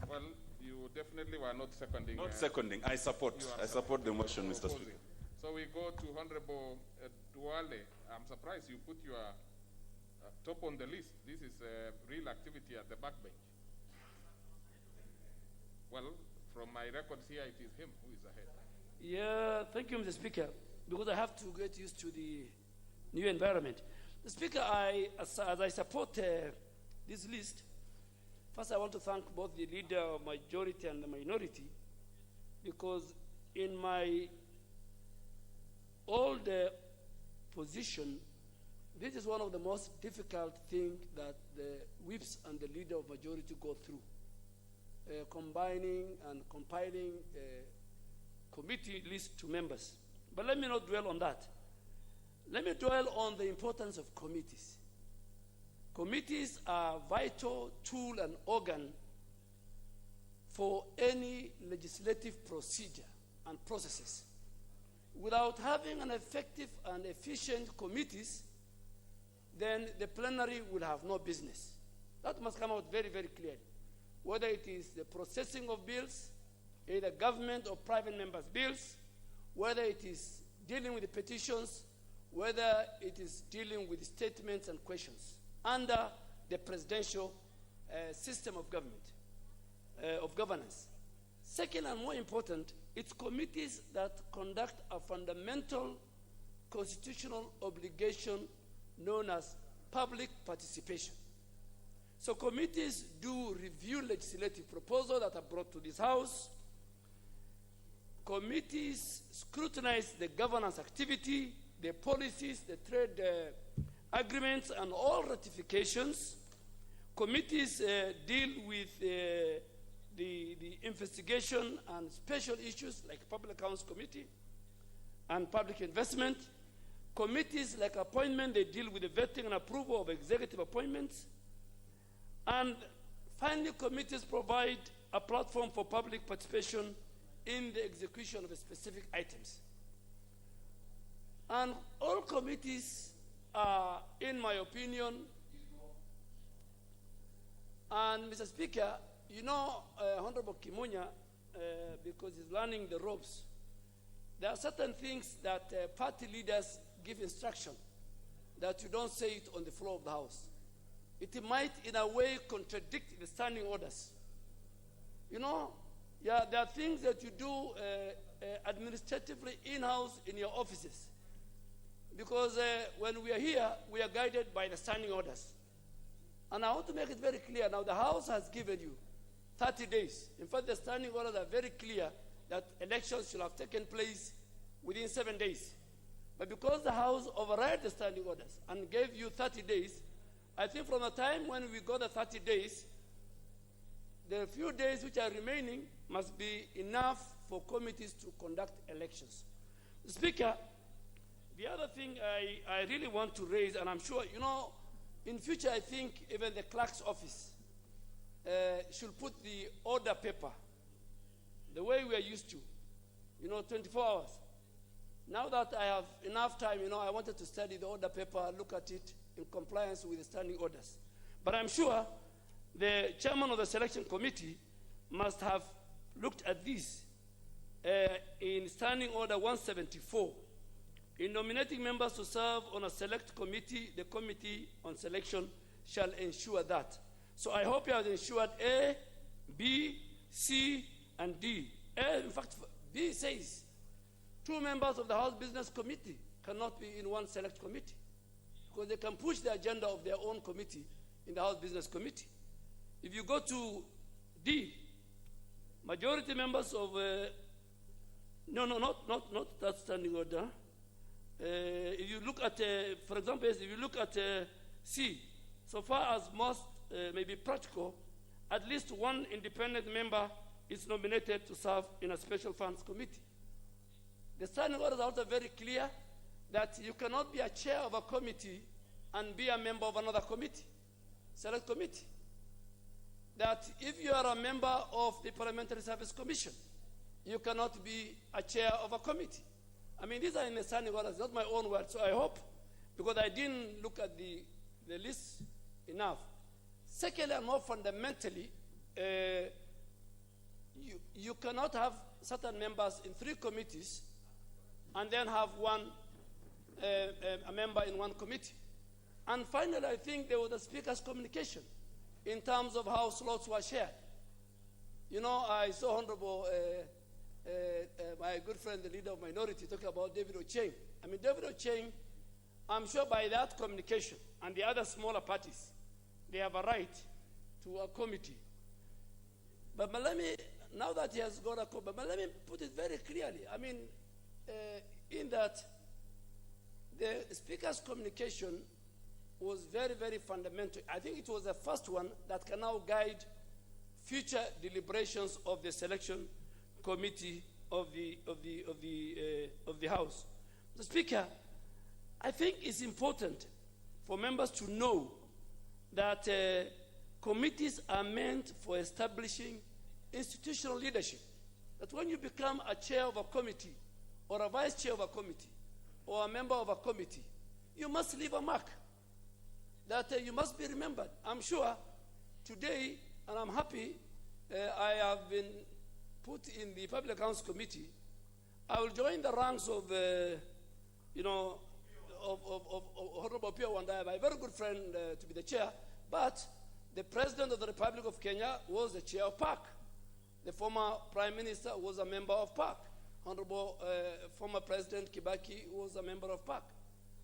Well, you definitely were not seconding. Not seconding. I support the motion, Mr. Speaker. So we go to Honorable Duale. I'm surprised you put your top on the list. This is real activity at the backbench. Well, from my records here, it is him who is ahead. Yeah, thank you, Mr. Speaker, because I have to get used to the new environment. Mr. Speaker, as I support this list, first I want to thank both the leader of majority and the minority, because in my old position, this is one of the most difficult things that the whips and the leader of majority go through, combining and compiling committee list to members. But let me not dwell on that. Let me dwell on the importance of committees. Committees are a vital tool and organ for any legislative procedure and processes. Without having an effective and efficient committees, then the plenary will have no business. That must come out very, very clearly. Whether it is the processing of bills, either government or private members' bills, whether it is dealing with the petitions, whether it is dealing with statements and questions under the presidential system of government, of governance. Second and more important, it's committees that conduct a fundamental constitutional obligation known as public participation. So committees do review legislative proposals that are brought to this House. Committees scrutinize the governance activity, the policies, the trade agreements, and all ratifications. Committees deal with the investigation and special issues like Public Accounts Committee and public investment. Committees like appointment, they deal with the vetting and approval of executive appointments. And finally, committees provide a platform for public participation in the execution of specific items. And all committees are, in my opinion, and Mr. Speaker, you know, Honorable Kimunya, because he's learning the ropes, there are certain things that party leaders give instruction that you don't say it on the floor of the House. It might, in a way, contradict the standing orders. You know, yeah, there are things that you do administratively in-house in your offices. Because when we are here, we are guided by the standing orders. And I want to make it very clear. Now, the House has given you 30 days. In fact, the standing orders are very clear that elections should have taken place within 7 days. But because the House override the standing orders and gave you 30 days, I think from the time when we got the 30 days, the few days which are remaining must be enough for committees to conduct elections. Speaker, the other thing I really want to raise, and I'm sure, you know, in future I think even the clerk's office should put the order paper the way we are used to, you know, 24 hours. Now that I have enough time, you know, I wanted to study the order paper, look at it in compliance with the standing orders. But I'm sure the chairman of the selection committee must have looked at this in standing order 174. In nominating members to serve on a select committee, the committee on selection shall ensure that. So I hope you have ensured A, B, C, and D. In fact, B says 2 members of the House Business Committee cannot be in one select committee because they can push the agenda of their own committee in the House Business Committee. If you go to D, majority members of, not that standing order. If you look at, for example, if you look at C, so far as most may be practical, at least one independent member is nominated to serve in a special funds committee. The standing orders are also very clear that you cannot be a chair of a committee and be a member of another committee, select committee. That if you are a member of the Parliamentary Service Commission, you cannot be a chair of a committee. I mean, these are in the standing orders, not my own words. So I hope, because I didn't look at the list enough. Secondly, and more fundamentally, you cannot have certain members in 3 committees and then have a member in one committee. And finally, I think there was the Speaker's communication in terms of how slots were shared. You know, I saw Honorable, my good friend, the leader of minority, talk about David Ocheng. I mean, David Ocheng, I'm sure by that communication and the other smaller parties, they have a right to a committee. But let me, now that he has got a committee, but let me put it very clearly. I mean, in that the Speaker's communication was very, very fundamental. I think it was the first one that can now guide future deliberations of the selection committee of the House. The Speaker, I think it's important for members to know that committees are meant for establishing institutional leadership. That when you become a chair of a committee or a vice chair of a committee or a member of a committee, you must leave a mark. That you must be remembered. I'm sure today, and I'm happy, I have been put in the Public Accounts Committee. I will join the ranks of, of Honorable Pio Wandai, my very good friend to be the chair, but the President of the Republic of Kenya was the chair of PAC. The former Prime Minister was a member of PAC. Honorable former President Kibaki was a member of PAC.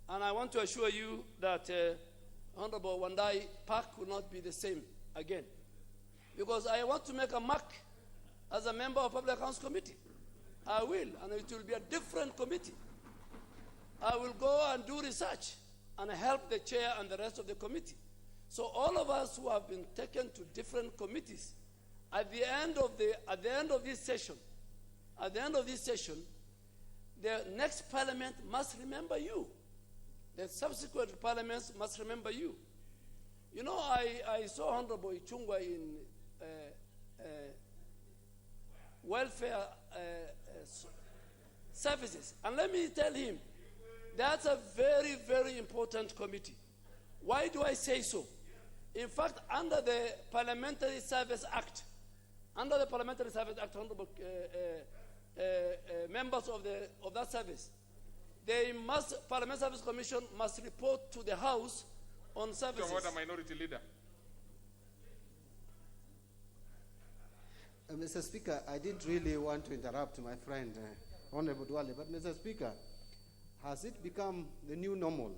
And I want to assure you that Honorable Wandai, PAC will not be the same again. Because I want to make a mark as a member of Public Accounts Committee. I will, and it will be a different committee. I will go and do research and help the chair and the rest of the committee. So all of us who have been taken to different committees, at the end of this session, the next parliament must remember you. The subsequent parliaments must remember you. You know, I saw Honorable Ichungwa in welfare services. And let me tell him, that's a very, very important committee. Why do I say so? In fact, under the Parliamentary Service Act, Honorable members of that service, Parliamentary Service Commission must report to the House on services. Order, Minority Leader. Mr. Speaker, I didn't really want to interrupt my friend, Honorable Dwale, but Mr. Speaker, has it become the new normal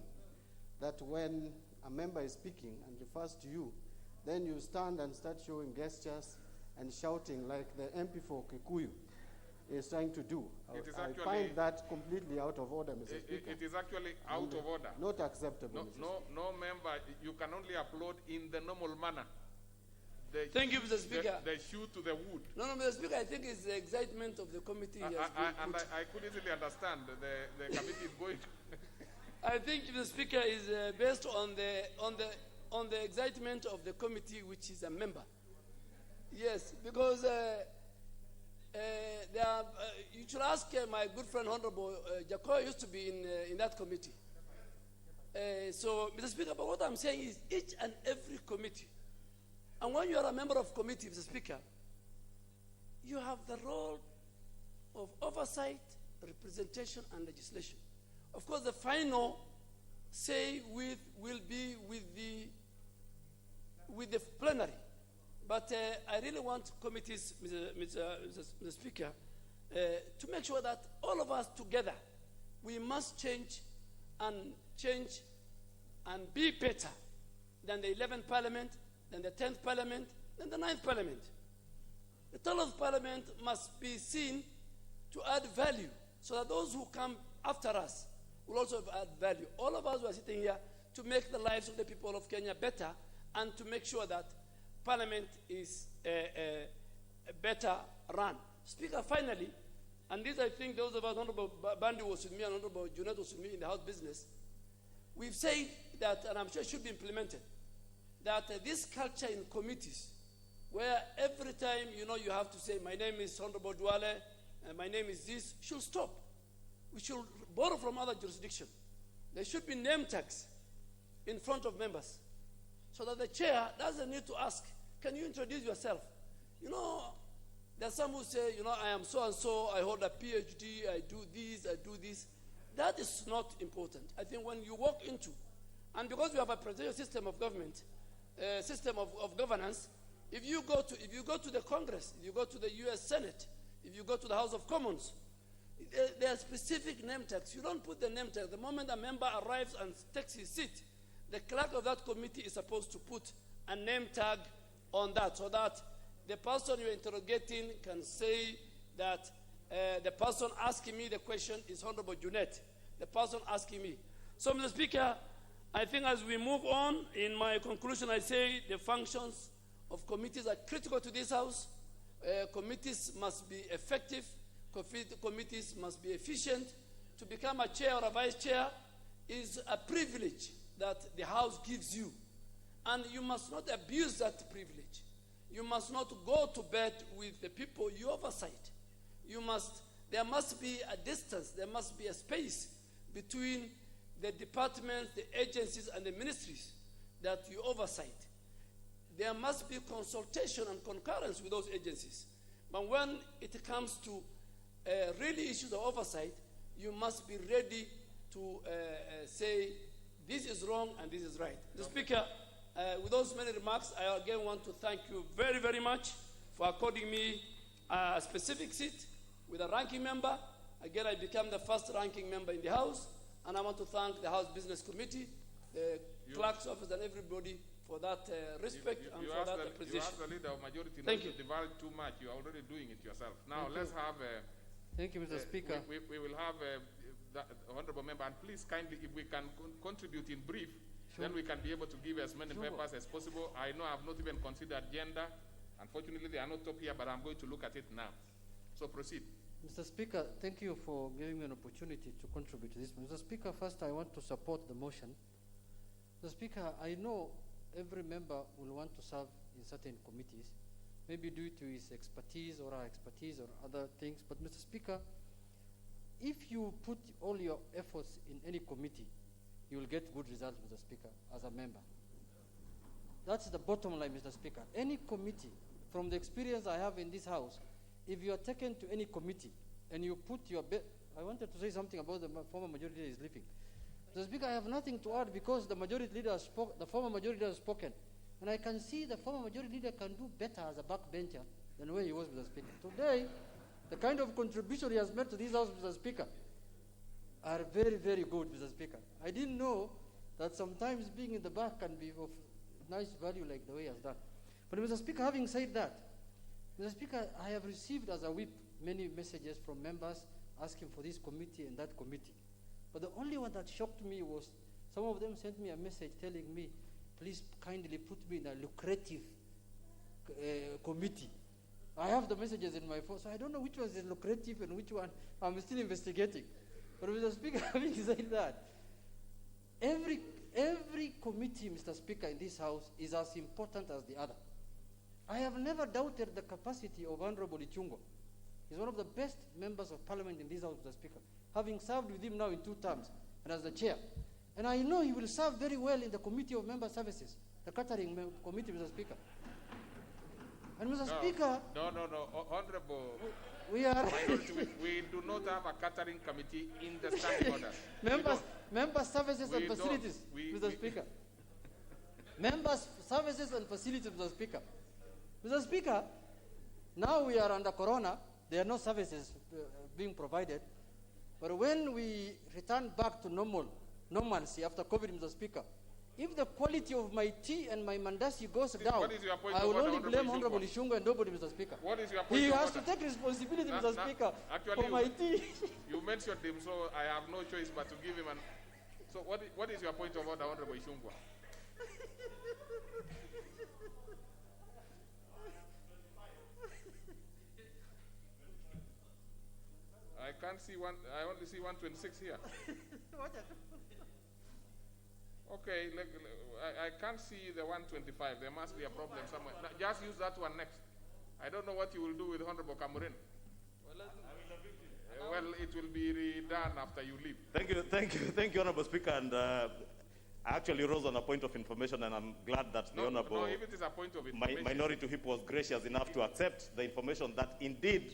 that when a member is speaking and refers to you, then you stand and start showing gestures and shouting like the MP for Kikuyu is trying to do? I find that completely out of order, Mr. Speaker. It is actually out of order. Not acceptable, No member, you can only applaud in the normal manner. Thank you, Mr. Speaker. The shoe to the wood. No, Mr. Speaker, I think it's the excitement of the committee. I could easily understand the committee is going. I think the Speaker is based on the excitement of the committee, which is a member. Yes, because you should ask my good friend Honorable Jacoy used to be in that committee. So, Mr. Speaker, but what I'm saying is each and every committee, and when you are a member of committee, Mr. Speaker, you have the role of oversight, representation, and legislation. Of course, the final say will be with the plenary. But I really want committees, Mr. Speaker, to make sure that all of us together, we must change and be better than the 11th Parliament, than the 10th Parliament, than the 9th Parliament. The 12th Parliament must be seen to add value so that those who come after us will also add value. All of us who are sitting here to make the lives of the people of Kenya better and to make sure that Parliament is better run. Speaker, finally, and this I think those of us, Honorable Bandi was with me and Honorable Junet was with me in the House business, we've said that, and I'm sure it should be implemented, that this culture in committees, where every time you have to say, my name is Honorable Duale, and my name is this, should stop. We should borrow from other jurisdictions. There should be name tags in front of members so that the chair doesn't need to ask, can you introduce yourself? There are some who say, I am so-and-so, I hold a PhD, I do this. That is not important. I think when you walk into, and because we have a presidential system of government, system of governance, if you go to the Congress, if you go to the U.S. Senate, if you go to the House of Commons, there are specific name tags. You don't put the name tag. The moment a member arrives and takes his seat, the clerk of that committee is supposed to put a name tag on that so that the person you're interrogating can say that the person asking me the question is Honorable Junet, the person asking me. So, Mr. Speaker, I think as we move on, in my conclusion, I say the functions of committees are critical to this House. Committees must be effective. Committees must be efficient. To become a chair or a vice chair is a privilege that the House gives you. And you must not abuse that privilege. You must not go to bed with the people you oversight. There must be a distance, there must be a space between the departments, the agencies, and the ministries that you oversight. There must be consultation and concurrence with those agencies. But when it comes to really issues of oversight, you must be ready to say, this is wrong and this is right. The Speaker, with those many remarks, I again want to thank you very, very much for according me a specific seat with a ranking member. Again, I become the first ranking member in the House, and I want to thank the House Business Committee, the clerk's office, and everybody for that respect and for that appreciation. You asked the leader of majority not to divulge too much. You are already doing it yourself. Now, let's have Thank you, Mr. Speaker. We will have the honorable member, and please kindly, if we can contribute in brief, then we can be able to give as many papers as possible. I know I have not even considered gender. Unfortunately, they are not up here, but I'm going to look at it now. So proceed. Mr. Speaker, thank you for giving me an opportunity to contribute to this. Mr. Speaker, first I want to support the motion. Mr. Speaker, I know every member will want to serve in certain committees, maybe due to his expertise or our expertise or other things. But Mr. Speaker, if you put all your efforts in any committee, you will get good results, Mr. Speaker, as a member. That's the bottom line, Mr. Speaker. Any committee, from the experience I have in this House, if you are taken to any committee and you put your I wanted to say something about the former majority leader is leaving. Mr. Speaker, I have nothing to add because the majority leader spoke, the former majority leader has spoken. And I can see the former majority leader can do better as a backbencher than where he was, Mr. Speaker. Today, the kind of contribution he has made to this House, Mr. Speaker, are very, very good, Mr. Speaker. I didn't know that sometimes being in the back can be of nice value like the way he has done. But Mr. Speaker, having said that, Mr. Speaker, I have received as a whip many messages from members asking for this committee and that committee. But the only one that shocked me was some of them sent me a message telling me, please kindly put me in a lucrative committee. I have the messages in my phone, so I don't know which one is lucrative and which one I'm still investigating. But Mr. Speaker, having said that, every committee, Mr. Speaker, in this House is as important as the other. I have never doubted the capacity of Honorable Ichungo. He's one of the best members of Parliament in this House, Mr. Speaker, having served with him now in 2 terms and as the chair. And I know he will serve very well in the Committee of Member Services, the catering committee, Mr. Speaker. And Mr. Speaker... No. Honorable... We are... we do not have a catering committee in the standing order. Member Services and Facilities, Mr. Speaker. Members Services and Facilities, Mr. Speaker. Mr. Speaker, now we are under Corona. There are no services being provided. But when we return back to normalcy after COVID, Mr. Speaker, if the quality of my tea and my mandasi goes down, I will only blame Honorable Ishunga and nobody, Mr. Speaker. What is your point? He has to take responsibility, Mr. Speaker, for my tea. You mentioned him, so I have no choice but to give him an... So what is your point of order, Honorable Ishungwa? I can't see one. I only see 126 here. Okay, I can't see the 125. There must be a problem somewhere. Just use that one next. I don't know what you will do with Honorable Cameron. Well, it will be redone after you leave. Thank you, Honorable Speaker. And I actually rose on a point of information, and I'm glad that the Honorable if it is a point of information. Minority Whip was gracious enough to accept the information that indeed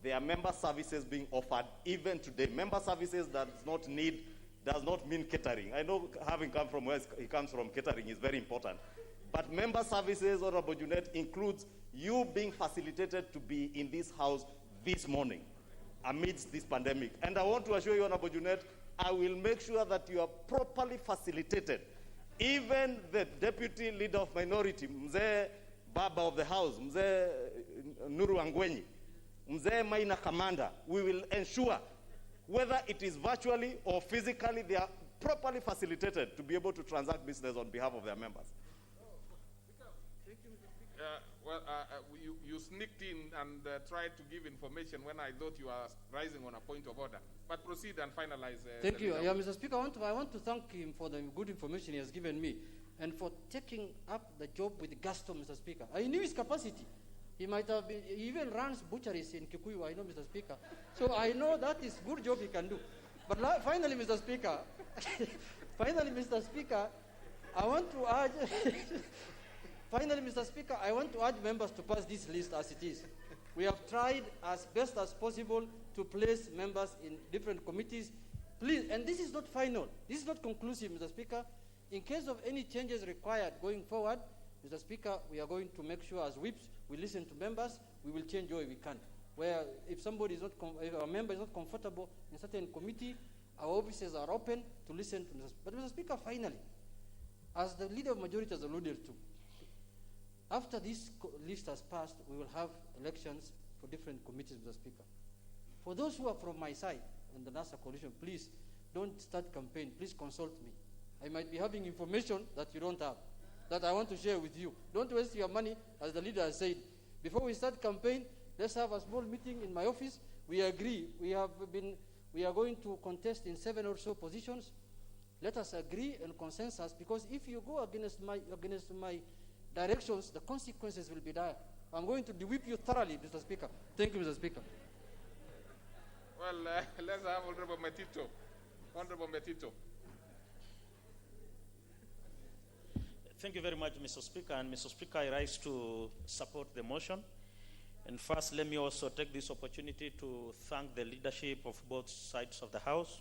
there are member services being offered even today. Member services does not mean catering. I know, having come from where he comes from, catering is very important. But member services, Honorable Junet, includes you being facilitated to be in this house this morning amidst this pandemic. And I want to assure you, Honorable Junet, I will make sure that you are properly facilitated. Even the Deputy Leader of Minority, Mzee Baba of the House, Mzee Nuru Angwenyi, Mzee Maina Kamanda, we will ensure, whether it is virtually or physically, they are properly facilitated to be able to transact business on behalf of their members. You sneaked in and tried to give information when I thought you were rising on a point of order. But proceed and finalize. Thank you. Yeah, Mr. Speaker, I want to thank him for the good information he has given me and for taking up the job with gusto, Mr. Speaker. I knew his capacity. He might have been, he even runs butcheries in Kikuyu, I know, Mr. Speaker. So I know that is good job he can do. But finally, Mr. Speaker, I want to urge, finally, Mr. Speaker, I want to urge members to pass this list as it is. We have tried as best as possible to place members in different committees. Please, and this is not final. This is not conclusive, Mr. Speaker. In case of any changes required going forward, Mr. Speaker, we are going to make sure as whips, we listen to members, we will change where we can. Where if somebody is not, if a member is not comfortable in a certain committee, our offices are open to listen to Mr. But Mr. Speaker, finally, as the leader of majority has alluded to, after this list has passed, we will have elections for different committees, Mr. Speaker. For those who are from my side and the NASA coalition, please don't start campaign. Please consult me. I might be having information that you don't have, that I want to share with you. Don't waste your money, as the leader has said. Before we start campaign, let's have a small meeting in my office. We agree. We are going to contest in 7 or so positions. Let us agree and consensus, because if you go against my directions, the consequences will be dire. I'm going to whip you thoroughly, Mr. Speaker. Thank you, Mr. Speaker. Well, let's have Honorable Metito. Honorable Metito. Thank you very much, Mr. Speaker. And Mr. Speaker, I rise to support the motion. And first, let me also take this opportunity to thank the leadership of both sides of the House,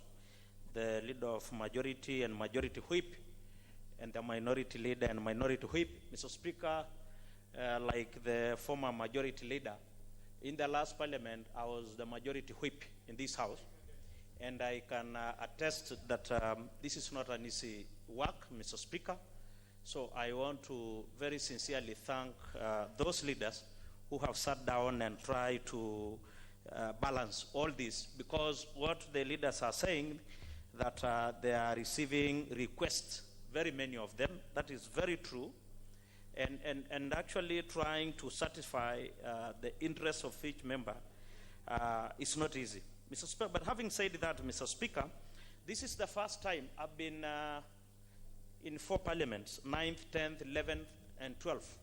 the leader of majority and majority whip, and the minority leader and minority whip. Mr. Speaker, like the former majority leader, in the last parliament, I was the majority whip in this House. And I can attest that this is not an easy work, Mr. Speaker. So I want to very sincerely thank those leaders who have sat down and tried to balance all this, because what the leaders are saying, that they are receiving requests, very many of them, that is very true, and actually trying to satisfy the interests of each member is not easy. Mr. Speaker, but having said that, Mr. Speaker, this is the first time I've been in 4 parliaments, 9th, 10th, 11th, and 12th.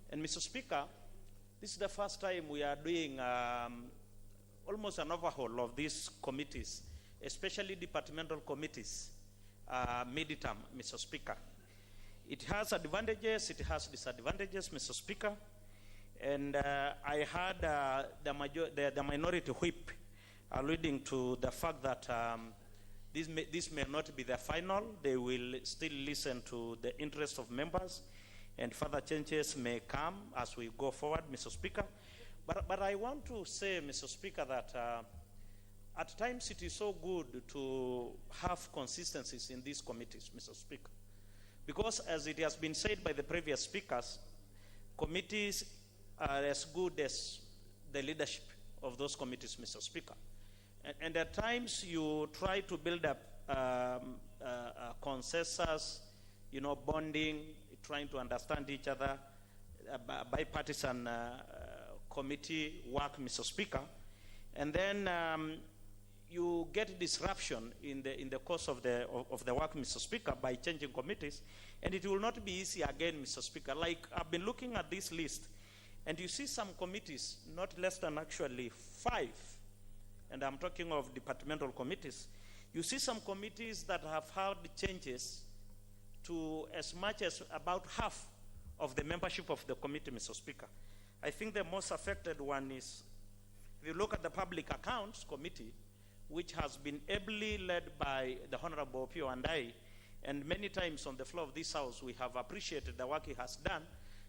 And Mr. Speaker, this is the first time we are doing almost an overhaul of these committees, especially departmental committees, mid-term, Mr. Speaker. It has advantages, it has disadvantages, Mr. Speaker. And I heard the minority whip alluding to the fact that this may not be the final. They will still listen to the interests of members, and further changes may come as we go forward, Mr. Speaker. But I want to say, Mr. Speaker, that at times it is so good to have consistencies in these committees, Mr. Speaker. Because as it has been said by the previous speakers, committees are as good as the leadership of those committees, Mr. Speaker. And at times you try to build up consensus, bonding, trying to understand each other, bipartisan committee work, Mr. Speaker. And then you get disruption in the course of the work, Mr. Speaker, by changing committees, and it will not be easy again, Mr. Speaker. Like, I've been looking at this list, and you see some committees, not less than actually 5, and I'm talking of departmental committees. You see some committees that have had changes to as much as about half of the membership of the committee, Mr. Speaker. I think the most affected one is, if you look at the Public Accounts Committee, which has been ably led by the Honorable Pio and I, and many times on the floor of this House, we have appreciated the work he has done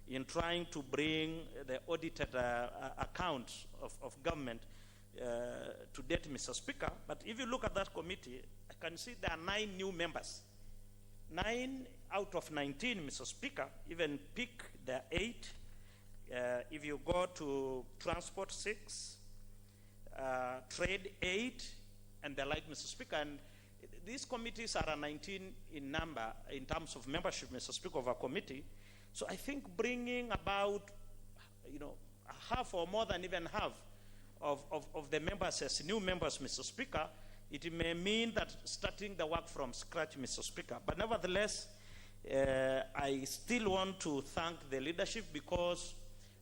in trying to bring the audited accounts of government to date, Mr. Speaker. But if you look at that committee, I can see there are 9 new members. 9 out of 19, Mr. Speaker, even pick the 8. If you go to transport, 6, trade, 8, and the like, Mr. Speaker. And these committees are 19 in number in terms of membership, Mr. Speaker, of a committee. So I think bringing about, half or more than even half of the members as new members, Mr. Speaker, it may mean that starting the work from scratch, Mr. Speaker. But nevertheless, I still want to thank the leadership, because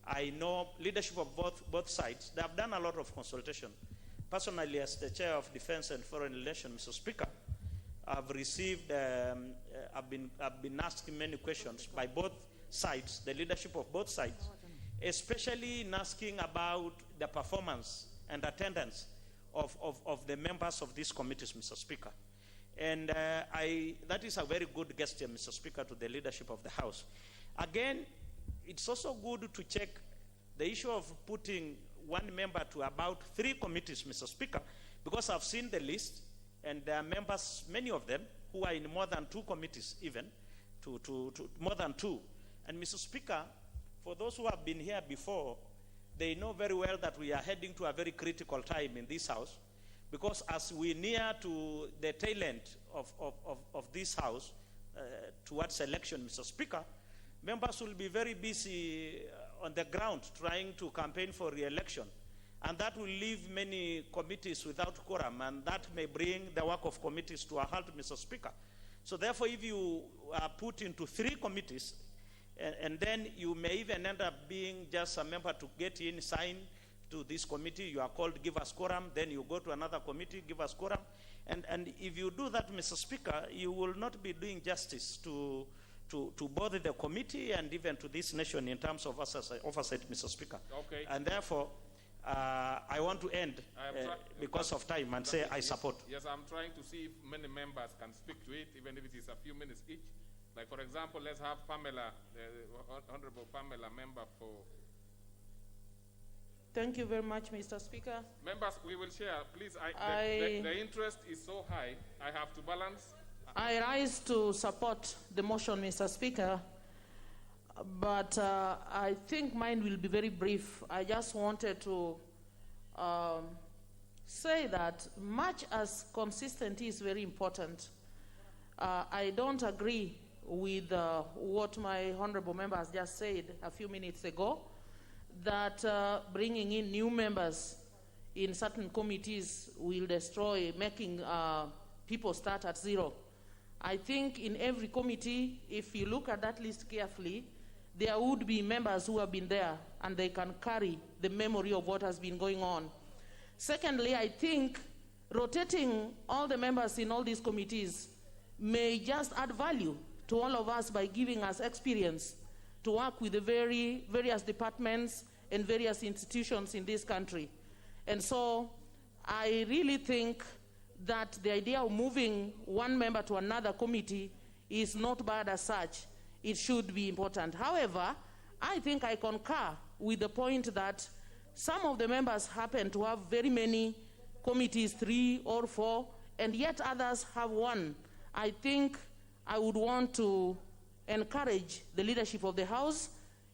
I know leadership of both sides. They have done a lot of consultation. Personally, as the Chair of Defense and Foreign Relations, Mr. Speaker, I've received, I've been asking many questions by both sides, the leadership of both sides, especially in asking about the performance and attendance of the members of these committees, Mr. Speaker. And that is a very good gesture, Mr. Speaker, to the leadership of the House. Again, it's also good to check the issue of putting one member to about 3 committees, Mr. Speaker, because I've seen the list, and there are members, many of them, who are in more than 2 committees, even, to more than 2. And Mr. Speaker, for those who have been here before, they know very well that we are heading to a very critical time in this House, because as we near to the tail end of this House, towards election, Mr. Speaker, members will be very busy on the ground trying to campaign for re-election. And that will leave many committees without quorum, and that may bring the work of committees to a halt, Mr. Speaker. So therefore, if you are put into 3 committees, and then you may even end up being just a member to get in, sign to this committee, you are called, give us quorum, then you go to another committee, give us quorum. And if you do that, Mr. Speaker, you will not be doing justice to both the committee and even to this nation in terms of oversight, Mr. Speaker. Okay. And therefore, I want to end because of time and say I support. Yes, I'm trying to see if many members can speak to it, even if it is a few minutes each. Like, for example, let's have Pamela, Honorable Pamela, member for... Thank you very much, Mr. Speaker. Members, we will share. Please, the interest is so high, I have to balance. I rise to support the motion, Mr. Speaker, but I think mine will be very brief. I just wanted to say that much as consistency is very important, I don't agree with what my honorable member has just said a few minutes ago, that bringing in new members in certain committees will destroy, making people start at 0. I think in every committee, if you look at that list carefully, there would be members who have been there and they can carry the memory of what has been going on. Secondly, I think rotating all the members in all these committees may just add value to all of us by giving us experience to work with the various departments and various institutions in this country. And so I really think that the idea of moving one member to another committee is not bad as such. It should be important. However, I think I concur with the point that some of the members happen to have very many committees, 3 or 4, and yet others have 1. I think I would want to encourage the leadership of the House,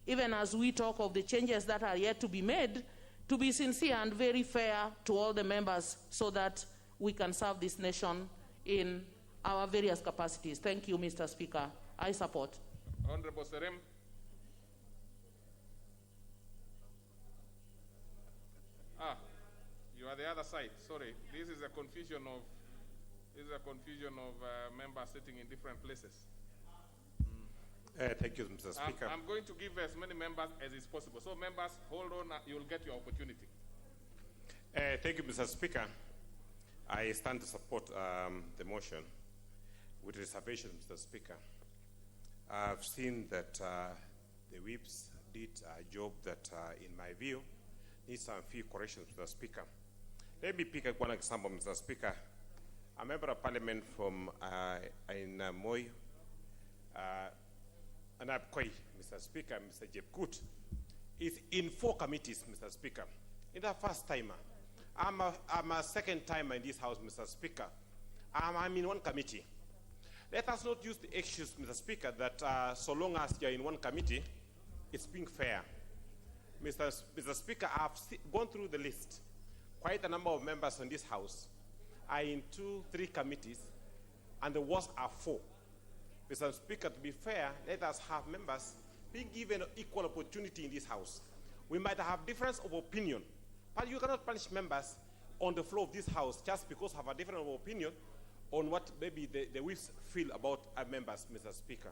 even as we talk of the changes that are yet to be made, to be sincere and very fair to all the members so that we can serve this nation in our various capacities. Thank you, Mr. Speaker. I support. Honorable Serem. You are the other side. Sorry, this is a confusion of members sitting in different places. Thank you, Mr. Speaker. I'm going to give as many members as is possible. So members, hold on, you'll get your opportunity. Thank you, Mr. Speaker. I stand to support the motion with reservation, Mr. Speaker. I've seen that the whips did a job that, in my view, needs some few corrections, Mr. Speaker. Let me pick one example, Mr. Speaker. A member of parliament from in Moi, Anabkoi, Mr. Speaker, Mr. Jepkut, is in 4 committees, Mr. Speaker. In the first timer. I'm a second timer in this house, Mr. Speaker. I'm in 1 committee. Let us not use the excuse, Mr. Speaker, that so long as you're in 1 committee, it's being fair. Mr. Speaker, I've gone through the list. Quite a number of members in this house are in 2, 3 committees, and the worst are 4. Mr. Speaker, to be fair, let us have members being given equal opportunity in this house. We might have difference of opinion, but you cannot punish members on the floor of this house just because have a different opinion on what maybe the whips feel about our members, Mr. Speaker.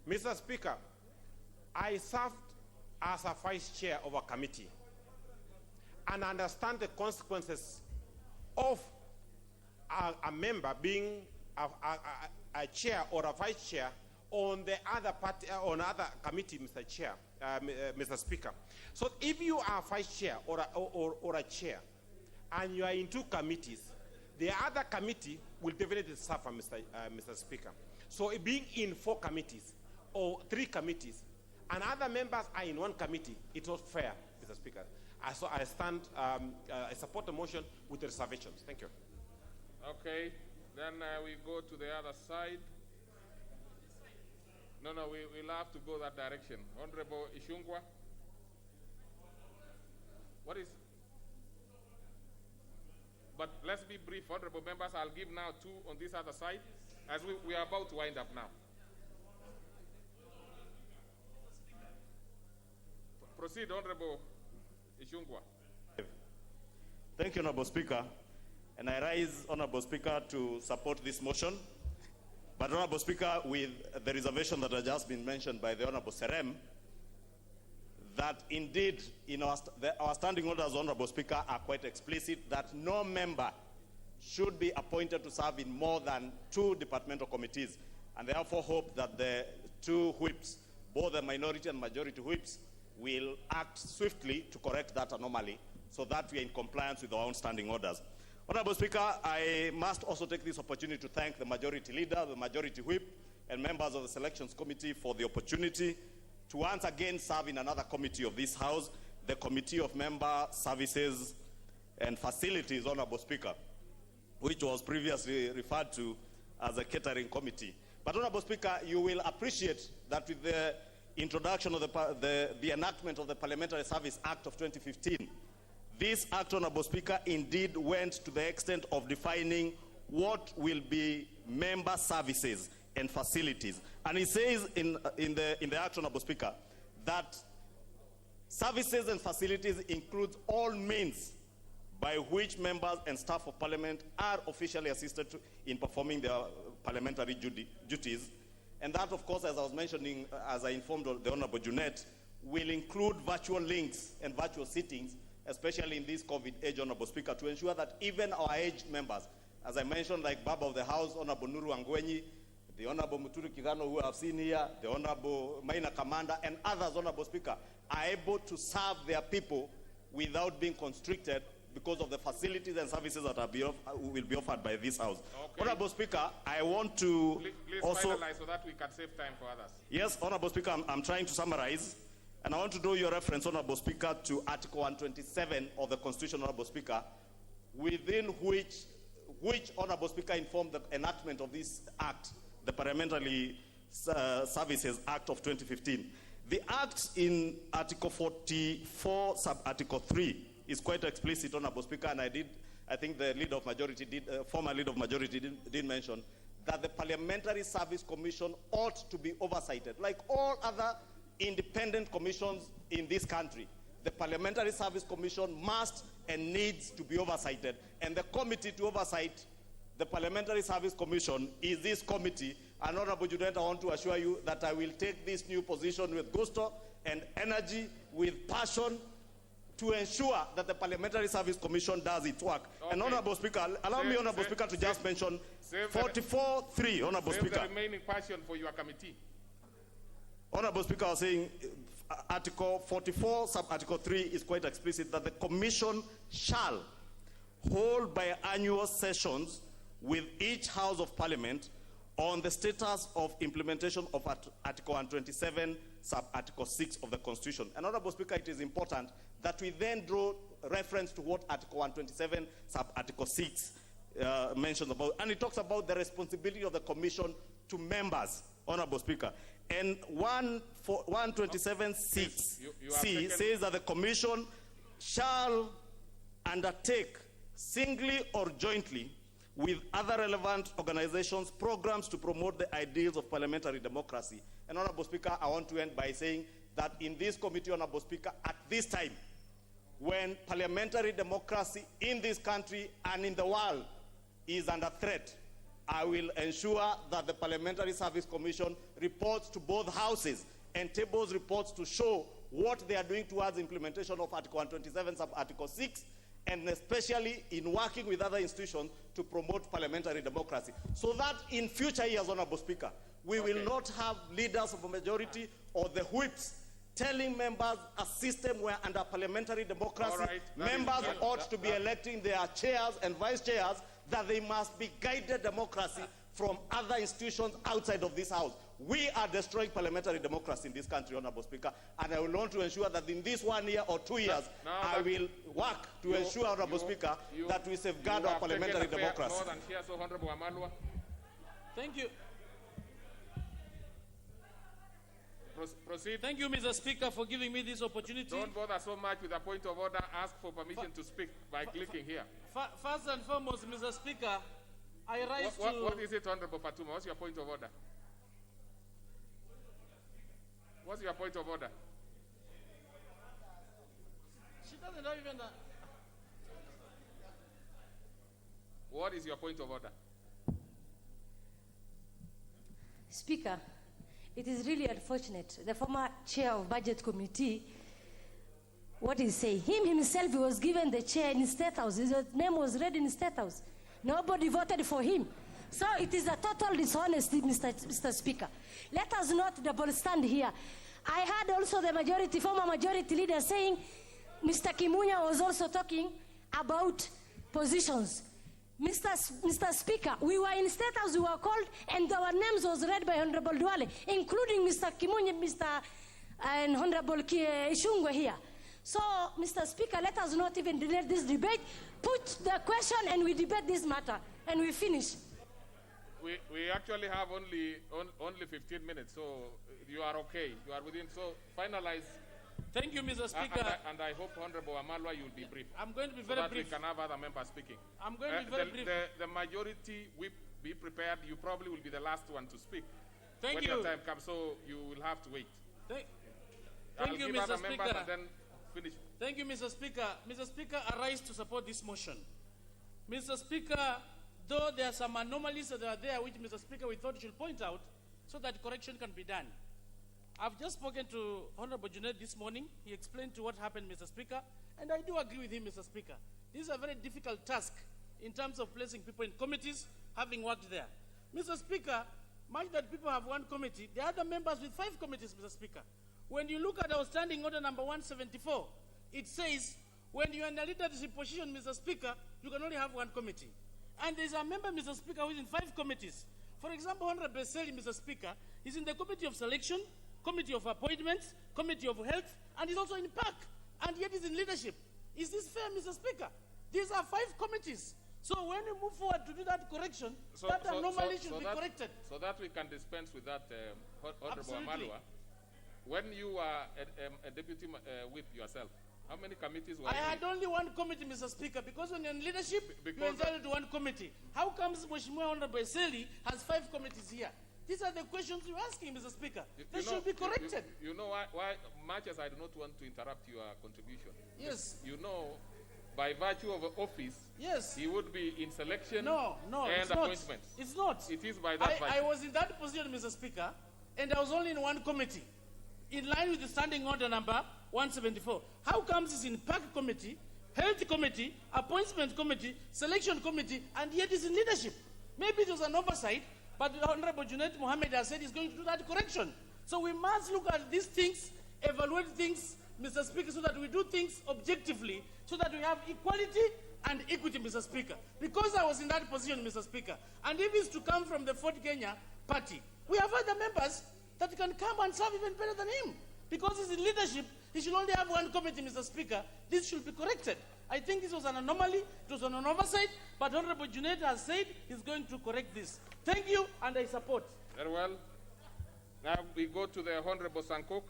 Mr. Speaker, I served as a vice chair of a committee and understand the consequences of a member being a chair or a vice chair on the other party, on other committee, Mr. Chair, Mr. Speaker. So if you are vice chair or a chair and you are in 2 committees, the other committee will definitely suffer, Mr. Speaker. So being in 4 committees or 3 committees and other members are in 1 committee, it's not fair, Mr. Speaker. So I stand, I support the motion with reservations. Thank you. Okay, then we go to the other side. No, we'll have to go that direction. Honorable Ishungwa. What is? But let's be brief, honorable members. I'll give now 2 on this other side, as we are about to wind up now. Proceed, Honorable Ishungwa. Thank you, Honorable Speaker. And I rise, Honorable Speaker, to support this motion. But, Honorable Speaker, with the reservation that has just been mentioned by the Honorable Serem, that indeed, in our standing orders, Honorable Speaker, are quite explicit that no member should be appointed to serve in more than 2 departmental committees, and therefore hope that the 2 whips, both the minority and majority whips, will act swiftly to correct that anomaly so that we are in compliance with our own standing orders. Honorable Speaker, I must also take this opportunity to thank the majority leader, the majority whip, and members of the selections committee for the opportunity to once again serve in another committee of this House, the Committee of Member Services and Facilities, Honorable Speaker, which was previously referred to as a catering committee. But, Honorable Speaker, you will appreciate that with the introduction of the enactment of the Parliamentary Service Act of 2015, this act, Honorable Speaker, indeed went to the extent of defining what will be member services and facilities. And it says in the act, Honorable Speaker, that services and facilities include all means by which members and staff of Parliament are officially assisted in performing their parliamentary duties. And that, of course, as I was mentioning, as I informed the Honorable Junet, will include virtual links and virtual sittings, especially in this COVID age, Honorable Speaker, to ensure that even our aged members, as I mentioned, like Baba of the House, Honorable Nuru Angwenyi, the Honorable Muturi Kigano, who I've seen here, the Honorable Maina Kamanda, and others, Honorable Speaker, are able to serve their people without being constricted because of the facilities and services that will be offered by this House. Okay. Honorable Speaker, I want to please also finalize so that we can save time for others. Yes, Honorable Speaker, I'm trying to summarize. And I want to draw your reference, Honorable Speaker, to Article 127 of the Constitution, Honorable Speaker, within which Honorable Speaker informed the enactment of this Act, the Parliamentary Services Act of 2015. The Act in Article 44, Sub-Article 3, is quite explicit, Honorable Speaker, and I think the leader of majority former leader of majority did mention that the Parliamentary Service Commission ought to be oversighted. Like all other independent commissions in this country, the Parliamentary Service Commission must and needs to be oversighted. And the committee to oversight the Parliamentary Service Commission is this committee. And Honorable Junet, I want to assure you that I will take this new position with gusto and energy, with passion, to ensure that the Parliamentary Service Commission does its work. Okay. And Honorable Speaker, allow me, Honorable Speaker, to just mention 44.3, Honorable Speaker. Save the remaining passion for your committee. Honorable Speaker, I was saying Article 44, sub-Article 3 is quite explicit that the Commission shall hold biannual sessions with each House of Parliament on the status of implementation of Article 127, sub-Article 6 of the Constitution. And Honorable Speaker, it is important that we then draw reference to what Article 127, sub-Article 6 mentions about. And it talks about the responsibility of the Commission to members, Honorable Speaker. And 127.6c says that the Commission shall undertake singly or jointly with other relevant organizations programs to promote the ideals of parliamentary democracy. And Honorable Speaker, I want to end by saying that in this committee, Honorable Speaker, at this time, when parliamentary democracy in this country and in the world is under threat, I will ensure that the Parliamentary Service Commission reports to both houses and tables reports to show what they are doing towards implementation of Article 127, sub-Article 6, and especially in working with other institutions to promote parliamentary democracy. So that in future years, Honorable Speaker, we will not have leaders of a majority or the whips telling members a system where under parliamentary democracy, members ought to be electing their chairs and vice chairs, that they must be guided democracy from other institutions outside of this House. We are destroying parliamentary democracy in this country, Honorable Speaker, and I will want to ensure that in this 1 year or 2 years, I will work to ensure, Honorable Speaker, that we safeguard our parliamentary democracy. More than here, so Honorable Amalwa. Thank you. Proceed. Thank you, Mr. Speaker, for giving me this opportunity. Don't bother so much with a point of order. Ask for permission to speak by clicking here. First and foremost, Mr. Speaker, I rise to... What is it, Honorable Fatuma? What's your point of order? What's your point of order? She doesn't know even that. What is your point of order? Speaker, it is really unfortunate. The former chair of Budget Committee, what he say? Him himself was given the chair in State House. His name was read in State House. Nobody voted for him. So it is a total dishonesty, Mr. Speaker. Let us not double stand here. I heard also the former majority leader saying, Mr. Kimunya was also talking about positions. Mr. Speaker, we were in State House, we were called, and our names was read by Honorable Duale, including Mr. Kimunya, and Honorable Ishungwe here. So, Mr. Speaker, let us not even delay this debate. Put the question and we debate this matter, and we finish. We actually have only 15 minutes, so you are okay. You are within, so finalize. Thank you, Mr. Speaker. And I hope, Honorable Amalwa, you will be brief. I'm going to be so very that brief. we can have other members speaking. I'm going to be very brief. The majority, be prepared. You probably will be the last one to speak. Thank you. When your time comes, so you will have to wait. Thank you, Mr. Speaker. And then finish. Thank you, Mr. Speaker. Mr. Speaker, I rise to support this motion. Mr. Speaker, though there are some anomalies that are there, which Mr. Speaker, we thought you should point out, so that correction can be done. I've just spoken to Honorable Junaid this morning. He explained to what happened, Mr. Speaker, and I do agree with him, Mr. Speaker. This is a very difficult task in terms of placing people in committees, having worked there. Mr. Speaker, much that people have one committee, there are other members with 5 committees, Mr. Speaker. When you look at our standing order number 174, it says, when you are in a leadership position, Mr. Speaker, you can only have 1 committee. And there's a member, Mr. Speaker, who is in 5 committees. For example, Honorable Seli, Mr. Speaker, is in the Committee of Selection, Committee of Appointments, Committee of Health, and he's also in PAC, and yet he's in leadership. Is this fair, Mr. Speaker? These are 5 committees. So when we move forward to do that correction, that anomaly should be corrected. So that we can dispense with that, Honorable Amalwa. When you are a deputy whip yourself, How many committees were I you had in? only one committee, Mr. Speaker, because when you're in leadership, Because you're entitled to one committee. How comes Mheshimiwa Honorable Eseli has 5 committees here? These are the questions you're asking, Mr. Speaker. They should be corrected. You know why, much as I do not want to interrupt your contribution. Yes. You know, by virtue of office, yes, he would be in selection no, and it's appointments. Not. It's not. It is by that I virtue. was in that position, Mr. Speaker, and I was only in one committee, in line with the standing order number 174. How comes it's in Park Committee, Health Committee, Appointment Committee, Selection Committee, and yet it's in leadership? Maybe it was an oversight, but the Honorable Junaid Mohammed has said he's going to do that correction. So we must look at these things, evaluate things, Mr. Speaker, so that we do things objectively, so that we have equality and equity, Mr. Speaker. Because I was in that position, Mr. Speaker, and if it's to come from the Fort Kenya party, we have other members that can come and serve even better than him. Because he's in leadership, he should only have one committee, Mr. Speaker. This should be corrected. I think this was an anomaly, it was an oversight, but Honorable Junaid has said he's going to correct this. Thank you, and I support. Very well. Now we go to the Honorable Sankok.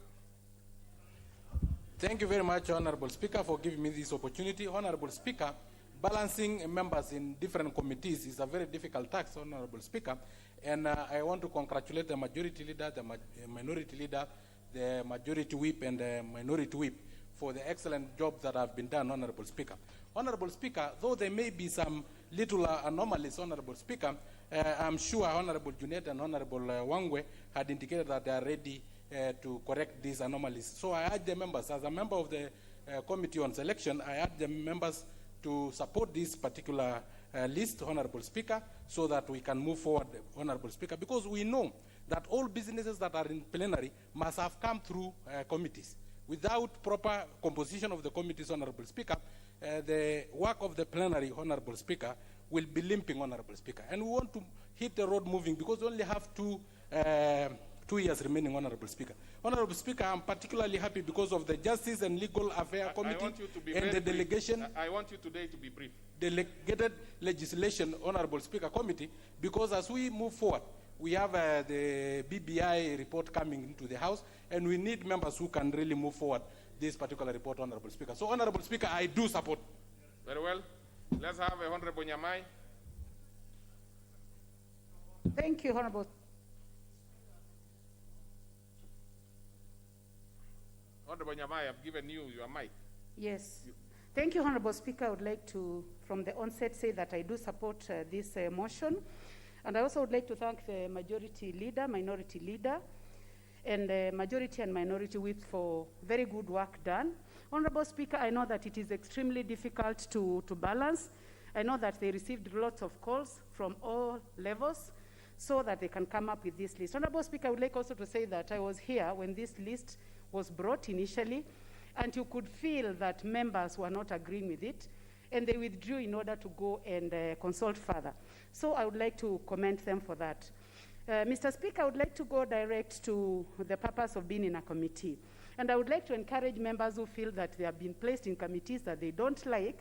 Thank you very much, Honorable Speaker, for giving me this opportunity. Honorable Speaker, balancing members in different committees is a very difficult task, Honorable Speaker, and I want to congratulate the majority leader, the minority leader, the majority whip, and the minority whip for the excellent job that have been done, Honorable Speaker. Honorable Speaker, though there may be some little anomalies, Honorable Speaker, I'm sure Honorable Junaid and Honorable Wangwe had indicated that they are ready to correct these anomalies. So I urge the members, as a member of the Committee on Selection, I urge the members to support this particular list, Honorable Speaker, so that we can move forward, Honorable Speaker, because we know that all businesses that are in plenary must have come through committees. Without proper composition of the committees, Honorable Speaker, the work of the plenary, Honorable Speaker, will be limping, Honorable Speaker. And we want to hit the road moving because we only have 2 years remaining, Honorable Speaker. Honorable Speaker, I'm particularly happy because of the Justice and Legal Affairs Committee and the delegation. I want you today to be brief. Delegated Legislation, Honorable Speaker Committee, because as we move forward, we have the BBI report coming into the House, and we need members who can really move forward this particular report, Honorable Speaker. So, Honorable Speaker, I do support. Very well. Let's have Honorable Nyamai. Thank you, Honorable. Honorable Nyamai, I've given you your mic. Yes. Thank you, Honorable Speaker. I would like to, from the onset, say that I do support this motion. And I also would like to thank the majority leader, minority leader, and the majority and minority whip for very good work done. Honorable Speaker, I know that it is extremely difficult to balance. I know that they received lots of calls from all levels so that they can come up with this list. Honorable Speaker, I would like also to say that I was here when this list was brought initially, and you could feel that members were not agreeing with it, and they withdrew in order to go and consult further. So I would like to commend them for that. Mr. Speaker, I would like to go direct to the purpose of being in a committee. And I would like to encourage members who feel that they have been placed in committees that they don't like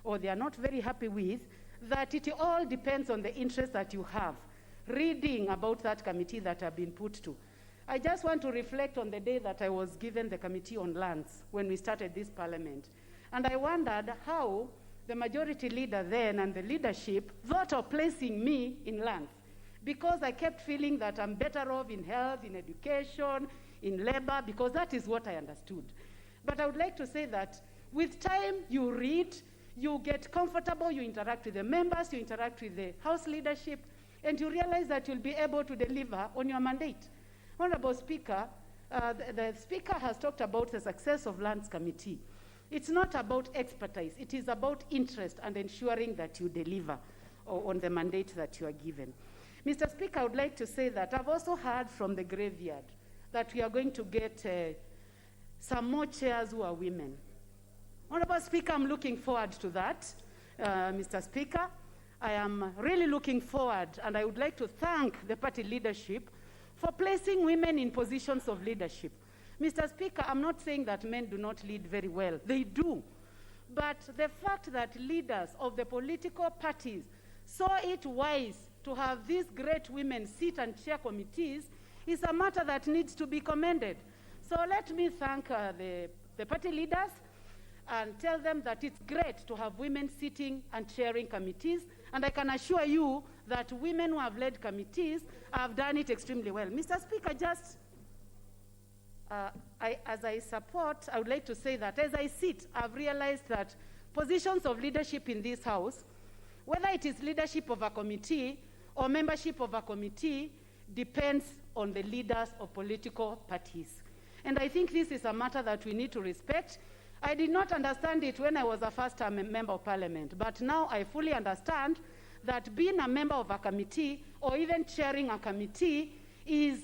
or they are not very happy with, that it all depends on the interest that you have, reading about that committee that have been put to. I just want to reflect on the day that I was given the Committee on Lands when we started this parliament. And I wondered how the majority leader then and the leadership thought of placing me in lands, because I kept feeling that I'm better off in health, in education, in labor, because that is what I understood. But I would like to say that with time, you read, you get comfortable, you interact with the members, you interact with the House leadership, and you realize that you'll be able to deliver on your mandate. Honorable Speaker, the Speaker has talked about the success of Lands Committee. It's not about expertise. It is about interest and ensuring that you deliver on the mandate that you are given. Mr. Speaker, I would like to say that I've also heard from the graveyard that we are going to get some more chairs who are women. Honorable Speaker, I'm looking forward to that. Mr. Speaker, I am really looking forward, and I would like to thank the party leadership for placing women in positions of leadership. Mr. Speaker, I'm not saying that men do not lead very well. They do. But the fact that leaders of the political parties saw it wise to have these great women sit and chair committees is a matter that needs to be commended. So let me thank the party leaders. and tell them that it's great to have women sitting and chairing committees. And I can assure you that women who have led committees have done it extremely well. Mr. Speaker, as I would like to say that as I sit, I've realized that positions of leadership in this House, whether it is leadership of a committee or membership of a committee, depends on the leaders of political parties. And I think this is a matter that we need to respect. I did not understand it when I was a first-time member of parliament, but now I fully understand that being a member of a committee or even chairing a committee is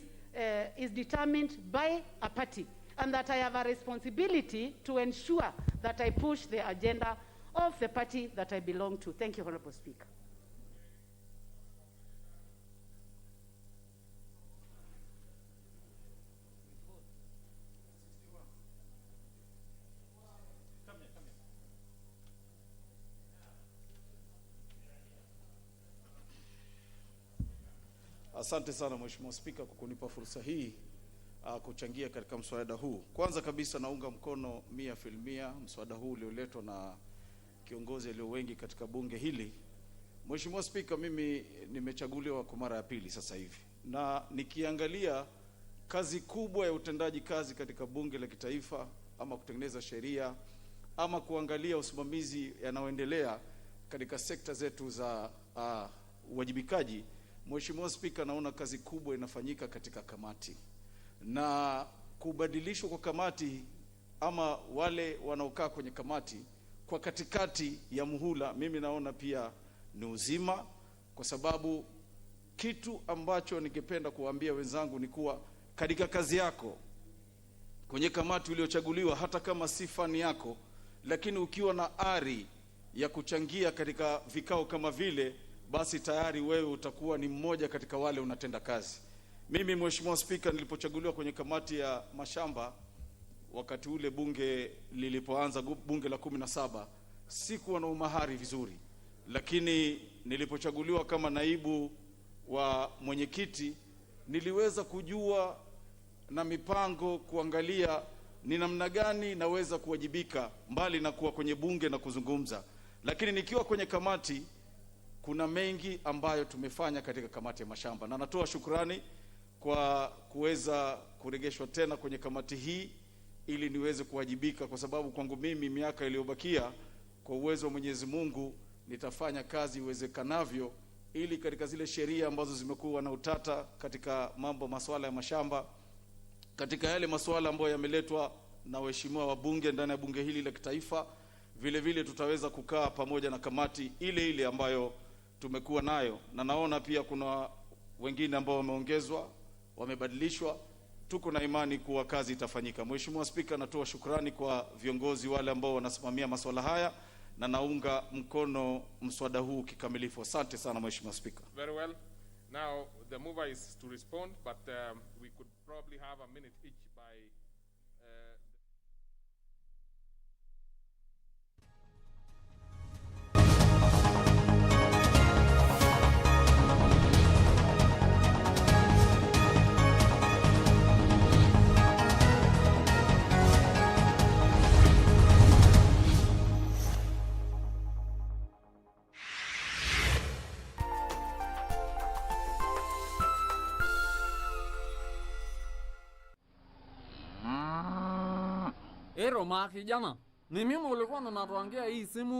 determined by a party, and that I have a responsibility to ensure that I push the agenda of the party that I belong to. Thank you, Honorable Speaker. Asante sana Mheshimiwa Spika kwa kunipa fursa hii kuchangia katika mswada huu. Kwanza kabisa naunga mkono 100% mswada huu ulioletwa na kiongozi aliyo wengi katika bunge hili. Mheshimiwa Spika, mimi nimechaguliwa kwa mara ya pili sasa hivi, na nikiangalia kazi kubwa ya utendaji kazi katika bunge la kitaifa, ama kutengeneza sheria, ama kuangalia usimamizi yanayoendelea katika sekta zetu za uwajibikaji, Mheshimiwa Spika, naona kazi kubwa inafanyika katika kamati, na kubadilishwa kwa kamati ama wale wanaokaa kwenye kamati kwa katikati ya muhula, mimi naona pia ni uzima, kwa sababu kitu ambacho ningependa kuwaambia wenzangu ni kuwa katika kazi yako kwenye kamati uliochaguliwa, hata kama si fani yako, lakini ukiwa na ari ya kuchangia katika vikao kama vile, basi tayari wewe utakuwa ni mmoja katika wale unatenda kazi. Mimi Mheshimiwa Spika, nilipochaguliwa kwenye kamati ya mashamba wakati ule bunge lilipoanza, bunge la 17, sikuwa na umahari vizuri, lakini nilipochaguliwa kama naibu wa mwenyekiti niliweza kujua na mipango kuangalia ni namna gani naweza kuwajibika mbali na kuwa kwenye bunge na kuzungumza. Lakini nikiwa kwenye kamati kuna mengi ambayo tumefanya katika kamati ya mashamba, na natoa shukrani kwa kuweza kuregeshwa tena kwenye kamati hii ili niweze kuwajibika, kwa sababu kwangu mimi miaka iliyobakia, kwa uwezo wa Mwenyezi Mungu, nitafanya kazi iwezekanavyo ili katika zile sheria ambazo zimekuwa na utata katika masuala ya mashamba, katika yale masuala ambayo yameletwa na waheshimiwa wabunge ndani ya bunge hili la kitaifa, vile vile tutaweza kukaa pamoja na kamati ile ile ambayo tumekuwa nayo. Na naona pia kuna wengine ambao wameongezwa, wamebadilishwa. Tuko na imani kuwa kazi itafanyika. Mheshimiwa Spika, natoa shukrani kwa viongozi wale ambao wanasimamia masuala haya, na naunga mkono mswada huu kikamilifu. Asante sana Mheshimiwa Spika. Very well. Now the mover is to respond, but we could probably have a minute each by Roma kijana, ni mimi ulikuwa unatuangia hii simu